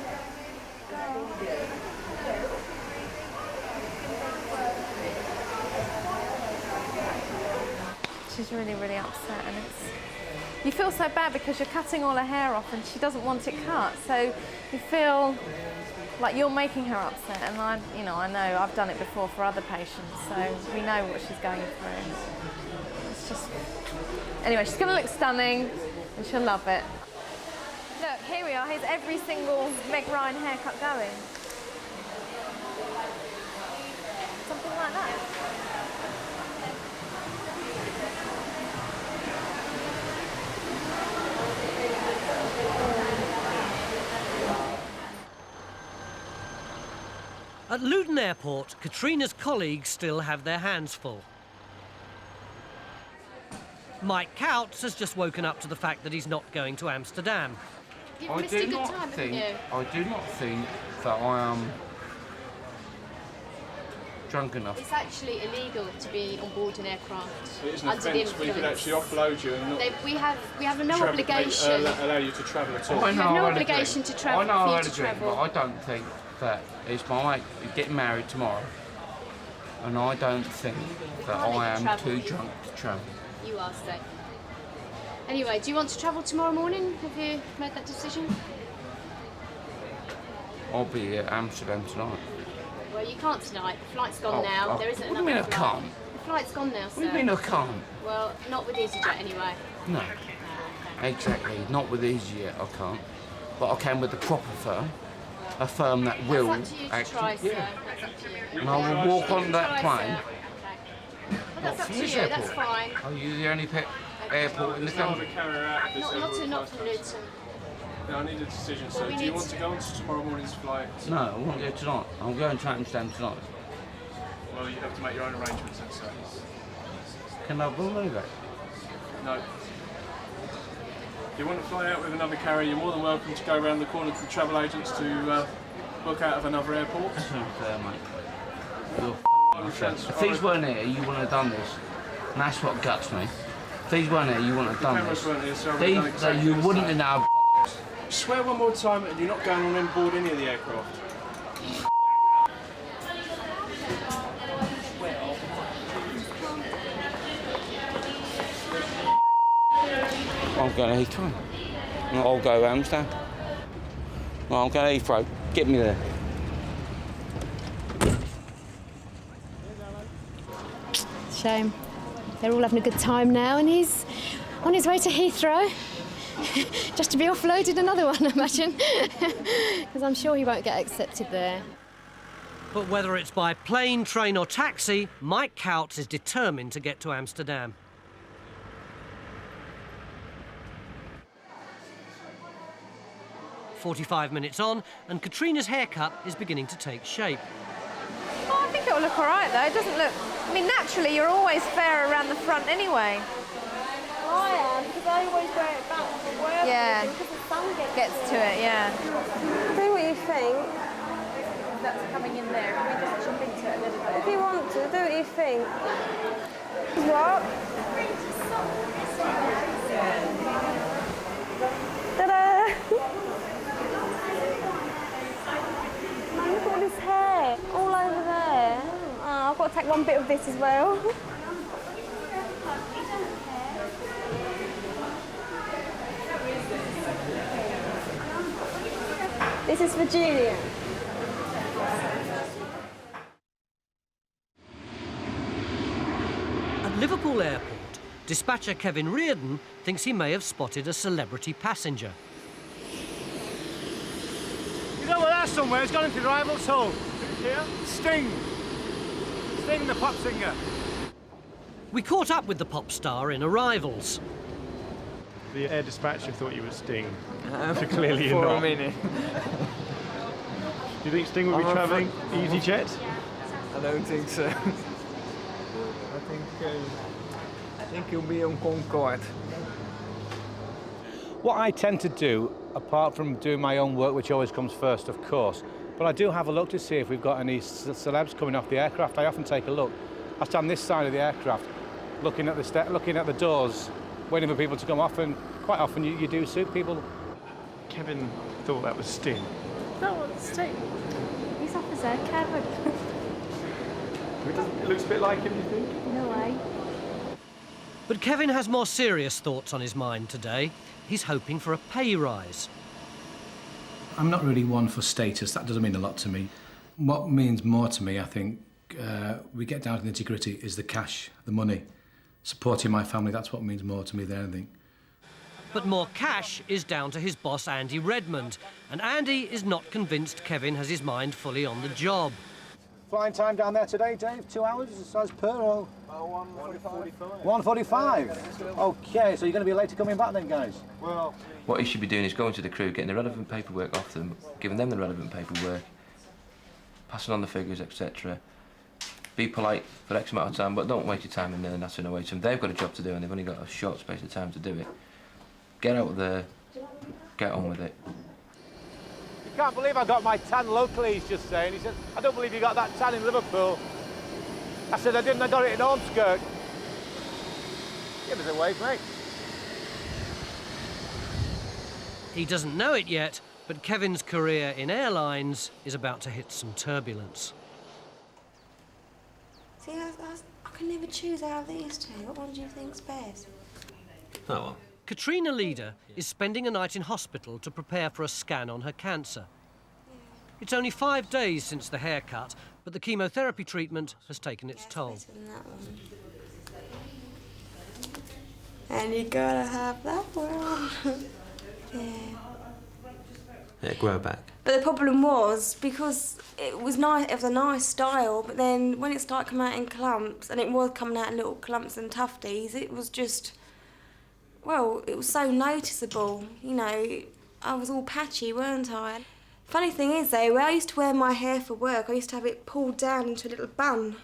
She's really, really upset, and you feel so bad because you're cutting all her hair off and she doesn't want it cut, so you feel like you're making her upset, and I know I've done it before for other patients, so we know what she's going through. It's just... Anyway, she's going to look stunning and she'll love it. Look, here we are, here's every single Meg Ryan haircut going. Something like that. At Luton Airport, Katrina's colleagues still have their hands full. Mike Couts has just woken up to the fact that he's not going to Amsterdam. I do not think that I am drunk enough. It's actually illegal to be on board an aircraft. It is an under the offence. We could actually offload you and not. We have no obligation. Allow you to travel at all. We have no obligation to travel. I know for I you to agree, travel. but I don't think that it's my mate getting married tomorrow, and I don't think that I am too drunk to travel. You are, Stay. Anyway, do you want to travel tomorrow morning? Have you made that decision? I'll be at Amsterdam tonight. Well, you can't tonight. The flight's gone now. There isn't What do you another mean I flight. can't? The flight's gone now, sir. What do you mean I can't? Well, not with EasyJet anyway. No, exactly. Not with easyJet, I can't. But I can with the proper firm, a firm that will That's up to you to try, sir. That's up to you. And I will walk on that plane. Well, that's up to you. That's fine. Are you the only airport in the country? Not for Luton. No, I need a decision, so we do you need want to go on to tomorrow morning's flight? No, I won't go tonight. I'm going to Amsterdam tonight. Well, you have to make your own arrangements then, sir. Can I believe it? No. If you want to fly out with another carrier, you're more than welcome to go around the corner to the travel agents to book out of another airport. That's not fair, mate. You're if these weren't here, you wouldn't have done this. And that's what guts me. If these weren't here, you wouldn't have done this. You wouldn't have done. Swear one more time and you're not going on board any of the aircraft. I'm going to Heathrow. I'll go to Amsterdam. I'm going to Heathrow. Get me there. Shame. They're all having a good time now, and he's on his way to Heathrow. Just to be offloaded another one, I imagine. Because I'm sure he won't get accepted there. But whether it's by plane, train or taxi, Mike Couts is determined to get to Amsterdam. "45 minutes on, and Katrina's haircut is beginning to take shape. Oh, I think it'll look all right, though. It doesn't look... I mean, naturally, you're always fair around the front anyway. I am, because I always wear it back from work. Yeah. Because the sun Gets to it, yeah. Do what you think. That's coming in there. Can we just chip into it a little bit? If you want to, do what you think. What? Ta-da! Man, look at all this hair. All over there. Oh, I've got to take one bit of this as well. This is for Julia. At Liverpool Airport, Dispatcher Kevin Reardon thinks he may have spotted a celebrity passenger. You know where that's somewhere? It's gone into the rival's hull. Here? Sting the pop singer. We caught up with the pop star in Arrivals. The air dispatcher thought you were Sting. So clearly you're For not. a minute. Do you think Sting will be travelling easyJet? I don't think so. I think he'll be on Concorde. What I tend to do, apart from doing my own work, which always comes first, of course, but I do have a look to see if we've got any celebs coming off the aircraft. I often take a look. I stand this side of the aircraft, looking at the doors, waiting for people to come off, and quite often you do suit people. Kevin thought that was Sting. No, it's Sting. He's Officer Kevin. It looks a bit like him, do you think? No way. But Kevin has more serious thoughts on his mind today. He's hoping for a pay rise. I'm not really one for status. That doesn't mean a lot to me. What means more to me, I think, we get down to the nitty-gritty, is the cash, the money. Supporting my family, that's what means more to me than anything. But more cash is down to his boss, Andy Redmond. And Andy is not convinced Kevin has his mind fully on the job. Flying time down there today, Dave? 2 hours as per or? 1:45. 1:45? OK, so you're going to be late to coming back then, guys? Well... What he should be doing is going to the crew, getting the relevant paperwork off them, giving them the relevant paperwork, passing on the figures, etc. Be polite for X amount of time, but don't waste your time in there and nattering away to them. They've got a job to do and they've only got a short space of time to do it. Get out there, get on with it. You can't believe I got my tan locally, he's just saying. He said, I don't believe you got that tan in Liverpool. I said, I didn't, I got it in Ormskirk. Give us a wave, mate. He doesn't know it yet, but Kevin's career in airlines is about to hit some turbulence. See, I can never choose out of these two. What one do you think's best? Oh, well. Katrina Leader is spending a night in hospital to prepare for a scan on her cancer. It's only 5 days since the haircut, but the chemotherapy treatment has taken its toll. And you gotta have that one. Yeah, grow back. But the problem was, because it was nice, it was a nice style, but then when it started coming out in clumps, and it was coming out in little clumps and tufties, it was just, well, it was so noticeable, you know. I was all patchy, weren't I? Funny thing is, though, where I used to wear my hair for work, I used to have it pulled down into a little bun.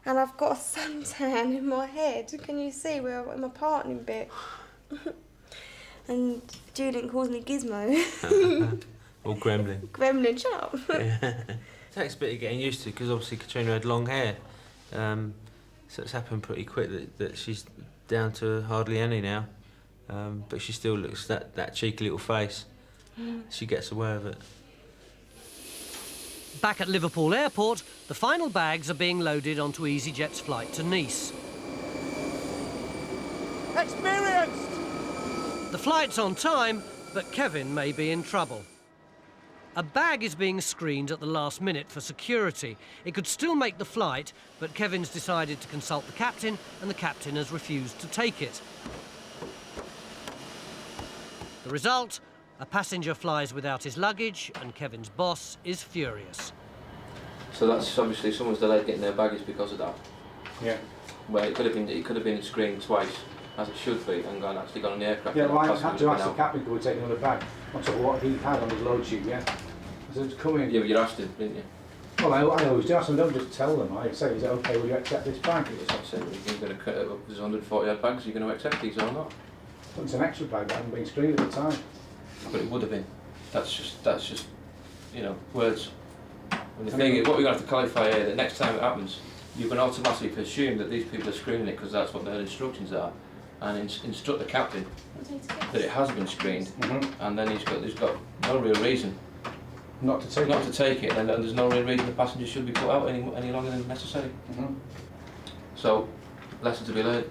And I've got a suntan in my head. Can you see where I've got my parting bit? And Julian calls me Gizmo. Or Gremlin. Gremlin, shut up. It takes a bit of getting used to, because obviously Katrina had long hair. So it's happened pretty quick that she's down to hardly any now. But she still looks that cheeky little face. She gets away with it. Back at Liverpool Airport, the final bags are being loaded onto easyJet's flight to Nice. Experienced! The flight's on time, but Kevin may be in trouble. A bag is being screened at the last minute for security. It could still make the flight, but Kevin's decided to consult the captain, and the captain has refused to take it. The result? A passenger flies without his luggage, and Kevin's boss is furious. So that's obviously someone's delayed getting their baggage because of that. Yeah. Well, it could have been screened twice, as it should be, and actually gone on the aircraft. Yeah, well, I had to ask the captain could we take another bag on top of what he had on his load sheet, yeah? So it's coming. Yeah, but you asked him, didn't you? Well, I always do ask them, don't just tell them. I say, is it okay, will you accept this bag? It's not saying you're going to cut it up, there's 140 odd bags, you're going to accept these or not? Well, it's an extra bag that hadn't been screened at the time. But it would have been. That's just, you know, words. And the thing is, what we're going to have to clarify here, that next time it happens, you can automatically assume that these people are screening it because that's what their instructions are, and instruct the captain that it has been screened, and then he's got no real reason not to take it, and there's no real reason the passenger should be put out any longer than necessary. So, lesson to be learned.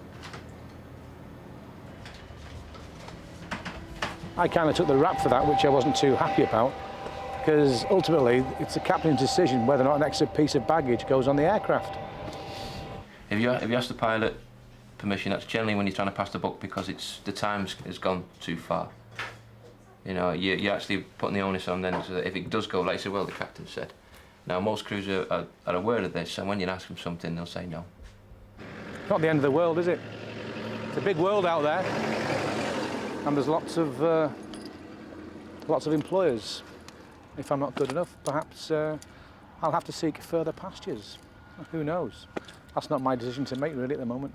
I kind of took the rap for that, which I wasn't too happy about, because ultimately it's the captain's decision whether or not an extra piece of baggage goes on the aircraft. If you ask the pilot permission, that's generally when you're trying to pass the buck because the time has gone too far. You know, you're actually putting the onus on then so that if it does go, like you said, well, the captain said. Now, most crews are aware of this, and when you ask them something, they'll say no. Not the end of the world, is it? It's a big world out there, and there's lots of employers. If I'm not good enough, perhaps I'll have to seek further pastures. Who knows? That's not my decision to make, really, at the moment.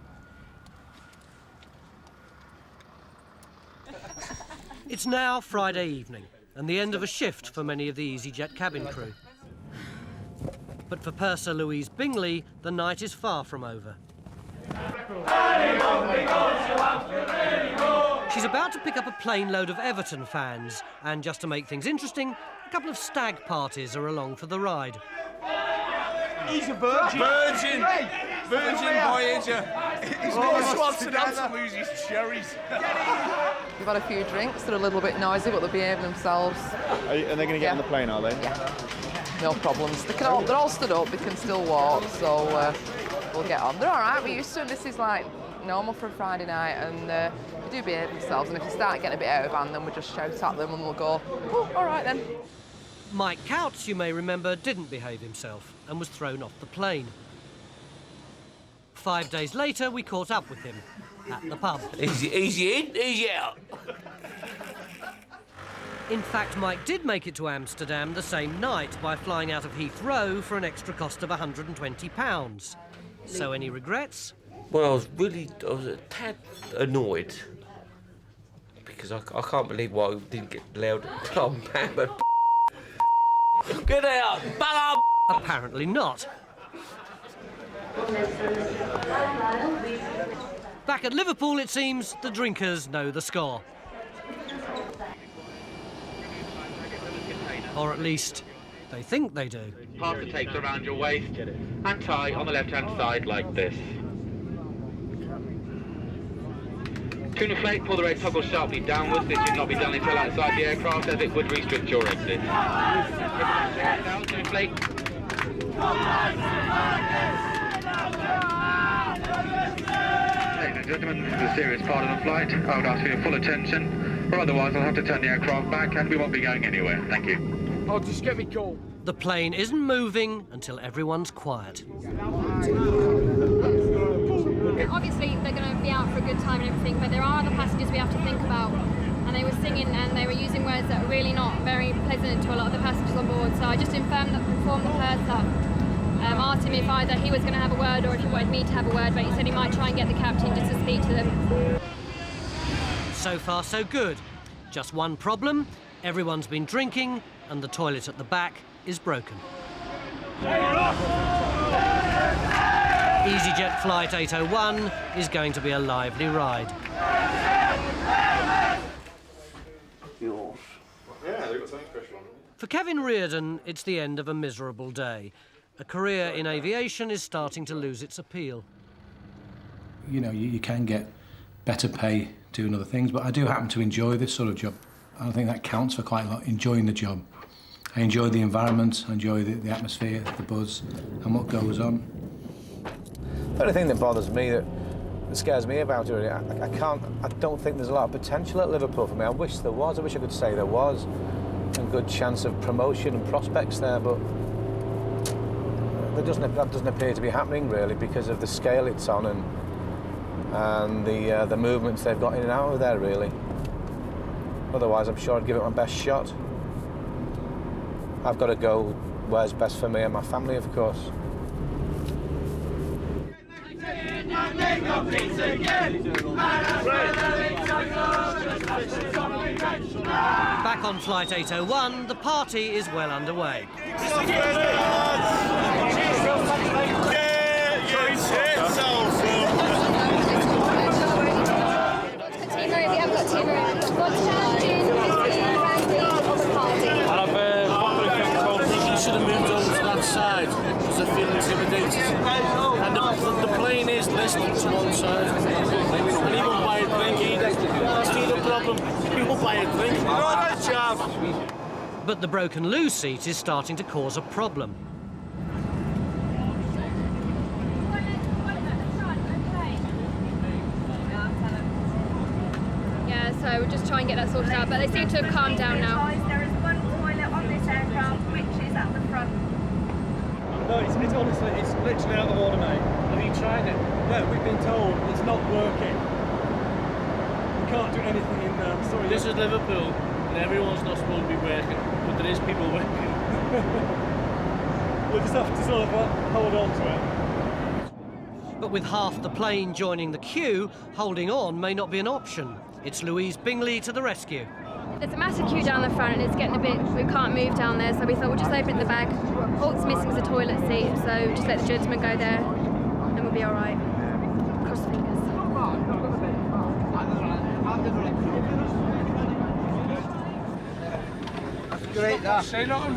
It's now Friday evening, and the end of a shift for many of the easyJet cabin crew. But for purser Louise Bingley, the night is far from over. She's about to pick up a plane load of Everton fans, and just to make things interesting, a couple of stag parties are along for the ride. He's a virgin. Virgin Voyager. He's Oh, wants to lose his cherries. We've had a few drinks. They're a little bit noisy, but they're behaving themselves. Are they going to get on the plane, are they? Yeah. No problems. They're all stood up. They can still walk, so we'll get on. They're all right. We're used to them. This is like normal for a Friday night, and they do behave themselves. And if they start getting a bit out of hand, then we just shout at them and we'll go, oh, all right then. Mike Couts, you may remember, didn't behave himself and was thrown off the plane. 5 days later, we caught up with him at the pub. Easy in, easy out. In fact, Mike did make it to Amsterdam the same night by flying out of Heathrow for an extra cost of £120. So any regrets? Well, I was a tad annoyed because I can't believe why I didn't get allowed to come back. But get out, bang. Apparently not. Back at Liverpool, it seems, the drinkers know the score. Or at least, they think they do. Pass the tapes around your waist and tie on the left-hand side like this. To inflate, pull the race toggle sharply downwards. This should not be done until outside the aircraft, as it would restrict your exit. Down to inflate. Ladies and gentlemen, this is a serious part of the flight. I would ask for your full attention, or otherwise I'll have to turn the aircraft back and we won't be going anywhere. Thank you. Oh, just get me cool. The plane isn't moving until everyone's quiet. Obviously, they're going to be out for a good time and everything, but there are other passengers we have to think about. And they were singing and they were using words that are really not very pleasant to a lot of the passengers on board. So I just informed the purser, asked him if either he was going to have a word or if he wanted me to have a word, but he said he might try and get the captain just to speak to them. So far, so good. Just one problem. Everyone's been drinking and the toilet at the back is broken. easyJet Flight 801 is going to be a lively ride. For Kevin Reardon, it's the end of a miserable day. A career in aviation is starting to lose its appeal. You know, you can get better pay doing other things, but I do happen to enjoy this sort of job. I think that counts for quite a lot, enjoying the job. I enjoy the environment, I enjoy the atmosphere, the buzz, and what goes on. The only thing that bothers me, that scares me about it, really, I don't think there's a lot of potential at Liverpool for me. I wish there was, I wish I could say there was a good chance of promotion and prospects there, but that doesn't appear to be happening, really, because of the scale it's on and the movements they've got in and out of there, really. Otherwise, I'm sure I'd give it my best shot. I've got to go where's best for me and my family, of course. Back on Flight 801, the party is well underway. Should have moved over to that side because I feel intimidated. And the plane is listed to one side. And he won't buy a drink either. That's the problem. He won't buy a drink. You're all right, Chav. But the broken loo seat is starting to cause a problem. so we'll just try and get that sorted out. But they seem to have calmed down now. There is one toilet on this aircraft, which is at the front. No, it's honestly, it's literally out of order, mate. Have you tried it? No, we've been told it's not working. We can't do anything in there. Sorry. This is Liverpool, and everyone's not supposed to be working, but there is people working. We'll just have to sort of hold on to it. But with half the plane joining the queue, holding on may not be an option. It's Louise Bingley to the rescue. There's a massive queue down the front and it's getting a bit, we can't move down there, so we thought we'll just open the bag. All that's missing is a toilet seat, so just let the gentleman go there and we'll be all right. Cross the fingers. Great, that. Say nothing,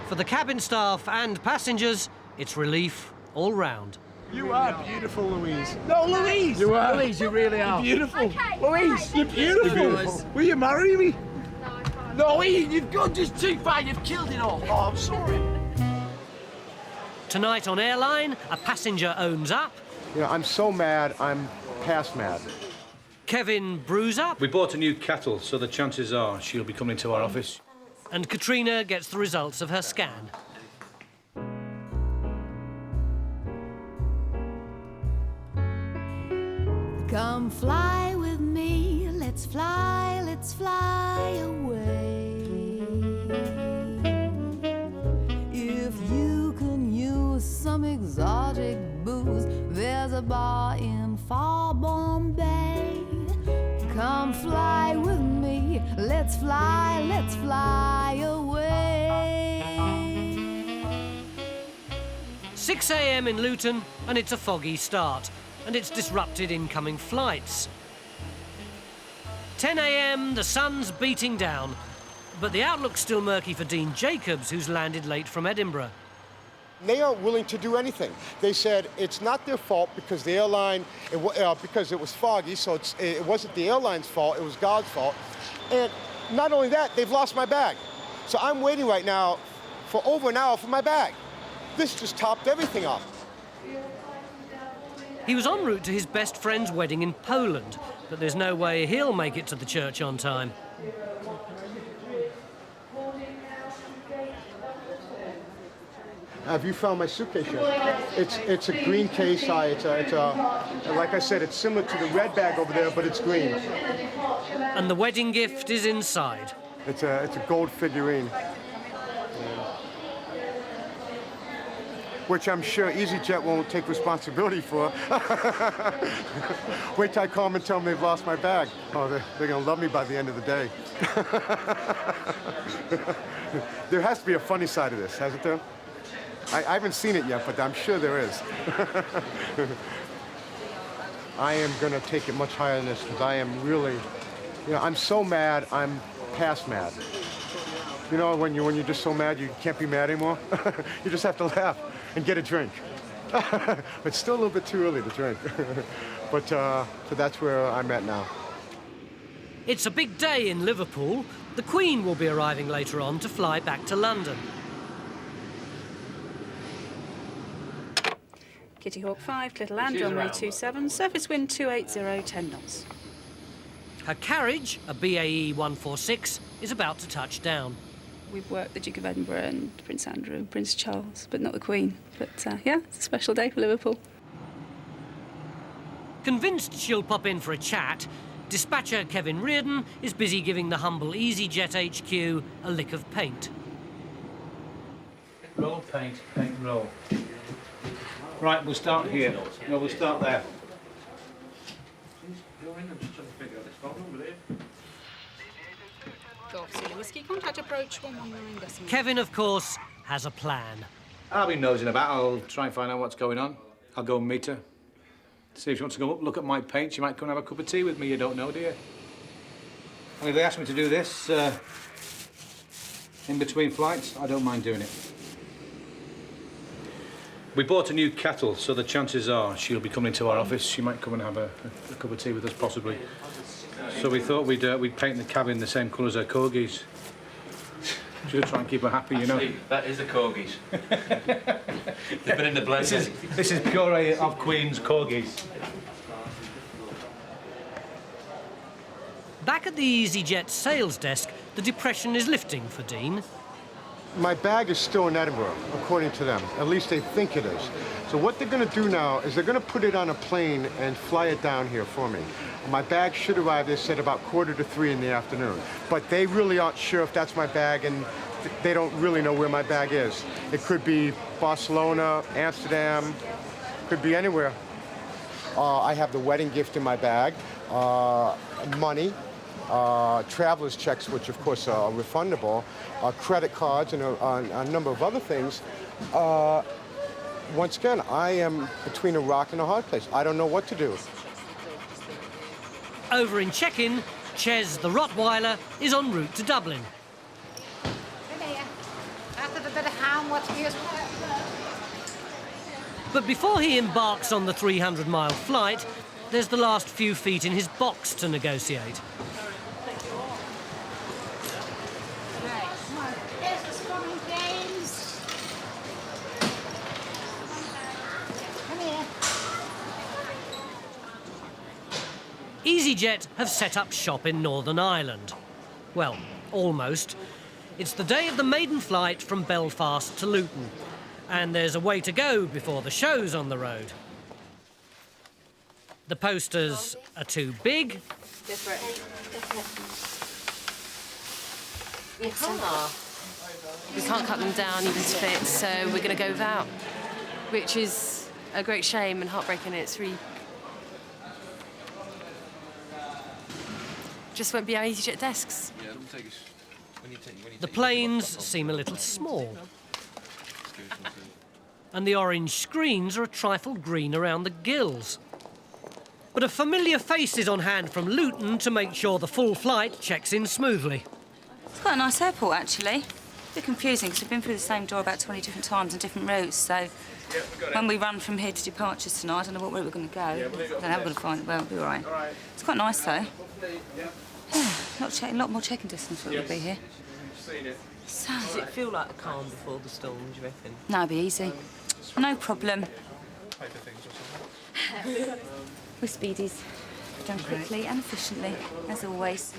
For the cabin staff and passengers, it's relief all round. You are beautiful, Louise. No, Louise! You are. Louise, you really are. You're beautiful. Okay, Louise, you're beautiful. You're beautiful. Will you marry me? No, Ian, you've gone just too far. You've killed it all. Oh, I'm sorry. Tonight on Airline, a passenger owns up. You know, I'm so mad, I'm past mad. Kevin brews up. We bought a new kettle, so the chances are she'll be coming to our office. And Katrina gets the results of her scan. Come fly with me, let's fly away. If you can use some exotic booze, there's a bar in far Bombay. Come fly with me, let's fly away. 6 a.m. in Luton, and it's a foggy start. And it's disrupted incoming flights. 10 a.m, the sun's beating down, but the outlook's still murky for Dean Jacobs, who's landed late from Edinburgh. They aren't willing to do anything. They said it's not their fault because the airline, because it was foggy, so it wasn't the airline's fault, it was God's fault. And not only that, they've lost my bag. So I'm waiting right now for over an hour for my bag. This just topped everything off. He was en route to his best friend's wedding in Poland, but there's no way he'll make it to the church on time. Have you found my suitcase yet? It's a green case. Like I said, it's similar to the red bag over there, but it's green. And the wedding gift is inside. It's a gold figurine. Which I'm sure easyJet won't take responsibility for. Wait till I call them and tell them they've lost my bag. Oh, they're gonna love me by the end of the day. There has to be a funny side of this, hasn't there? I haven't seen it yet, but I'm sure there is. I am gonna take it much higher than this because I am really, I'm so mad, I'm past mad. You know, when you're just so mad, you can't be mad anymore. You just have to laugh and get a drink. It's still a little bit too early to drink. But so that's where I'm at now. It's a big day in Liverpool. The Queen will be arriving later on to fly back to London. Kitty Hawk 5, Little Land, runway 27, surface wind 280, 10 knots. Her carriage, a BAE 146, is about to touch down. We've worked the Duke of Edinburgh and Prince Andrew and Prince Charles, but not the Queen. But yeah, it's a special day for Liverpool. Convinced she'll pop in for a chat, dispatcher Kevin Reardon is busy giving the humble easyJet HQ a lick of paint. Roll, paint, paint, roll. Right, we'll start here. No, we'll start there. Golf Zulu Whiskey, contact approach 119 decimal. Kevin, of course, has a plan. I'll be nosing about. I'll try and find out what's going on. I'll go and meet her. See if she wants to go up, look at my paint. She might come and have a cup of tea with me. You don't know, do you? And if they ask me to do this in between flights, I don't mind doing it. We bought a new kettle, so the chances are she'll be coming to our office. She might come and have a cup of tea with us, possibly. So we thought we'd paint the cabin the same colour as her corgis. Should try and keep her happy, you know. Actually, that is the corgis. They've been in the blend. This is puree of Queen's corgis. Back at the easyJet sales desk, the depression is lifting for Dean. My bag is still in Edinburgh, according to them. At least they think it is. So what they're going to do now is they're going to put it on a plane and fly it down here for me. My bag should arrive, they said, about 2:45 in the afternoon. But they really aren't sure if that's my bag, and they don't really know where my bag is. It could be Barcelona, Amsterdam, could be anywhere. I have the wedding gift in my bag, money, traveler's checks, which of course are refundable, credit cards, and a number of other things. Once again, I am between a rock and a hard place. I don't know what to do. Over in check-in, Ches the Rottweiler is en route to Dublin. But before he embarks on the 300-mile flight, there's the last few feet in his box to negotiate. easyJet have set up shop in Northern Ireland. Well, almost. It's the day of the maiden flight from Belfast to Luton, and there's a way to go before the show's on the road. The posters are too big. We can't cut them down even to fit, so we're going to go without, which is a great shame and heartbreaking. It's really just won't be our easyJet desks. The planes seem a little small, and the orange screens are a trifle green around the gills. But a familiar face is on hand from Luton to make sure the full flight checks in smoothly. It's quite a nice airport, actually. A bit confusing because we've been through the same door about 20 different times on different routes, so when we run from here to departures tonight, I don't know what route we're going to go. I don't know how we're going to find it. Well, it'll be all right. It's quite nice, though. A lot more checking distance will be here. So, Does it feel like the calm before the storm, do you reckon? No, it'll be easy. No problem. We're speedies. Done quickly and efficiently, as always.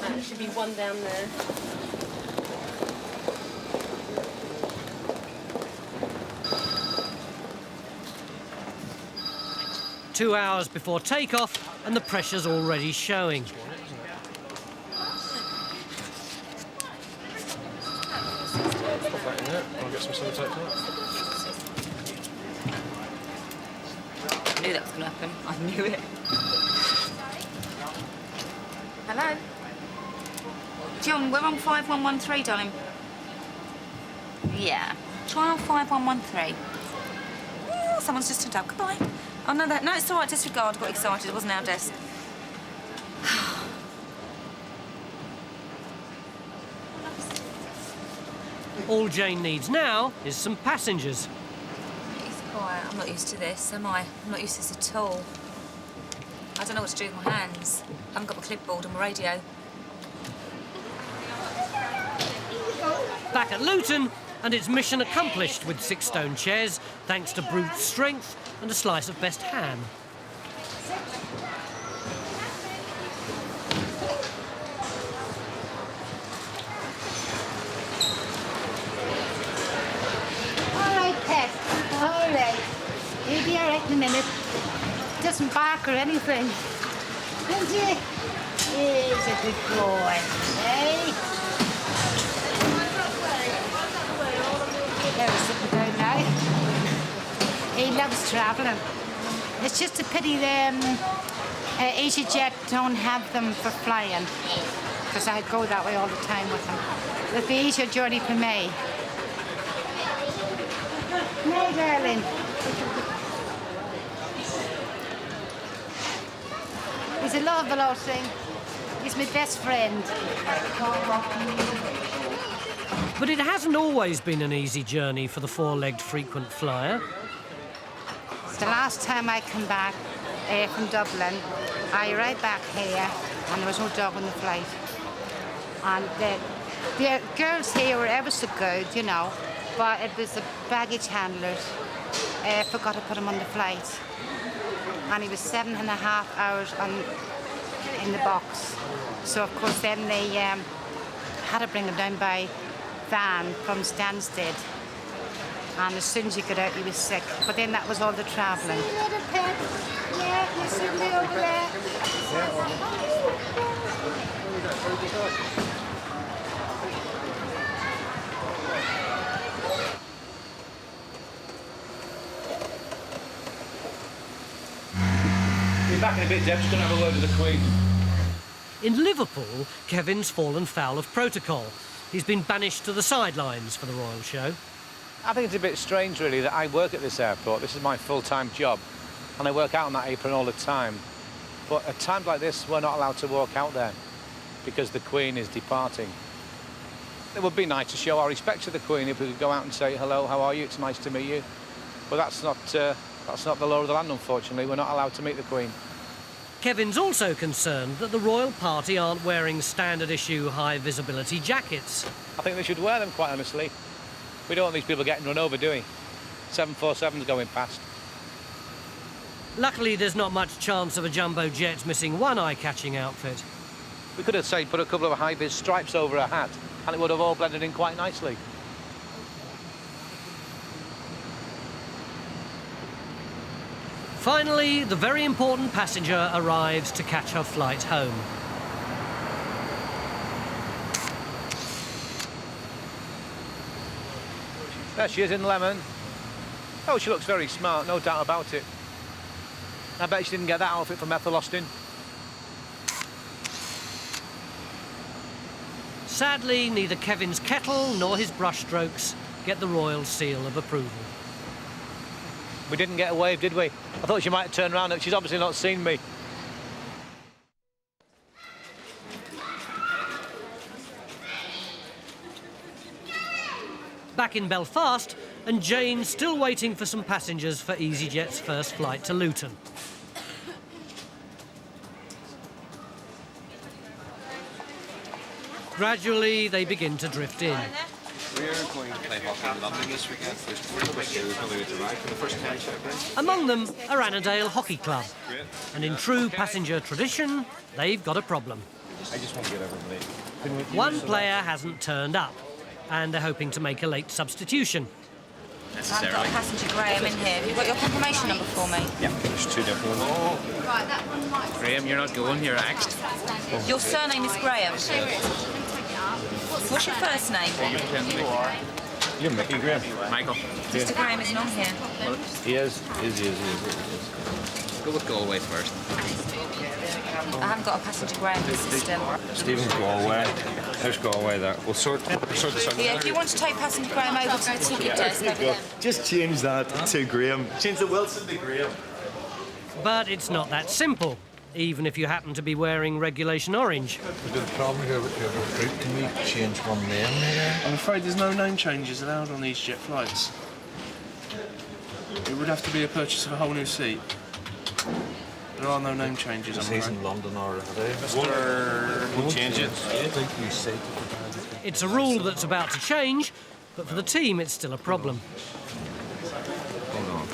There should be one down there. 2 hours before takeoff, and the pressure's already showing. I'll get some sellotape for that. I knew that was going to happen. I knew it. Hello? John, we're on 5113, darling. Yeah. Try on 5113. Oh, someone's just turned up. Goodbye. Oh, no, no, it's all right. Disregard. Got excited. It wasn't our desk. All Jane needs now is some passengers. It's quiet. I'm not used to this, am I? I'm not used to this at all. I don't know what to do with my hands. I haven't got my clipboard and my radio. Back at Luton, and it's mission accomplished with 6 stone chairs, thanks to brute strength and a slice of best ham. All right, Pet. All right. You'll be all right in a minute. Doesn't bark or anything. Isn't he? He's a good boy. Hey? There he's sitting down now. He loves travelling. It's just a pity easyJet don't have them for flying, because I'd go that way all the time with them. It'd be easier journey for me. No, darling. He's a lovable old thing. He's my best friend. But it hasn't always been an easy journey for the 4-legged frequent flyer. The last time I came back from Dublin, I arrived back here and there was no dog on the flight. And The girls here were ever so good, you know, but it was the baggage handler forgot to put him on the flight. And he was 7.5 hours in the box. So, of course, then they had to bring him down by van from Stansted. And as soon as he got out, he was sick. But then that was all the travelling. Yeah, you're sitting over there. Be back in a bit, Deb. Just going to have a word with the Queen. In Liverpool, Kevin's fallen foul of protocol. He's been banished to the sidelines for the royal show. I think it's a bit strange, really, that I work at this airport. This is my full-time job, and I work out on that apron all the time. But at times like this, we're not allowed to walk out there because the Queen is departing. It would be nice to show our respect to the Queen if we could go out and say, hello, how are you? It's nice to meet you. But that's not the law of the land, unfortunately. We're not allowed to meet the Queen. Kevin's also concerned that the royal party aren't wearing standard-issue high-visibility jackets. I think they should wear them, quite honestly. We don't want these people getting run over, do we? 747's going past. Luckily, there's not much chance of a jumbo jet missing one eye-catching outfit. We could have, say, put a couple of high-vis stripes over a hat, and it would have all blended in quite nicely. Finally, the very important passenger arrives to catch her flight home. There she is in lemon. Oh, she looks very smart, no doubt about it. I bet she didn't get that outfit from Ethel Austin. Sadly, neither Kevin's kettle nor his brushstrokes get the royal seal of approval. We didn't get a wave, did we? I thought she might turn around, but she's obviously not seen me. Back in Belfast, and Jane's still waiting for some passengers for easyJet's first flight to Luton. Gradually, they begin to drift in. We're going to play hockey in London this weekend. There's 4 of us here who's going to arrive for the first time check-in. Among them are Annandale Hockey Club. And in true passenger tradition, they've got a problem. I just want to get everybody. One player hasn't turned up, and they're hoping to make a late substitution. I've got passenger Graham in here. Have you got your confirmation number for me? Yeah, there's 2 different ones. Right, that one might... Graham, you're not going, you're axed. Your surname is Graham. What's your first name? You're Mickey Graham. Michael. Mr. Graham isn't on here. Well, he is. Go with Galway first. I haven't got a passenger Graham in the system. Stephen's Galway. There's Galway there. We'll sort this out. Yeah, if you want to take passenger Graham over to the ticket desk over there. Just change that to Graham. Change the Wilson to Graham. But it's not that simple, even if you happen to be wearing regulation orange. We've got a problem here with your recruit. Can we change one name there? I'm afraid there's no name changes allowed on easyJet flights. It would have to be a purchase of a whole new seat. There are no name changes, I'm He's afraid. in London already. We'll change it. It's a rule that's about to change, but for the team it's still a problem. Hold on.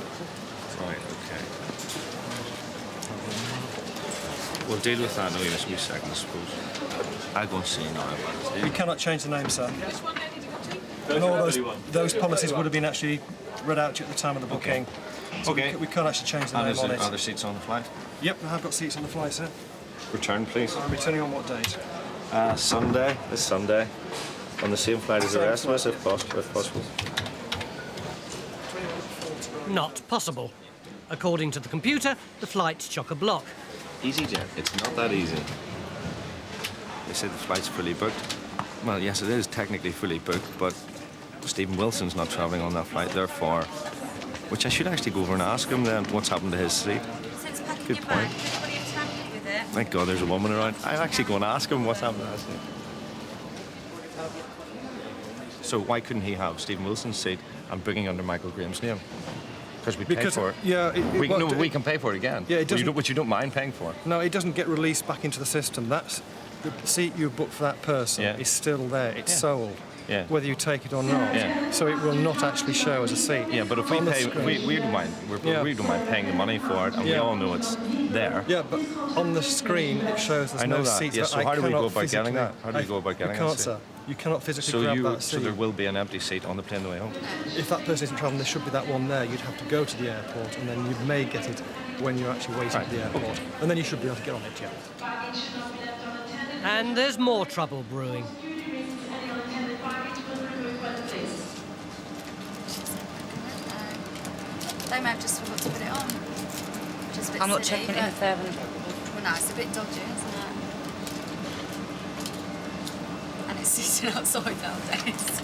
Right, okay. We'll deal with that in a wee second, I suppose. I'll go and see now. We cannot change the name, sir. And all those policies would have been actually read out to you at the time of the booking. So Okay. We can't actually change the And name is on there it. other seats on the flight? Yep, I have got seats on the flight, sir. Return, please. I'm returning on what date? Sunday. This Sunday. On the same flight as the rest of us, if possible. Not possible. According to the computer, the flight's chock-a-block. easyJet, it's not that easy. They say the flight's fully booked. Well, yes, it is technically fully booked, but Stephen Wilson's not travelling on that flight, therefore... Which I should actually go over and ask him then what's happened to his seat. Good point. Thank God there's a woman around. I'll actually go and ask him what's happened to his seat. So why couldn't he have Stephen Wilson's seat and booking under Michael Graham's name? Because we paid for it. Yeah, we can pay for it again. Yeah, it doesn't. Which you don't mind paying for. No, it doesn't get released back into the system. That's the seat you booked for that person is still there. It's sold. Yeah. Whether you take it or not. Yeah. So it will not actually show as a seat. Yeah, but if we pay, we don't mind. We don't mind paying the money for it, and we all know it's there. Yeah, but on the screen it shows there's I know no that. seats. Yes. So how do we go about getting that? How do we go about getting You can't, that? sir. You cannot physically grab that seat. So there will be an empty seat on the plane the way home. If that person isn't travelling, there should be that one there. You'd have to go to the airport, and then you may get it when you're actually waiting at the airport, and then you should be able to get on it. Yeah. And there's more trouble brewing. They may have just forgot to put it on. Which is a bit I'm not silly, checking it if they haven't. Well, no, it's a bit dodgy, isn't it? And it's sitting outside nowadays.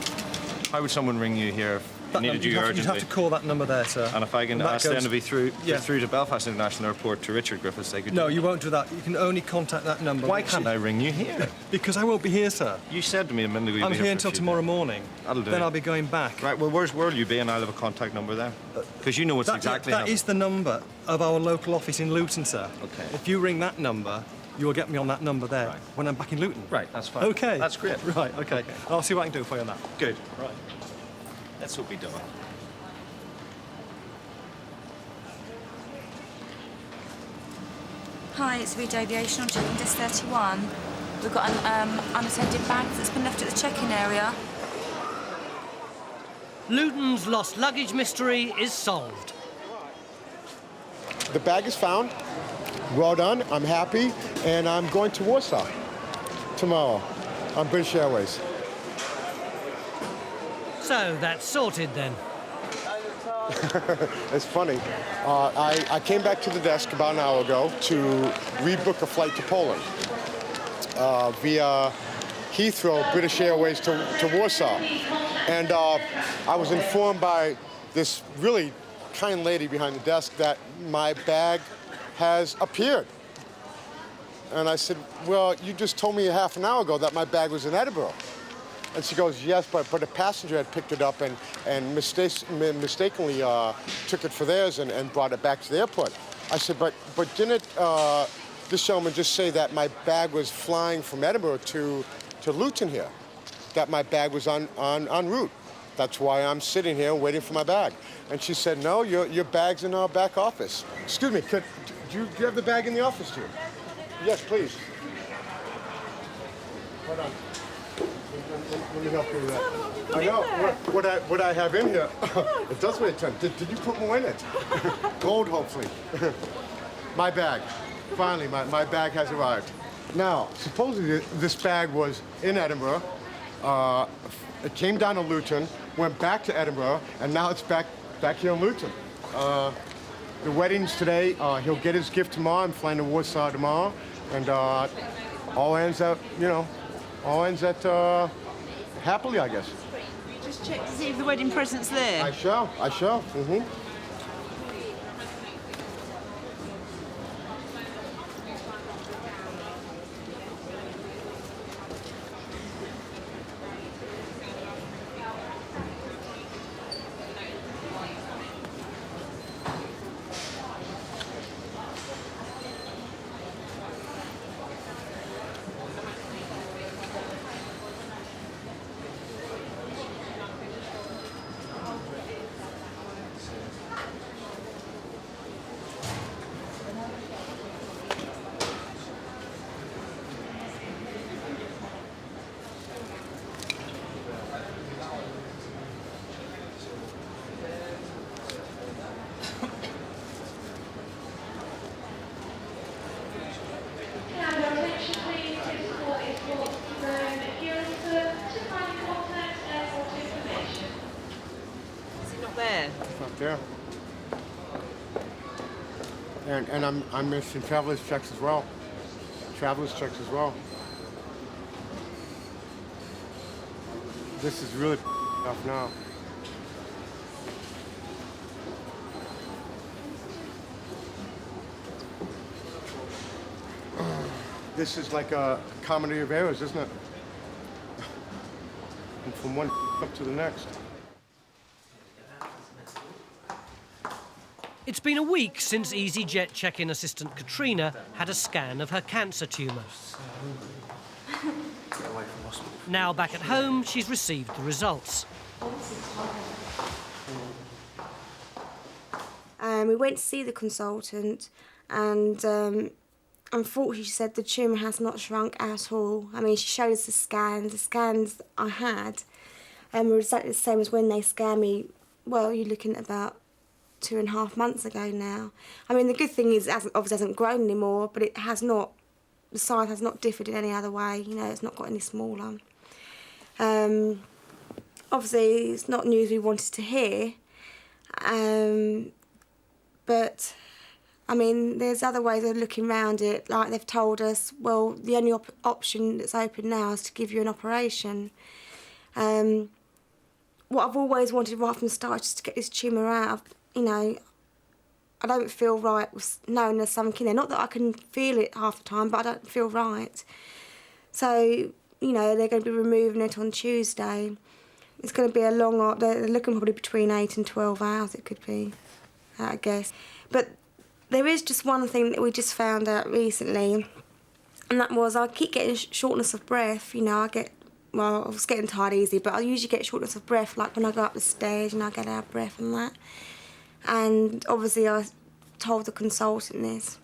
How would someone ring you here if needed you urgently? You'd have to call that number there, sir. And if I can ask them to be through to Belfast International Airport to Richard Griffiths, they could. No, you won't do that. You can only contact that number. Why can't I ring you here? Because I won't be here, sir. You said to me a minute ago you'd I'm be here for a until few tomorrow days. morning. That'll do. Then I'll be going back. Right, well, where will you be? And I'll have a contact number there. Because you know it's exactly That is the number of our local office in Luton, sir. Okay. If you ring that number, you'll get me on that number there when I'm back in Luton. Right, that's fine. Okay. That's great. Right, okay. I'll see what I can do for you on that. Good. Right. Let's hope we do it. Hi, it's Reed Aviation on check-in desk 31. We've got an unattended bag that's been left at the check-in area. Luton's lost luggage mystery is solved. The bag is found. Well done. I'm happy. And I'm going to Warsaw tomorrow on British Airways. So that's sorted then. It's funny. I came back to the desk about an hour ago to rebook a flight to Poland via Heathrow, British Airways to Warsaw. And I was informed by this really kind lady behind the desk that my bag has appeared. And I said, well, you just told me a half an hour ago that my bag was in Edinburgh. And she goes, yes, but a passenger had picked it up and mistakenly took it for theirs and brought it back to the airport. I said, but didn't this gentleman just say that my bag was flying from Edinburgh to Luton here? That my bag was en route. That's why I'm sitting here waiting for my bag. And she said, no, your bag's in our back office. Excuse me, do you have the bag in the office too? Yes, please. Hold on. Let me help you with that. I know what I have in here. It does weigh a ton. Did you put more in it? Gold, hopefully. My bag. Finally, my bag has arrived. Now, supposedly this bag was in Edinburgh. It came down to Luton, went back to Edinburgh, and now it's back here in Luton. The wedding's today. He'll get his gift tomorrow. I'm flying to Warsaw tomorrow, and all ends up, happily, I guess. Just check to see if the wedding present's there. I shall. Mm-hmm. There. And I'm missing traveler's checks as well. This is really tough now. This is like a comedy of errors, isn't it? And from one up to the next. It's been a week since easyJet check-in assistant Katrina had a scan of her cancer tumour. Now back at home, she's received the results. We went to see the consultant, and unfortunately she said the tumour has not shrunk at all. I mean, she showed us the scans. The scans I had were exactly the same as when they scanned me. Well, you're looking at about 2.5 months ago now. I mean, the good thing is it obviously hasn't grown anymore, but it has not, the size has not differed in any other way. You know, it's not got any smaller. Obviously, it's not news we wanted to hear. But, I mean, there's other ways of looking around it. Like they've told us, well, the only option that's open now is to give you an operation. What I've always wanted right from the start is to get this tumour out. You know, I don't feel right with knowing there's something in there. Not that I can feel it half the time, but I don't feel right. So, you know, they're going to be removing it on Tuesday. It's going to be a long, they're looking probably between 8 and 12 hours it could be, I guess. But there is just one thing that we just found out recently, and that was I keep getting shortness of breath. You know, I was getting tired easy, but I usually get shortness of breath, like when I go up the stairs and I get out of breath and that. And obviously I told the consultant this.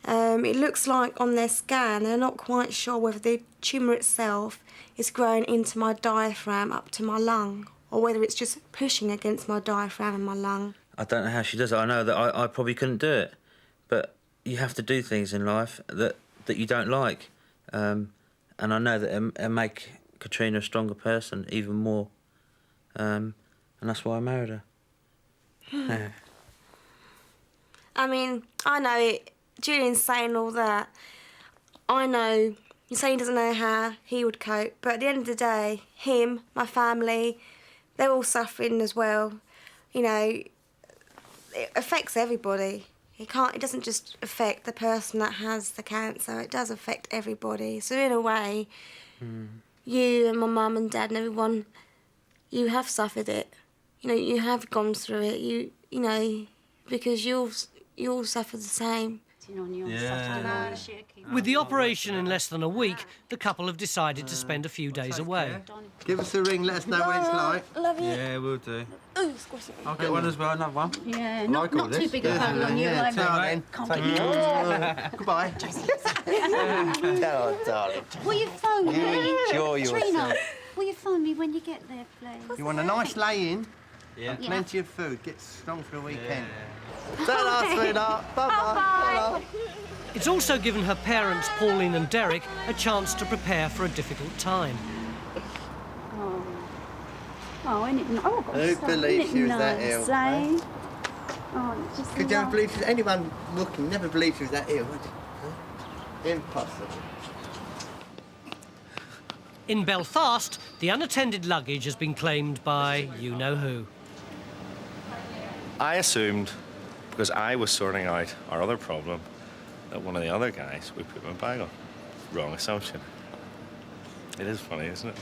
It looks like on their scan they're not quite sure whether the tumour itself is growing into my diaphragm up to my lung, or whether it's just pushing against my diaphragm and my lung. I don't know how she does it. I know that I probably couldn't do it, but you have to do things in life that you don't like. And I know that it make Katrina a stronger person, even more. And that's why I married her. Yeah. I mean, I know it. Julian's saying all that. I know. He's saying he doesn't know how he would cope, but at the end of the day, him, my family, they're all suffering as well. You know, it affects everybody. It doesn't just affect the person that has the cancer, it does affect everybody. So in a way, you and my mum and dad and everyone, you have suffered it. You know, you have gone through it. You know, because you all suffer the same. Yeah. With the operation in less than a week, the couple have decided to spend a few days away. Give us a ring, let us know what it's like. Love you. Yeah, we'll do. Oh, squishy. I'll get one as well, another one. Yeah, not too big a bubble on you. Yeah, darling. Can't get Goodbye. Oh, darling. Will you phone me? Enjoy Trina, yourself. will you phone me when you get there, please? You want a nice lay-in? Yeah. And plenty of food. Get strong for the weekend. Ta-ra, sweetheart. Bye-bye. It's also given her parents, Pauline and Derek, a chance to prepare for a difficult time. Oh, isn't it nice? Oh, Who believes she was that ill? Eh? Oh, it's just Could you ever believe anyone looking never believed she was that ill, would you? Huh? Impossible. In Belfast, the unattended luggage has been claimed by you-know-who. I assumed, because I was sorting out our other problem, that one of the other guys would put my bag on. Wrong assumption. It is funny, isn't it?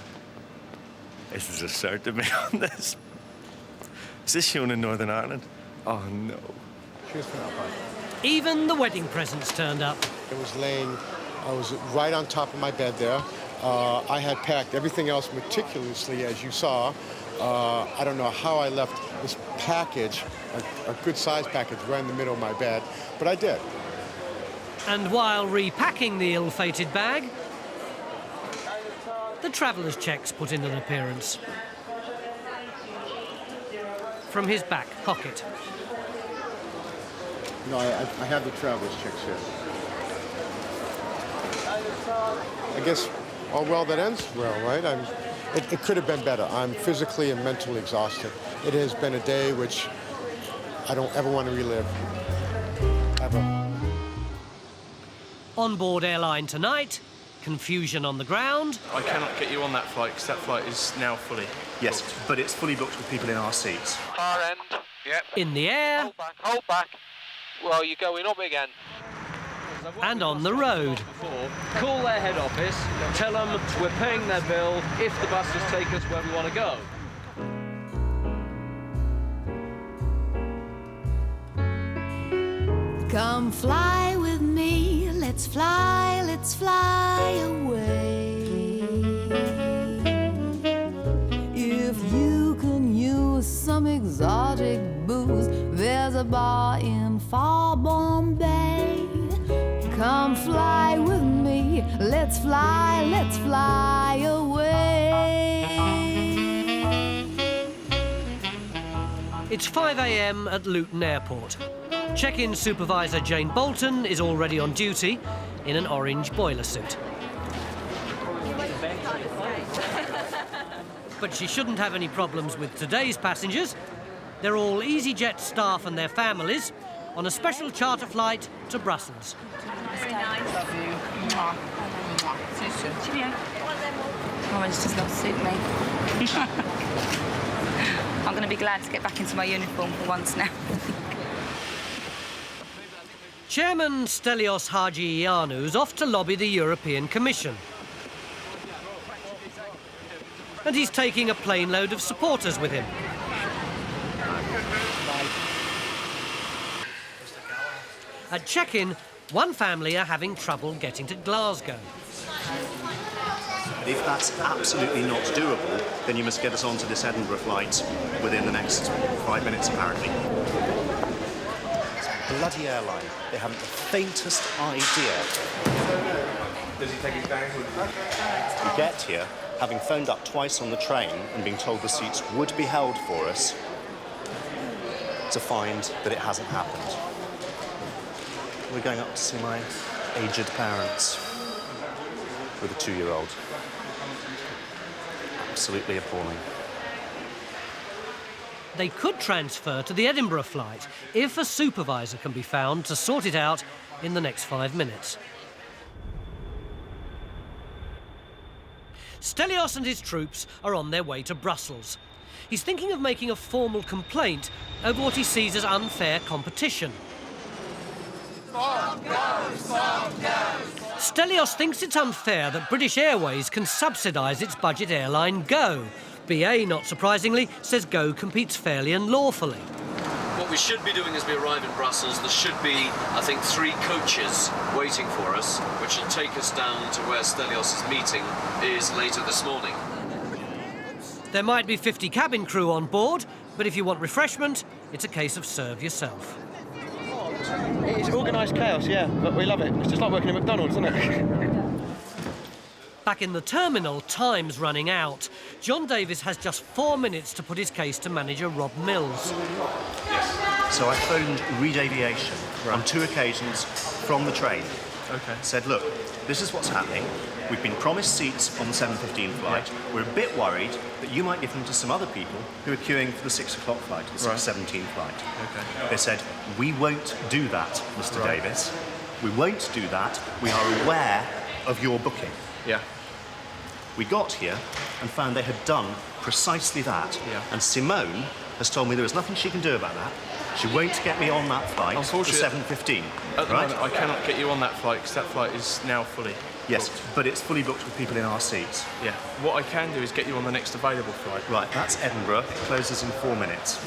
Is there a cert to me on this? Is this shown in Northern Ireland? Oh, no. Even the wedding presents turned up. I was right on top of my bed there. I had packed everything else meticulously, as you saw. I don't know how I left this package, a good-sized package, right in the middle of my bed, but I did. And while repacking the ill-fated bag, the traveller's cheques put in an appearance. From his back pocket. No, I have the traveler's checks here. I guess all well that ends well, right? It could have been better. I'm physically and mentally exhausted. It has been a day which I don't ever want to relive. Ever. On board Airline tonight, confusion on the ground. I cannot get you on that flight because that flight is now fully Yes, but it's fully booked with people in our seats. Far end, yep. In the air. Hold back. Well, you're going up again. And on the road. Call their head office, tell them we're paying their bill if the buses take us where we want to go. Come fly with me, let's fly away. a bar in far Bombay. Come fly with me, let's fly away. It's 5 a.m. at Luton Airport. Check-in supervisor Jane Bolton is already on duty in an orange boiler suit. But she shouldn't have any problems with today's passengers. They're all easyJet staff and their families on a special charter flight to Brussels. Very nice. Love you. Cheerio. Orange does not suit me. I'm going to be glad to get back into my uniform for once now. Chairman Stelios Hagianou off to lobby the European Commission. And he's taking a plane load of supporters with him. At check-in, one family are having trouble getting to Glasgow. If that's absolutely not doable, then you must get us onto this Edinburgh flight within the next 5 minutes, apparently. Bloody airline. They haven't the faintest idea. Does he take his bags with him? We get here, having phoned up twice on the train and being told the seats would be held for us, to find that it hasn't happened. We're going up to see my aged parents with a 2-year-old. Absolutely appalling. They could transfer to the Edinburgh flight if a supervisor can be found to sort it out in the next 5 minutes. Stelios and his troops are on their way to Brussels. He's thinking of making a formal complaint over what he sees as unfair competition. Stop, go, stop, go. Stelios thinks it's unfair that British Airways can subsidise its budget airline Go. BA, not surprisingly, says Go competes fairly and lawfully. What we should be doing as we arrive in Brussels, there should be, I think, 3 coaches waiting for us, which will take us down to where Stelios' meeting is later this morning. There might be 50 cabin crew on board, but if you want refreshment, it's a case of serve yourself. It's organised chaos, yeah, but we love it. It's just like working at McDonald's, isn't it? Back in the terminal, time's running out. John Davis has just 4 minutes to put his case to manager Rob Mills. So I phoned Reed Aviation on 2 occasions from the train. Okay. Said, look, this is what's happening. We've been promised seats on the 7:15 flight. Yeah. We're a bit worried that you might give them to some other people who are queuing for the 6 o'clock flight, the 6:17 flight. Okay. They said, we won't do that, Mr. Davis. We won't do that. We are aware of your booking. Yeah. We got here and found they had done precisely that. Yeah. And Simone has told me there is nothing she can do about that. She won't get me on that flight for 7:15. At the moment, I cannot get you on that flight because that flight is now fully Yes, booked. but it's fully booked with people in our seats. Yeah. What I can do is get you on the next available flight. Right, that's Edinburgh. It closes in 4 minutes.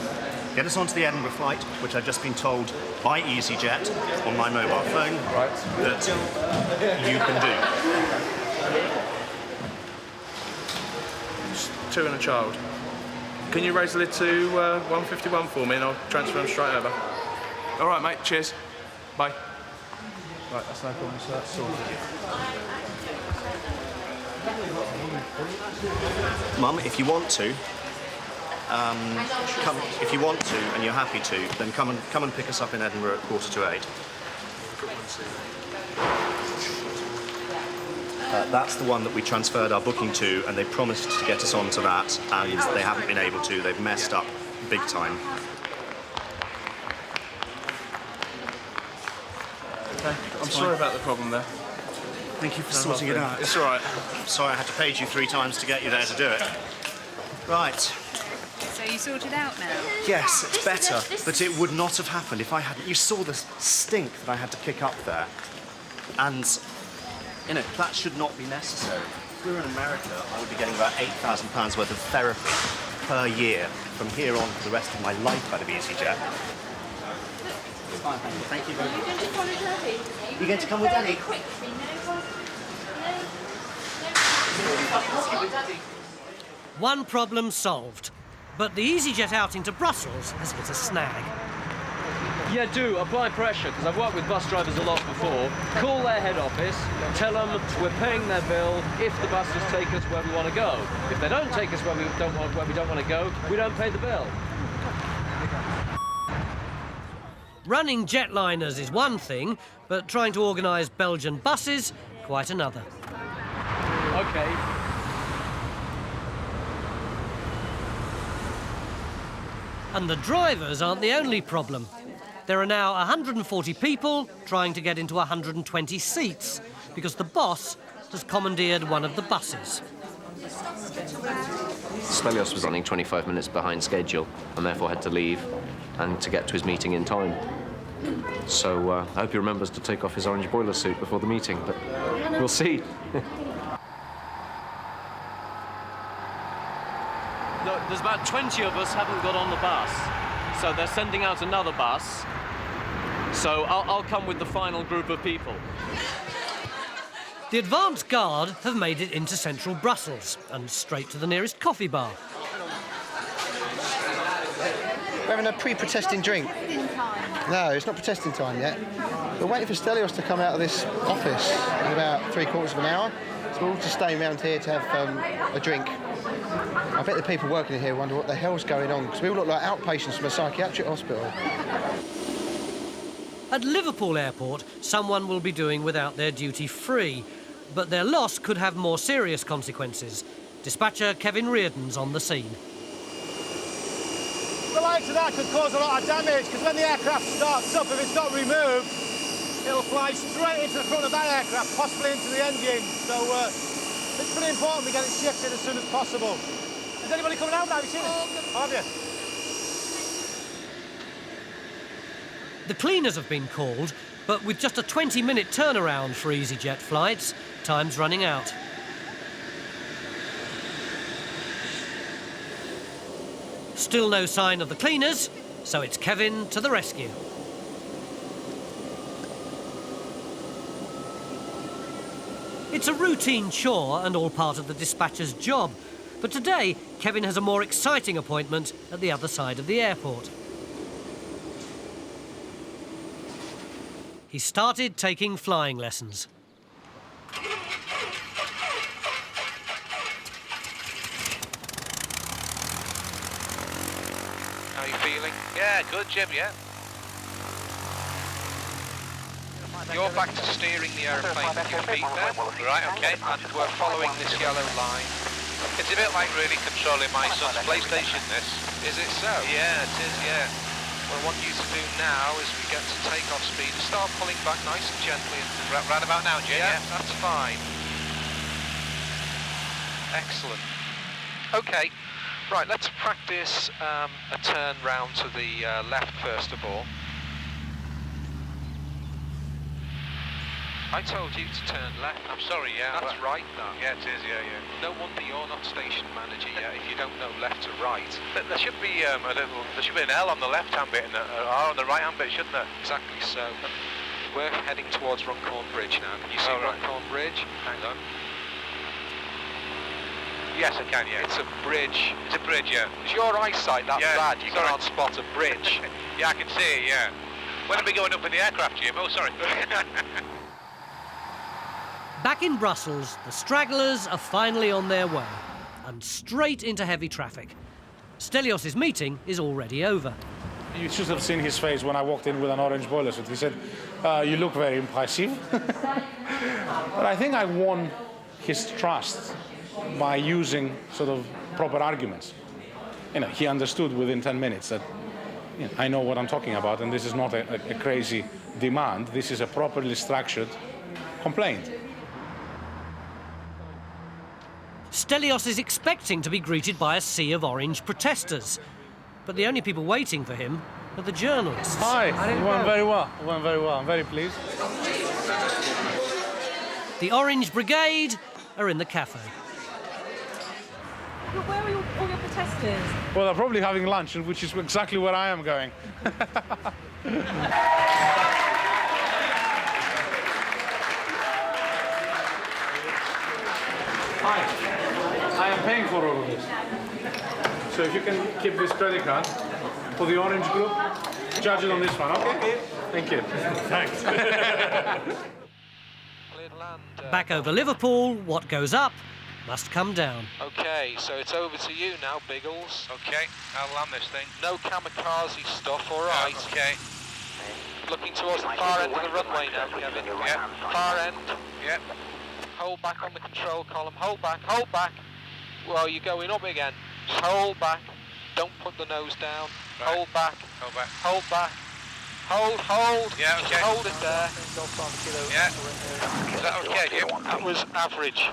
Get us onto the Edinburgh flight, which I've just been told by easyJet on my mobile phone that you can do. 2 and a child. Can you raise the lid to 151 for me and I'll transfer them straight over? All right, mate. Cheers. Bye. Right, that's no problem, so that's sorted. Mum, if you want to, if you want to and you're happy to, then come and pick us up in Edinburgh at 7:45. That's the one that we transferred our booking to, and they promised to get us onto that, and they haven't been able to. They've messed up big time. Okay. I'm sorry about the problem there. Thank you for No, sorting it nothing. out. It's all right. Sorry I had to page you 3 times to get you there to do it. Right. So you sorted out now? Yes, it's better, but it would not have happened if I hadn't. You saw the stink that I had to kick up there. And, you know, that should not be necessary. If we were in America, I would be getting about £8,000 worth of therapy per year from here on for the rest of my life out of easyJet. Fine, thank you very much. You're going to follow Daddy? You're going to come with Daddy? One problem solved. But the easyJet outing to Brussels has hit a snag. Yeah, do. Apply pressure, because I've worked with bus drivers a lot before. Call their head office, tell them we're paying their bill if the buses take us where we want to go. If they don't take us where we don't want to go, we don't pay the bill. Running jetliners is one thing, but trying to organise Belgian buses, quite another. OK. And the drivers aren't the only problem. There are now 140 people trying to get into 120 seats because the boss has commandeered one of the buses. Stelios was running 25 minutes behind schedule and therefore had to leave and to get to his meeting in time. So I hope he remembers to take off his orange boiler suit before the meeting, but we'll see. Look, there's about 20 of us haven't got on the bus, so they're sending out another bus. So I'll come with the final group of people. The advance guard have made it into central Brussels and straight to the nearest coffee bar. We're having a pre-protesting drink. No, it's not protesting time yet. We're waiting for Stelios to come out of this office in about 3/4 of an hour. So we're all just staying around here to have a drink. I bet the people working in here wonder what the hell's going on, because we all look like outpatients from a psychiatric hospital. At Liverpool Airport, someone will be doing without their duty-free, but their loss could have more serious consequences. Dispatcher Kevin Reardon's on the scene. The likes of that could cause a lot of damage, because when the aircraft starts up, if it's not removed, it'll fly straight into the front of that aircraft, possibly into the engine. So it's pretty important we get it shifted as soon as possible. Is anybody coming out now? Have you seen it? Have you? The cleaners have been called, but with just a 20-minute turnaround for easyJet flights, time's running out. Still no sign of the cleaners, so it's Kevin to the rescue. It's a routine chore and all part of the dispatcher's job, but today Kevin has a more exciting appointment at the other side of the airport. He started taking flying lessons. How are you feeling? Yeah, good, Jim, yeah. You're back to steering the aeroplane with your feet there. Right, OK, and we're following this yellow line. It's a bit like really controlling my son's PlayStation, this. Is it so? Yeah, it is, yeah. What I want you to do now is we get to take-off speed. Start pulling back nice and gently. Right about now, Jim? Yeah, that's fine. Excellent. OK, right, let's practice a turn round to the left first of all. I told you to turn left. I'm sorry, yeah. That's right, though. Yeah, it is, yeah. No wonder you're not station manager yet if you don't know left to right. There should be there should be an L on the left-hand bit and an R on the right-hand bit, shouldn't there? Exactly so. We're heading towards Runcorn Bridge now. Can you see Runcorn Bridge? Hang on. Yes, I can, yeah. It's a bridge. It's a bridge, yeah. Is your eyesight that bad? You can't spot a bridge? Yeah, I can see it, yeah. When are we going up in the aircraft, Jim? Oh, sorry. Back in Brussels, the stragglers are finally on their way and straight into heavy traffic. Stelios' meeting is already over. You should have seen his face when I walked in with an orange boiler suit. He said, you look very impressive. But I think I won his trust by using sort of proper arguments. You know, he understood within 10 minutes that I know what I'm talking about, and this is not a crazy demand. This is a properly structured complaint. Stelios is expecting to be greeted by a sea of orange protesters, but the only people waiting for him are the journalists. Hi, you went very well. You went very well. I'm very pleased. The Orange Brigade are in the cafe. Where are all your protesters? Well, they're probably having lunch, which is exactly where I am going. Hi. I am paying for all of this. So if you can keep this credit card for the Orange Group, judge it on this one, okay? Thank you. Thanks. Back over Liverpool, what goes up must come down. Okay, so it's over to you now, Biggles. Okay, I'll land this thing. No kamikaze stuff, all right? Okay. Looking towards the far end of the runway now, Kevin. Yeah. Far end. Yeah. Hold back on the control column. Hold back, hold back. Well, you're going up again. Just hold back. Don't put the nose down. Right. Hold back. Hold back. Hold back. Hold. Yeah, okay. Just hold it there. Yeah. Is that okay, Jim? That was average.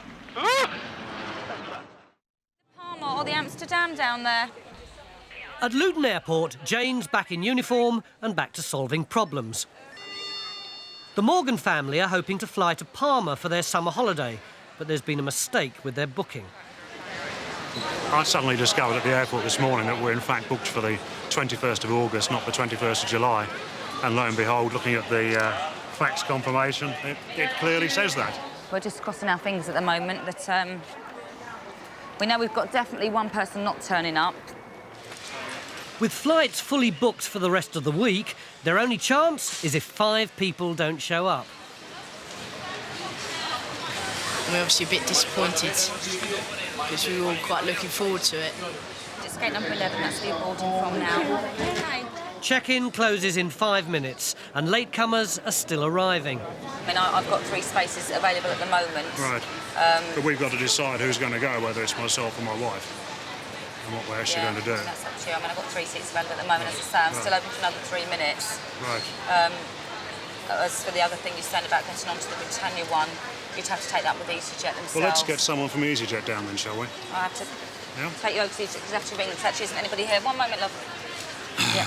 Palma or the Amsterdam down there. At Luton Airport, Jane's back in uniform and back to solving problems. The Morgan family are hoping to fly to Palma for their summer holiday, but there's been a mistake with their booking. I suddenly discovered at the airport this morning that we're in fact booked for the 21st of August, not the 21st of July. And lo and behold, looking at the fax confirmation, it clearly says that. We're just crossing our fingers at the moment that we know we've got definitely one person not turning up. With flights fully booked for the rest of the week, their only chance is if 5 people don't show up. We're obviously a bit disappointed because we were all quite looking forward to it. It's gate number 11, that's the boarding from now. Okay. Check-in closes in 5 minutes and latecomers are still arriving. I mean, I've got 3 spaces available at the moment. Right. But we've got to decide who's going to go, whether it's myself or my wife, and what we're actually going to do. That's up to you. I mean, I've got 3 seats available at the moment, as I say. I'm still open for another 3 minutes. Right. As for the other thing you said about getting onto the Britannia one, you'd have to take that with easyJet themselves. Well, let's get someone from easyJet down then, shall we? I have to take you over to easyJet because I have to ring the taxi. Isn't anybody here? One moment, love. Yeah.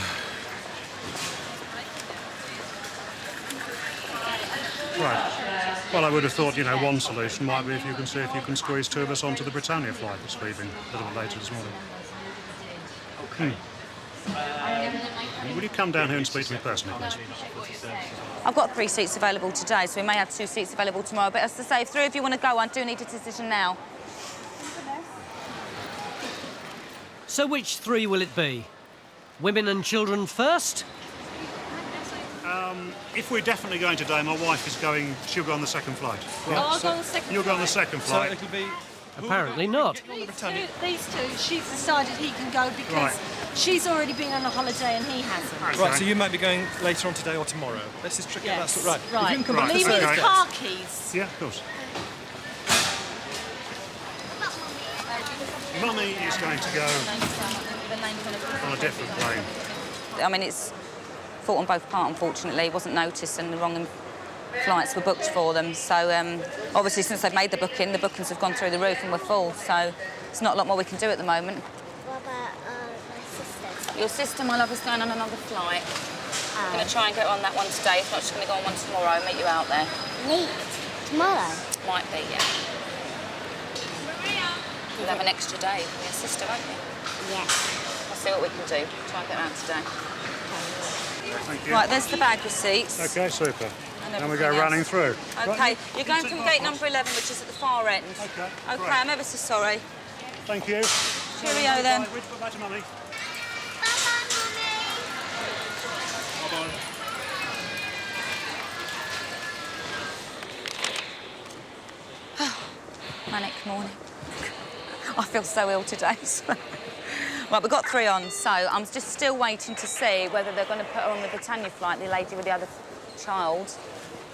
Right. Well, I would have thought, you know, one solution might be if you can see if you can squeeze 2 of us onto the Britannia flight that's leaving a little bit later this morning. Will you come down here and speak to me personally, please? I've got 3 seats available today, so we may have 2 seats available tomorrow. But as I say, if 3 of you want to go, I do need a decision now. So which 3 will it be? Women and children first? If we're definitely going today, my wife is going, she'll go on the second flight. Right. I'll go on the second You'll go on the second flight. So it'll be... Apparently not. These two, she's decided he can go because she's already been on a holiday and he hasn't. Okay. Right, so you might be going later on today or tomorrow. Let's just trick yes. That's right. Right. If you can come back Leave to me the his car keys. Yeah, of course. Mummy is going to go on a different plane. I mean, it's fault on both parts, unfortunately. It wasn't noticed and the wrong flights were booked for them. So, obviously, since they've made the bookings have gone through the roof and we're full. So, it's not a lot more we can do at the moment. What about my sister? Your sister, my love, is going on another flight. I'm going to try and get on that one today. If not, she's going to go on one tomorrow and meet you out there. Meet? Tomorrow? Might be, yeah. You'll have an extra day for your sister, won't you? Yeah. We'll see what we can do. Try and get around today. Thank you. Right, there's the bag receipts. OK, super. And we go running through. OK, right. You're going from gate number 11, which is at the far end. OK, OK, I'm ever so sorry. Thank you. Cheerio, then. Bye to Mummy. Bye-bye. Manic morning. I feel so ill today. Right, we've got 3 on, so I'm just still waiting to see whether they're going to put her on the Britannia flight, the lady with the other child,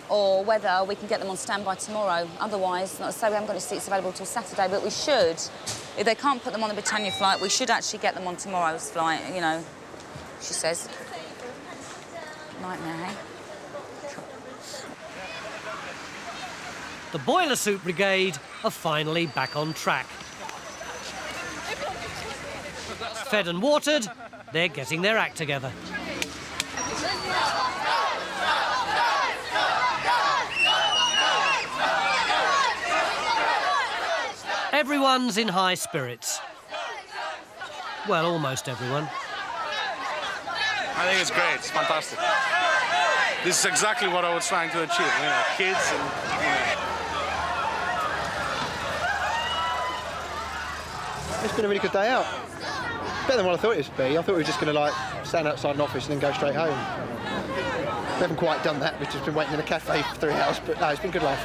or whether we can get them on standby tomorrow. Otherwise, not to say we haven't got any seats available till Saturday, but we should. If they can't put them on the Britannia flight, we should actually get them on tomorrow's flight, you know, she says. Nightmare, eh? The boiler suit brigade are finally back on track. Fed and watered, they're getting their act together. Everyone's in high spirits. Well, almost everyone. I think it's great. It's fantastic. This is exactly what I was trying to achieve. You know, kids and. It's been a really good day out. Better than what I thought it would be. I thought we were just going to like stand outside an office and then go straight home. We haven't quite done that. We've just been waiting in a cafe for 3 hours, but no, it's been good life.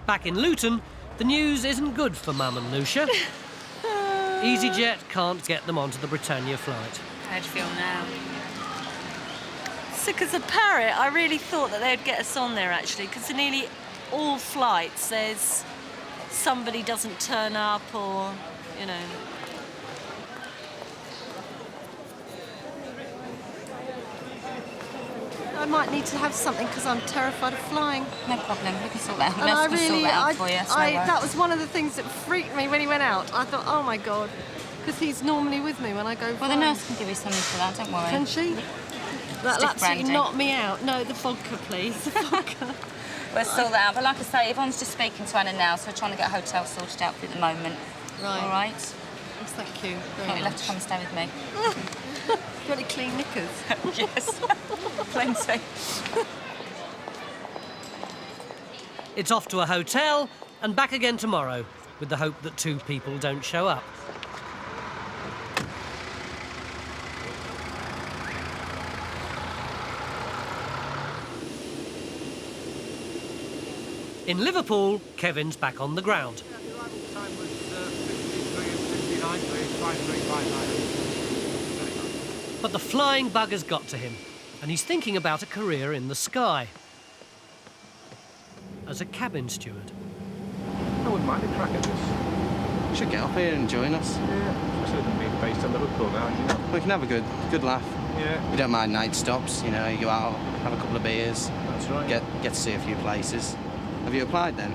Back in Luton, the news isn't good for Mum and Lucia. easyJet can't get them onto the Britannia flight. How do you feel now? Sick as a parrot. I really thought that they'd get us on there, actually, because in nearly all flights there's somebody doesn't turn up or, you know. I might need to have something because I'm terrified of flying. No problem, we can sort that out. And I really, for you. that was one of the things that freaked me when he went out. I thought, oh my God, because he's normally with me when I go flying. Well, the nurse can give you something for that, don't worry. Can she? That'll Stick absolutely brandy. knock me out. No, the vodka, please. The vodka. We'll sort that out. But like I say, Yvonne's just speaking to Anna now, so we're trying to get a hotel sorted out for you at the moment. Right. All right? Yes, thank you very You'll have much. to come and stay with me. Got any clean knickers? Yes. Plenty. It's off to a hotel and back again tomorrow, with the hope that 2 people don't show up. In Liverpool, Kevin's back on the ground. But the flying bugger's got to him, and he's thinking about a career in the sky. As a cabin steward. I wouldn't mind a crack at this. You should get up here and join us. Yeah, especially with them being based in Liverpool now, you know. We can have a good laugh. Yeah. We don't mind night stops, you know, you go out, have a couple of beers. That's right. Get to see a few places. Have you applied then?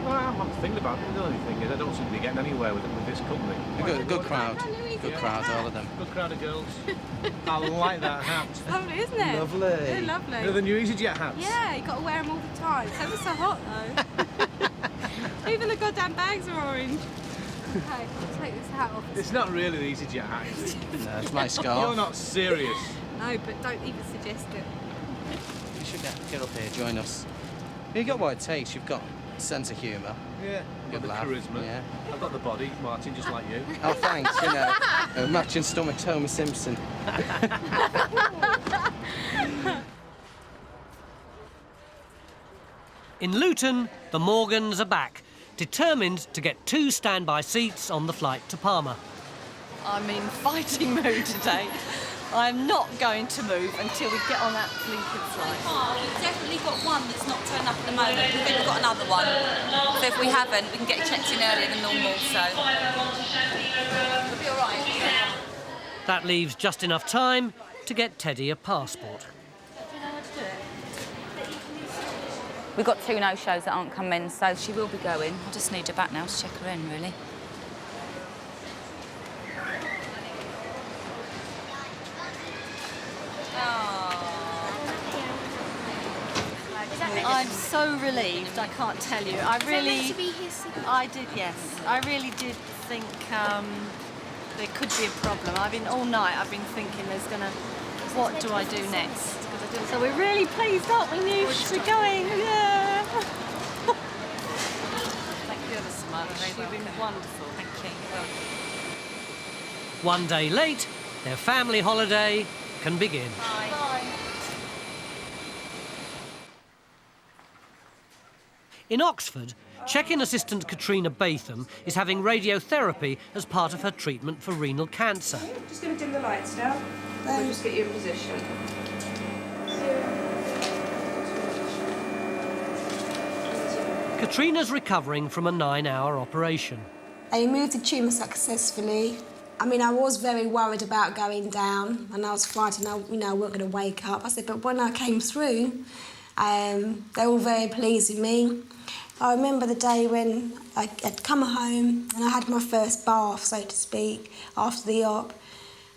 Well, I'm thinking about it. The only thing is I don't seem to be getting anywhere with this company. Good crowd. Good crowd, all of them. Good crowd of girls. I like that hat. It's lovely, isn't it? Lovely. They're lovely. They're the new easyJet hats. Yeah, you got to wear them all the time. It's ever so hot, though. Even the goddamn bags are orange. Okay, I'll take this hat off. It's not really the easyJet hat, is it? No, it's my scarf. You're not serious. No, but don't even suggest it. You should get up here, join us. You've got what it takes. You've got a sense of humour. Yeah. Good Got laugh. the charisma. Yeah. I've got the body, Martin, just like you. Oh, thanks. You know, a matching stomach to Homer Simpson. In Luton, the Morgans are back, determined to get 2 standby seats on the flight to Palma. I'm in fighting mood today. I'm not going to move until we get on that blinking flight. We've definitely got one that's not turned up at the moment. I think we've got another one. So if we haven't, we can get checked in earlier than normal, so we'll be all right. That leaves just enough time to get Teddy a passport. We've got 2 no-shows that aren't coming, so she will be going. I just need her back now to check her in, really. I'm so relieved, I can't tell you. I did, yes. I really did think there could be a problem. All night I've been thinking what do I do next? So we're really pleased, aren't we, Noosh? We're going, yeah. Thank you ever so much. You've been wonderful. Thank you. One day late, their family holiday can begin. Bye. In Oxford, check-in assistant Katrina Batham is having radiotherapy as part of her treatment for renal cancer. Just going to dim the lights now. We'll just get you in position. Katrina's recovering from a 9-hour operation. I removed the tumour successfully. I mean, I was very worried about going down and I was frightened, we weren't going to wake up. I said, but when I came through, they were all very pleased with me. I remember the day when I'd come home and I had my first bath, so to speak, after the op.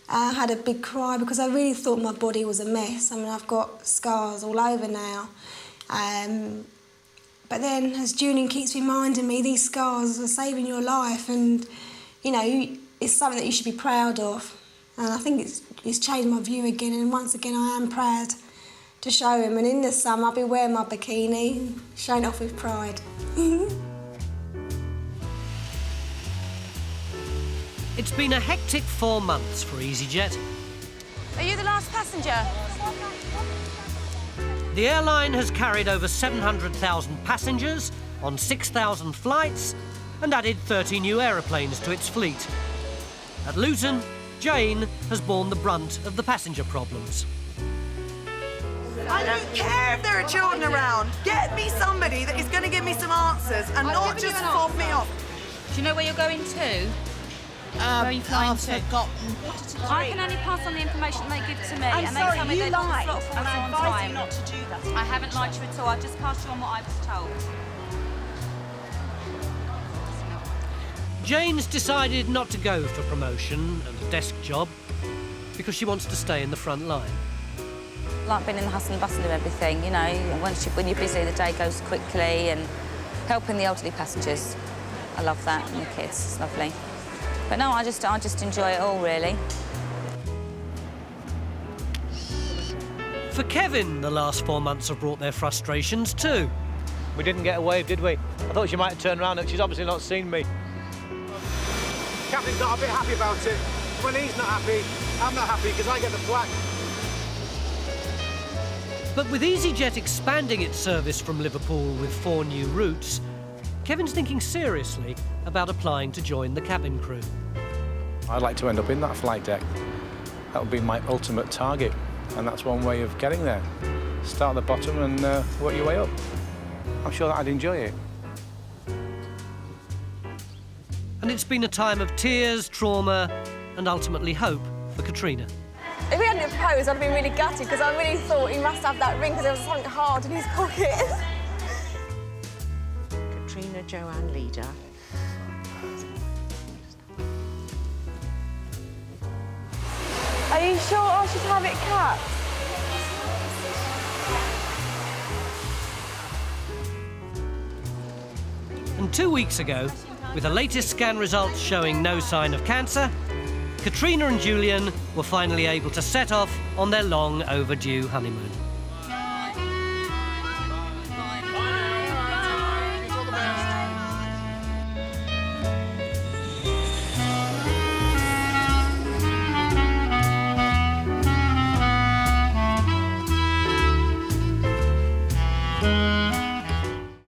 I had a big cry because I really thought my body was a mess. I mean, I've got scars all over now. But then, as Julian keeps reminding me, these scars are saving your life and, it's something that you should be proud of. And I think it's changed my view again, and once again I am proud to show him. And in the summer I'll be wearing my bikini, showing off with pride. It's been a hectic 4 months for easyJet. Are you the last passenger? The airline has carried over 700,000 passengers on 6,000 flights and added 30 new aeroplanes to its fleet. At Luton, Jane has borne the brunt of the passenger problems. I don't care if there are children around. Get me somebody that is going to give me some answers and not just fob me off. Do you know where you're going to? Where are you flying to? I can only pass on the information they give to me, I'm and sorry, they tell me you they've got the lied, slot for and I on advise time. you not to do that. I haven't lied to you at all. I've just passed you on what I was told. Jane's decided not to go for promotion and a desk job because she wants to stay in the front line. Like being in the hustle and bustle of everything, you know, when you're busy, the day goes quickly, and helping the elderly passengers. I love that, and the kids, it's lovely. But no, I just enjoy it all, really. For Kevin, the last 4 months have brought their frustrations too. We didn't get a wave, did we? I thought she might have turned around, and she's obviously not seen me. Captain's not a bit happy about it. When he's not happy, I'm not happy because I get the flag. But with easyJet expanding its service from Liverpool with 4 new routes, Kevin's thinking seriously about applying to join the cabin crew. I'd like to end up in that flight deck. That would be my ultimate target, and that's one way of getting there. Start at the bottom and work your way up. I'm sure that I'd enjoy it. And it's been a time of tears, trauma, and ultimately hope for Katrina. If he hadn't proposed, I'd have been really gutted because I really thought he must have that ring because there was something hard in his pocket. Katrina Joanne Leader. Are you sure I should have it cut? And 2 weeks ago, with the latest scan results showing no sign of cancer, Katrina and Julian were finally able to set off on their long overdue honeymoon.